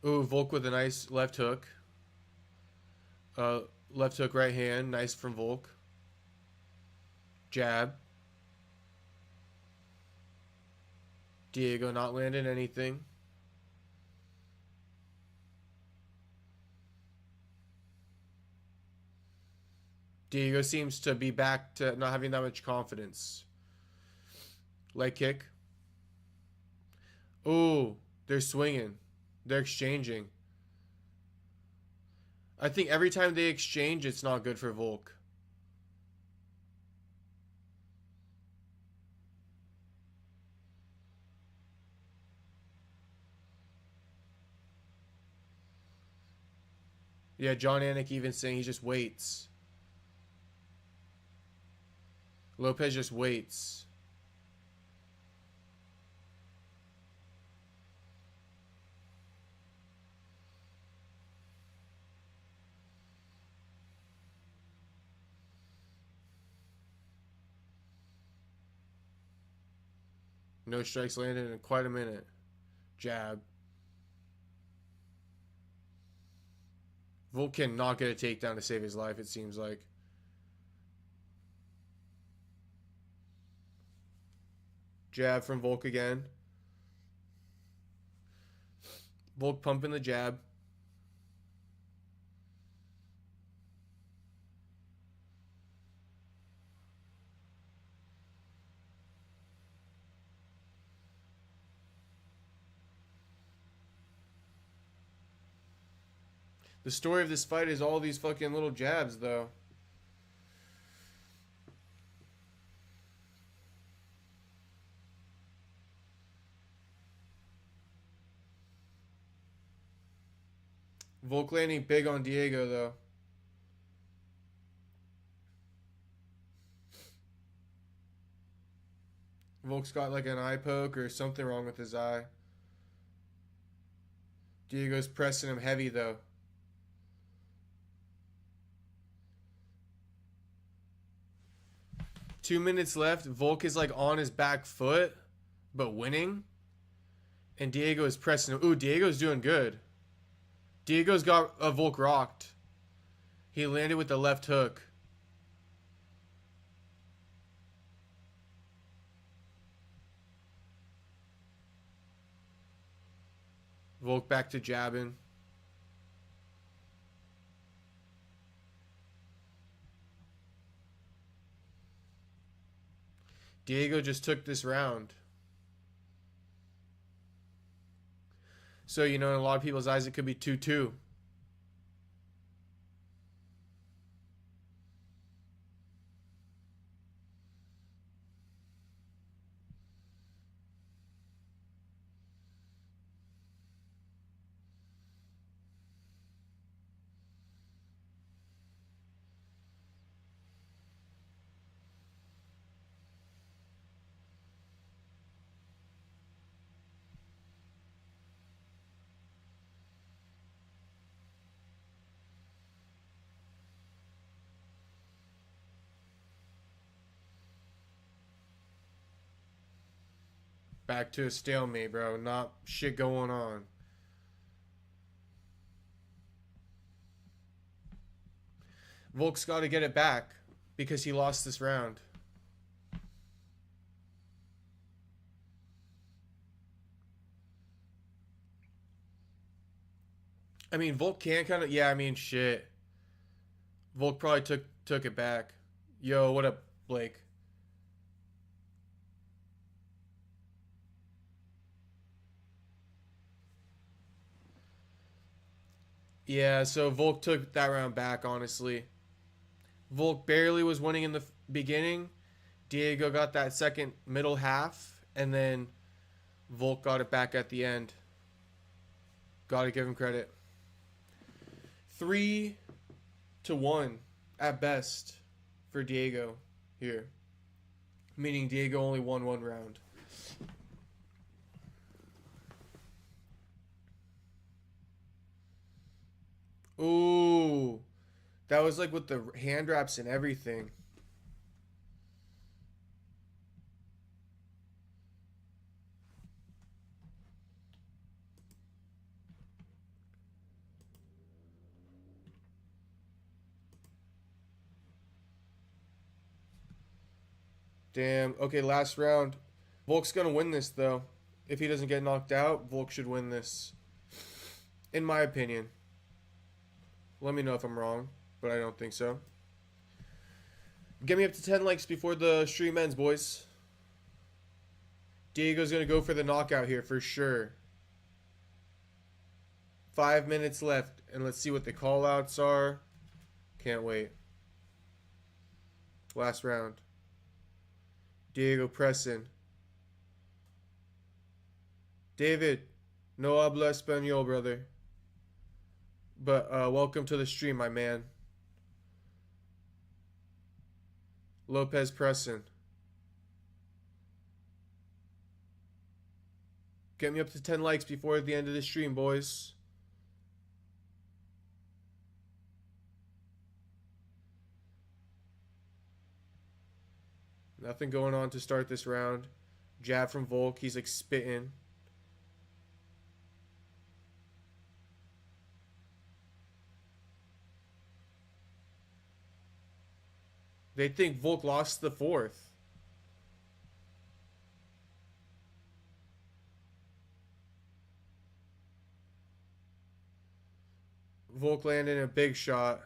Ooh, Volk with a nice left hook. Left hook, right hand. Nice from Volk. Jab. Diego not landing anything. Diego seems to be back to not having that much confidence. Leg kick. Ooh, they're swinging. They're exchanging. I think every time they exchange, it's not good for Volk. Yeah, John Anik even saying he just waits. Lopes just waits. No strikes landed in quite a minute. Jab. Volk cannot get a takedown to save his life, it seems like. Jab from Volk again. Volk pumping the jab. The story of this fight is all these fucking little jabs, though. Volk landing big on Diego, though. Volk's got like an eye poke or something wrong with his eye. Diego's pressing him heavy, though. Two minutes left. Volk is like on his back foot, but winning. And Diego is pressing him. Ooh, Diego's doing good. Diego's got a Volk rocked. He landed with the left hook. Volk back to jabbing. Diego just took this round. So, you know, in a lot of people's eyes, it could be 2-2. Back to a stalemate, bro. Not shit going on. Volk's got to get it back because he lost this round. I mean, Volk can kind of... Yeah, I mean, shit. Volk probably took it back. Yo, what up, Blake? Yeah, so Volk took that round back, honestly. Volk barely was winning in the beginning. Diego got that second middle half, and then Volk got it back at the end. Gotta give him credit. 3-1 at best for Diego here. Meaning Diego only won one round. Ooh. That was like with the hand wraps and everything. Damn. Okay, last round. Volk's gonna win this, though. If he doesn't get knocked out, Volk should win this. In my opinion. Let me know if I'm wrong, but I don't think so. Get me up to 10 likes before the stream ends, boys. Diego's gonna go for the knockout here for sure. 5 minutes left, and let's see what the call-outs are. Can't wait. Last round. Diego pressing. David, no habla español, brother. But welcome to the stream, my man. Lopes pressing. Get me up to 10 likes before the end of the stream, boys. Nothing going on to start this round. Jab from Volk. He's like spitting. They think Volk lost the fourth. Volk landing a big shot.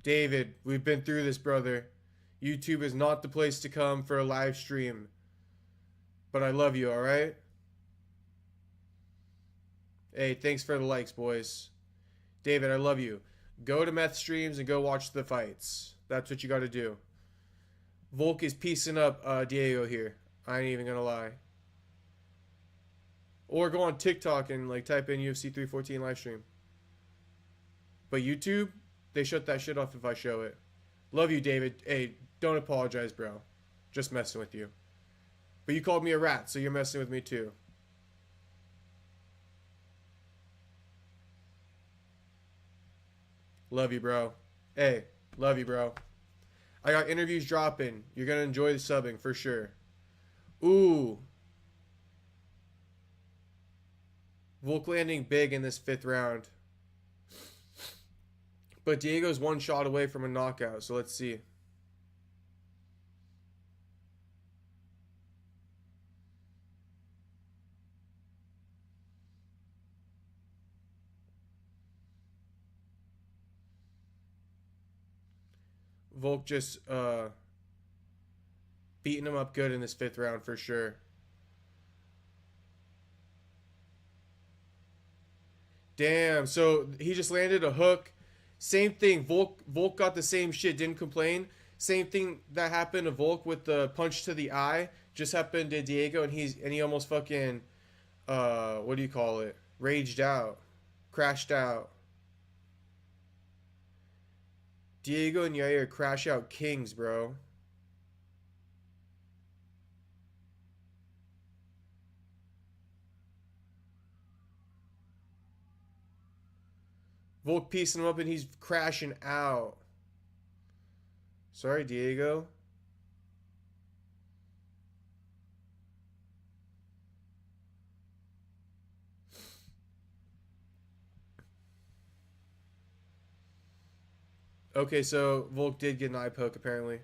David, we've been through this, brother. YouTube is not the place to come for a live stream. But I love you, alright? Hey, thanks for the likes, boys. David, I love you. Go to meth streams and go watch the fights. That's what you gotta do. Volk is piecing up Diego here. I ain't even gonna lie. Or go on TikTok and like type in UFC 314 live stream. But YouTube, they shut that shit off if I show it. Love you, David. Hey, don't apologize, bro. Just messing with you. But you called me a rat, so you're messing with me too. Love you, bro. Hey, love you, bro. I got interviews dropping. You're going to enjoy the subbing for sure. Ooh. Volk landing big in this 5th round. But Diego's 1 shot away from a knockout, so let's see. Volk just beating him up good in this 5th round for sure. Damn, so he just landed a hook. Same thing, Volk got the same shit, didn't complain. Same thing that happened to Volk with the punch to the eye just happened to Diego, and he almost fucking what do you call it? Raged out. Crashed out. Diego and Yair crash out kings, bro. Volk piecing him up and he's crashing out. Sorry, Diego. Okay, so Volk did get an eye poke, apparently.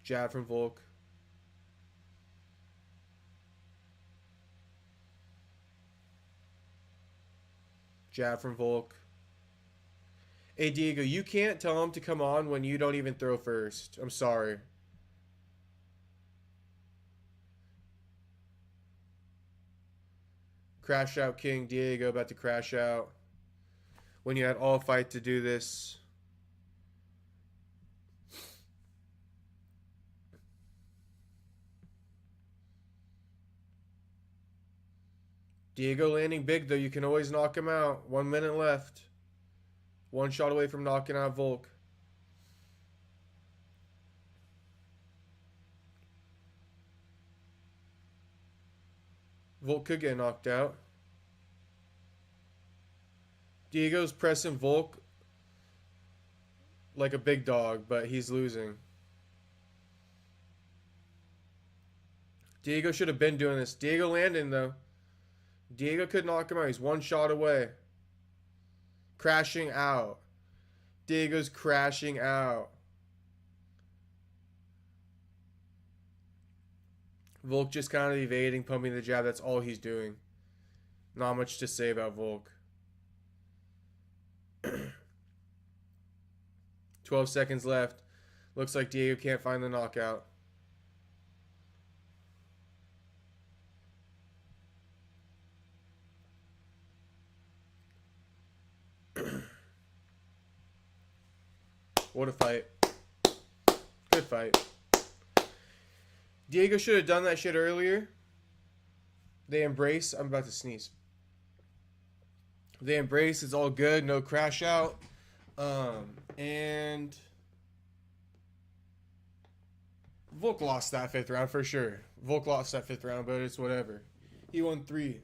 Jab from Volk. Jab from Volk. Hey, Diego, you can't tell him to come on when you don't even throw first. I'm sorry. Crash out King. Diego about to crash out. When you had all fight to do this. Diego landing big, though. You can always knock him out. 1 minute left. 1 shot away from knocking out Volk. Volk could get knocked out. Diego's pressing Volk like a big dog, but he's losing. Diego should have been doing this. Diego landing, though. Diego could knock him out. He's 1 shot away. Crashing out. Diego's crashing out. Volk just kind of evading, pumping the jab. That's all he's doing. Not much to say about Volk. 12 seconds left. Looks like Diego can't find the knockout. What a fight. Good fight. Diego should have done that shit earlier. They embrace. I'm about to sneeze. They embrace. It's all good. No crash out. And Volk lost that 5th round for sure. Volk lost that 5th round, but it's whatever. He won 3.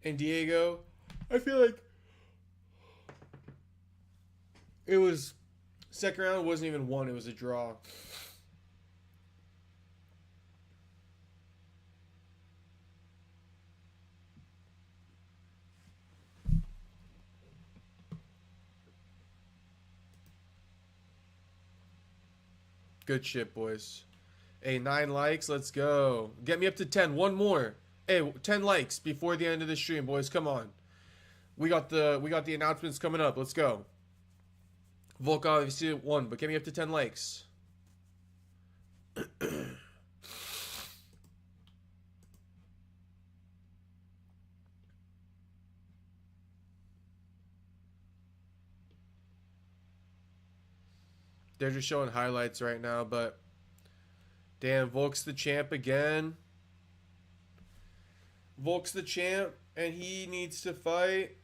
And Diego, I feel like it was second round wasn't even 1, it was a draw. Good shit, boys. Hey, 9 likes. Let's go. Get me up to 10. One more. Hey, 10 likes before the end of the stream, boys. Come on. We got the announcements coming up. Let's go. Volk obviously won, but get me up to 10 likes. They're just showing highlights right now, but damn, Volk's the champ again. Volk's the champ, and he needs to fight.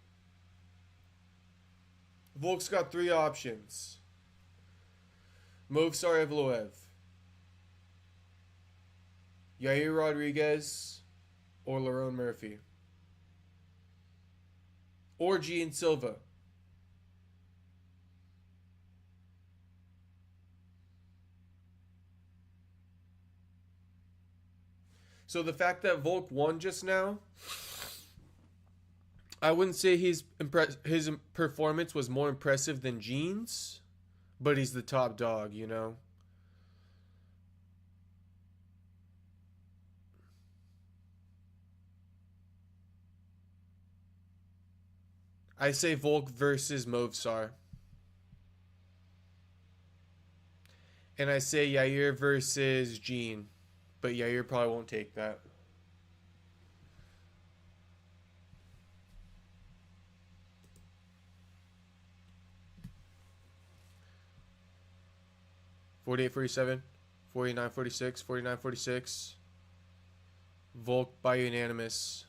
Volk's got 3 options. Movsar Evloev, Yair Rodriguez, or Lerone Murphy. Or Gene Silva. So the fact that Volk won just now, I wouldn't say his performance was more impressive than Gene's, but he's the top dog, you know? I say Volk versus Movsar. And I say Yair versus Gene. But Yair probably won't take that. $48, $47, $49, $46, $49, $46. Volk by unanimous.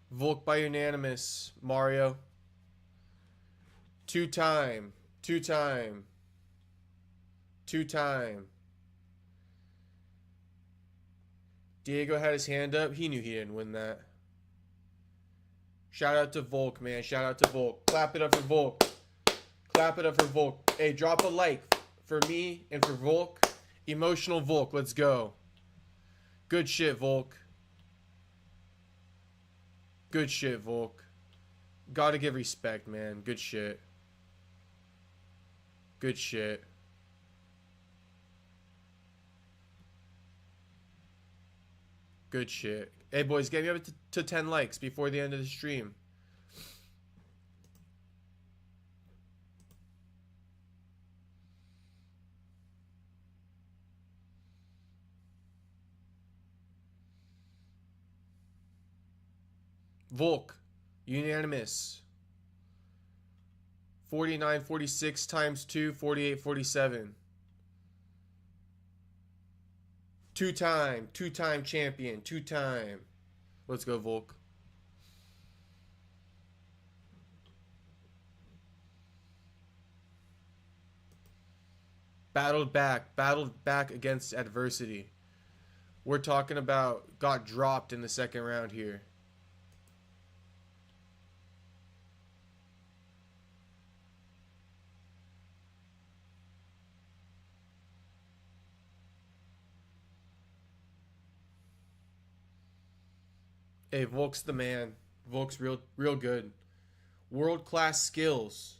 Volk by unanimous. Mario. Two-time. Diego had his hand up. He knew he didn't win that. Shout out to Volk, man. Shout out to Volk. Clap it up for Volk. Clap it up for Volk. Hey, drop a like for me and for Volk. Emotional Volk. Let's go. Good shit, Volk. Good shit, Volk. Gotta give respect, man. Good shit. Good shit. Good shit. Hey, boys, get me up to 10 likes before the end of the stream. Volk, unanimous. 49-46 times 2, 48-47. Two-time champion, two-time. Let's go, Volk. Battled back against adversity. We're talking about got dropped in the second round here. Hey, Volk's the man. Volk's real good. World-class skills.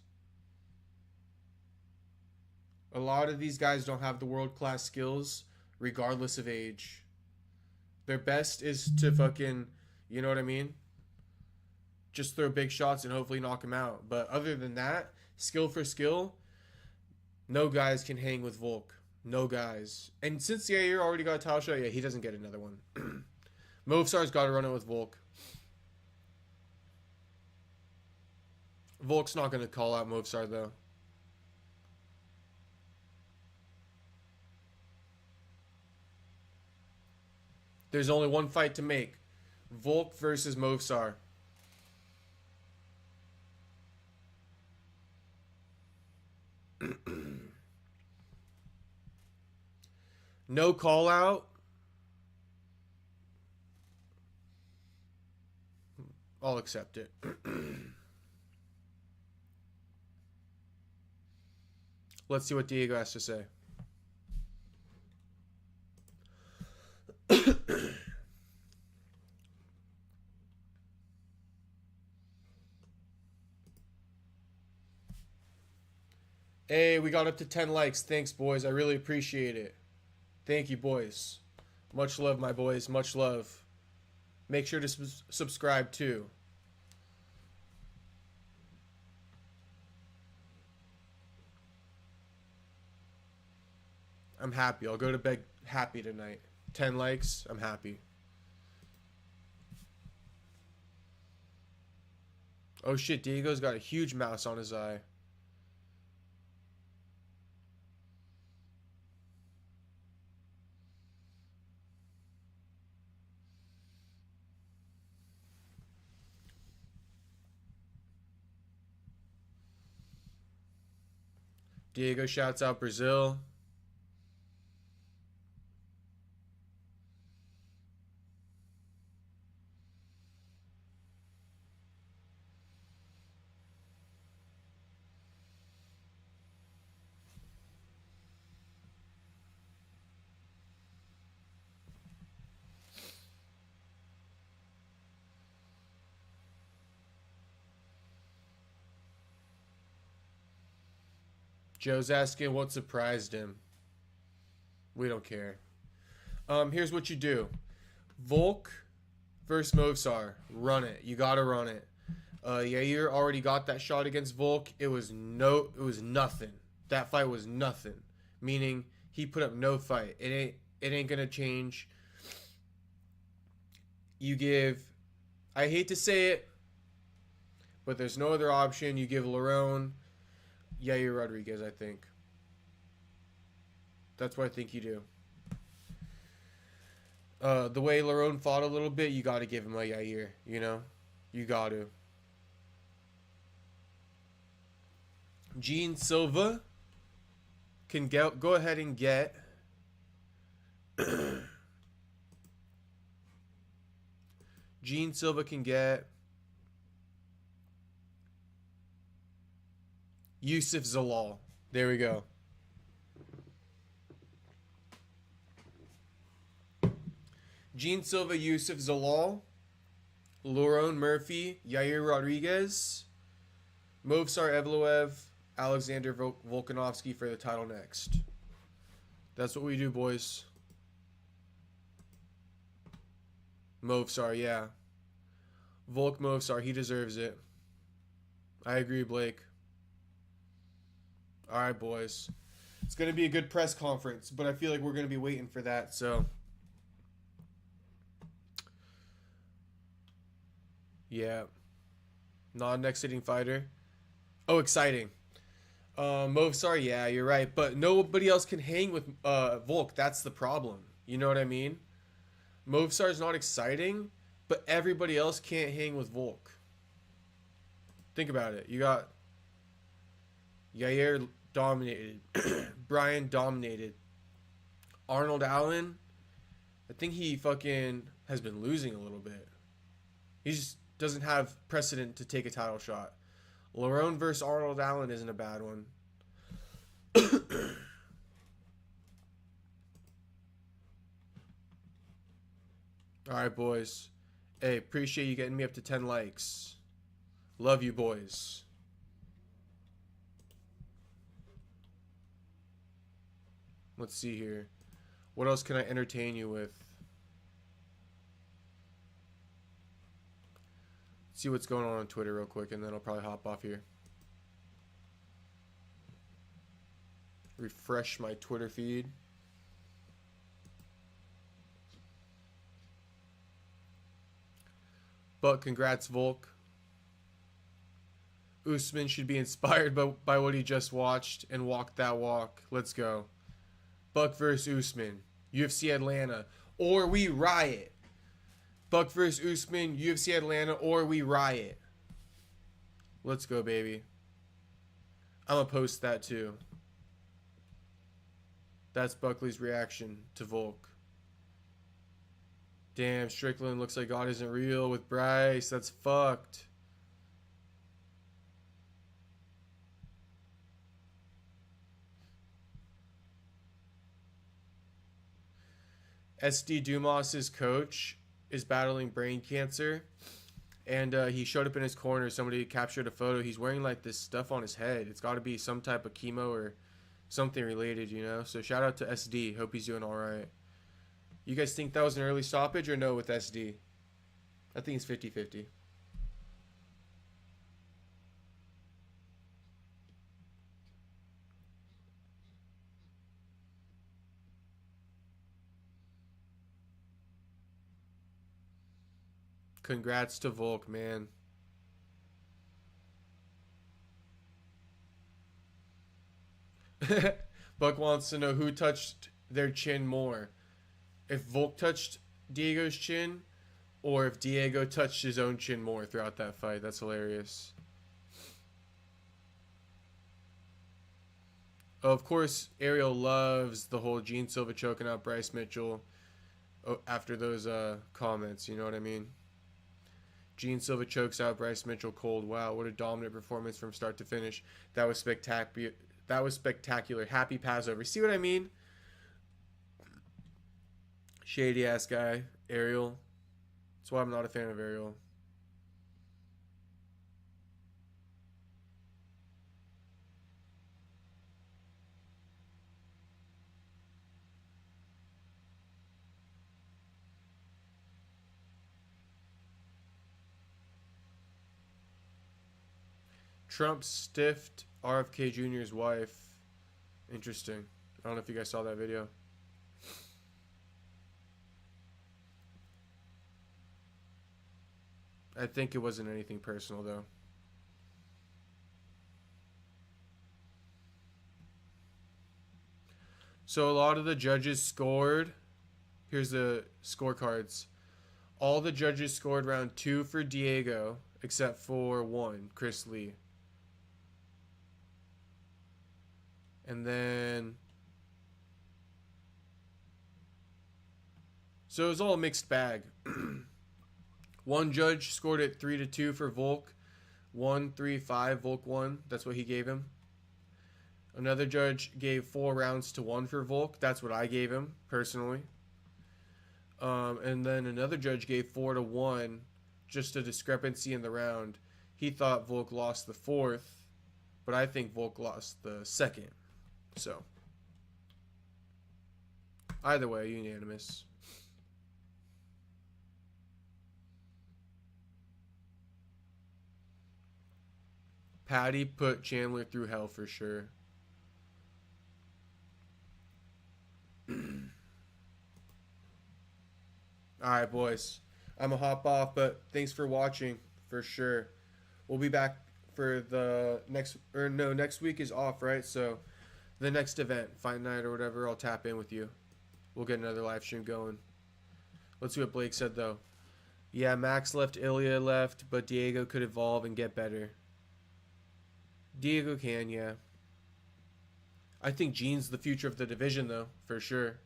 A lot of these guys don't have the world-class skills regardless of age. Their best is to fucking, you know what I mean? Just throw big shots and hopefully knock him out. But other than that, skill for skill, no guys can hang with Volk. No guys. And since Yair already got a title shot, yeah, he doesn't get another one. Movsar's got to run it with Volk. Volk's not going to call out Movsar, though. There's only one fight to make. Volk versus Movsar. No call out. I'll accept it. Let's see what Diego has to say. Hey, we got up to 10 likes. Thanks, boys. I really appreciate it. Thank you, boys. Much love, my boys. Much love. Make sure to subscribe, too. I'm happy. I'll go to bed happy tonight. 10 likes. I'm happy. Oh, shit. Diego's got a huge mouse on his eye. Diego shouts out Brazil. Joe's asking what surprised him. We don't care. Here's what you do. Volk versus Movsar. Run it. You gotta run it. Yair already got that shot against Volk. It was nothing. That fight was nothing. Meaning he put up no fight. It ain't gonna change. You give, I hate to say it, but there's no other option. You give Lerone Yair Rodriguez, I think. That's what I think you do. The way Lerone fought a little bit, you got to give him a Yair, you know? You got to. Gene Silva can go ahead and get Gene Silva can get Yusuf Zalal. There we go. Gene Silva, Yusuf Zalal, Lerone Murphy, Yair Rodriguez, Movsar Evloev, Alexander Volkanovski for the title next. That's what we do, boys. Movsar, yeah. Volk Movsar, he deserves it. I agree, Blake. All right, boys. It's going to be a good press conference, but I feel like we're going to be waiting for that, so. Yeah. Non-next sitting fighter. Oh, exciting. Movsar, yeah, you're right. But nobody else can hang with Volk. That's the problem. You know what I mean? Movsar's not exciting, but everybody else can't hang with Volk. Think about it. You got Yair dominated. Brian dominated. Arnold Allen, I think he fucking has been losing a little bit. He just doesn't have precedent to take a title shot. Lerone versus Arnold Allen isn't a bad one. All right, boys. Hey, appreciate you getting me up to 10 likes. Love you, boys. Let's see here. What else can I entertain you with? See what's going on Twitter real quick, and then I'll probably hop off here. Refresh my Twitter feed. But congrats, Volk. Usman should be inspired by what he just watched and walk that walk. Let's go. Buck versus Usman. UFC Atlanta. Or we riot. Buck versus Usman. UFC Atlanta. Or we riot. Let's go, baby. I'm going to post that too. That's Buckley's reaction to Volk. Damn, Strickland looks like God isn't real with Bryce. That's fucked. SD Dumas's coach is battling brain cancer, and he showed up in his corner. Somebody captured a photo. He's wearing like this stuff on his head. It's got to be some type of chemo or something related, you know. So shout out to SD. Hope he's doing all right. You guys think that was an early stoppage or no with SD? I think it's 50-50. Congrats to Volk, man. Buck wants to know who touched their chin more. If Volk touched Diego's chin, or if Diego touched his own chin more throughout that fight. That's hilarious. Of course, Ariel loves the whole Gene Silva choking out Bryce Mitchell after those comments. You know what I mean? Gene Silva chokes out Bryce Mitchell cold. Wow, what a dominant performance from start to finish. That was spectacular. That was spectacular. Happy Passover. See what I mean? Shady ass guy, Ariel. That's why I'm not a fan of Ariel. Trump stiffed RFK Jr.'s wife. Interesting. I don't know if you guys saw that video. I think it wasn't anything personal, though. So a lot of the judges scored. Here's the scorecards. All the judges scored round 2 for Diego, except for 1, Chris Lee. And then... So it was all a mixed bag. One judge scored it 3-2 for Volk. 1-3-5, Volk won. That's what he gave him. Another judge gave 4 rounds to 1 for Volk. That's what I gave him, personally. And then another judge gave 4-1, just a discrepancy in the round. He thought Volk lost the 4th, but I think Volk lost the 2nd. So, either way, unanimous. Patty put Chandler through hell for sure. Alright, boys. I'm going to hop off, but thanks for watching for sure. We'll be back for the next... Or no, next week is off, right? So, the next event, Fight Night or whatever, I'll tap in with you. We'll get another live stream going. Let's see what Blake said, though. Yeah, Max left, Ilya left, but Diego could evolve and get better. Diego can, yeah. I think Gene's the future of the division, though, for sure.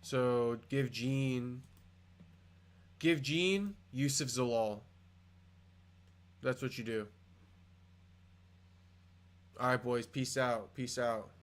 So, give Gene Yusuf Zalal. That's what you do. Alright, boys. Peace out. Peace out.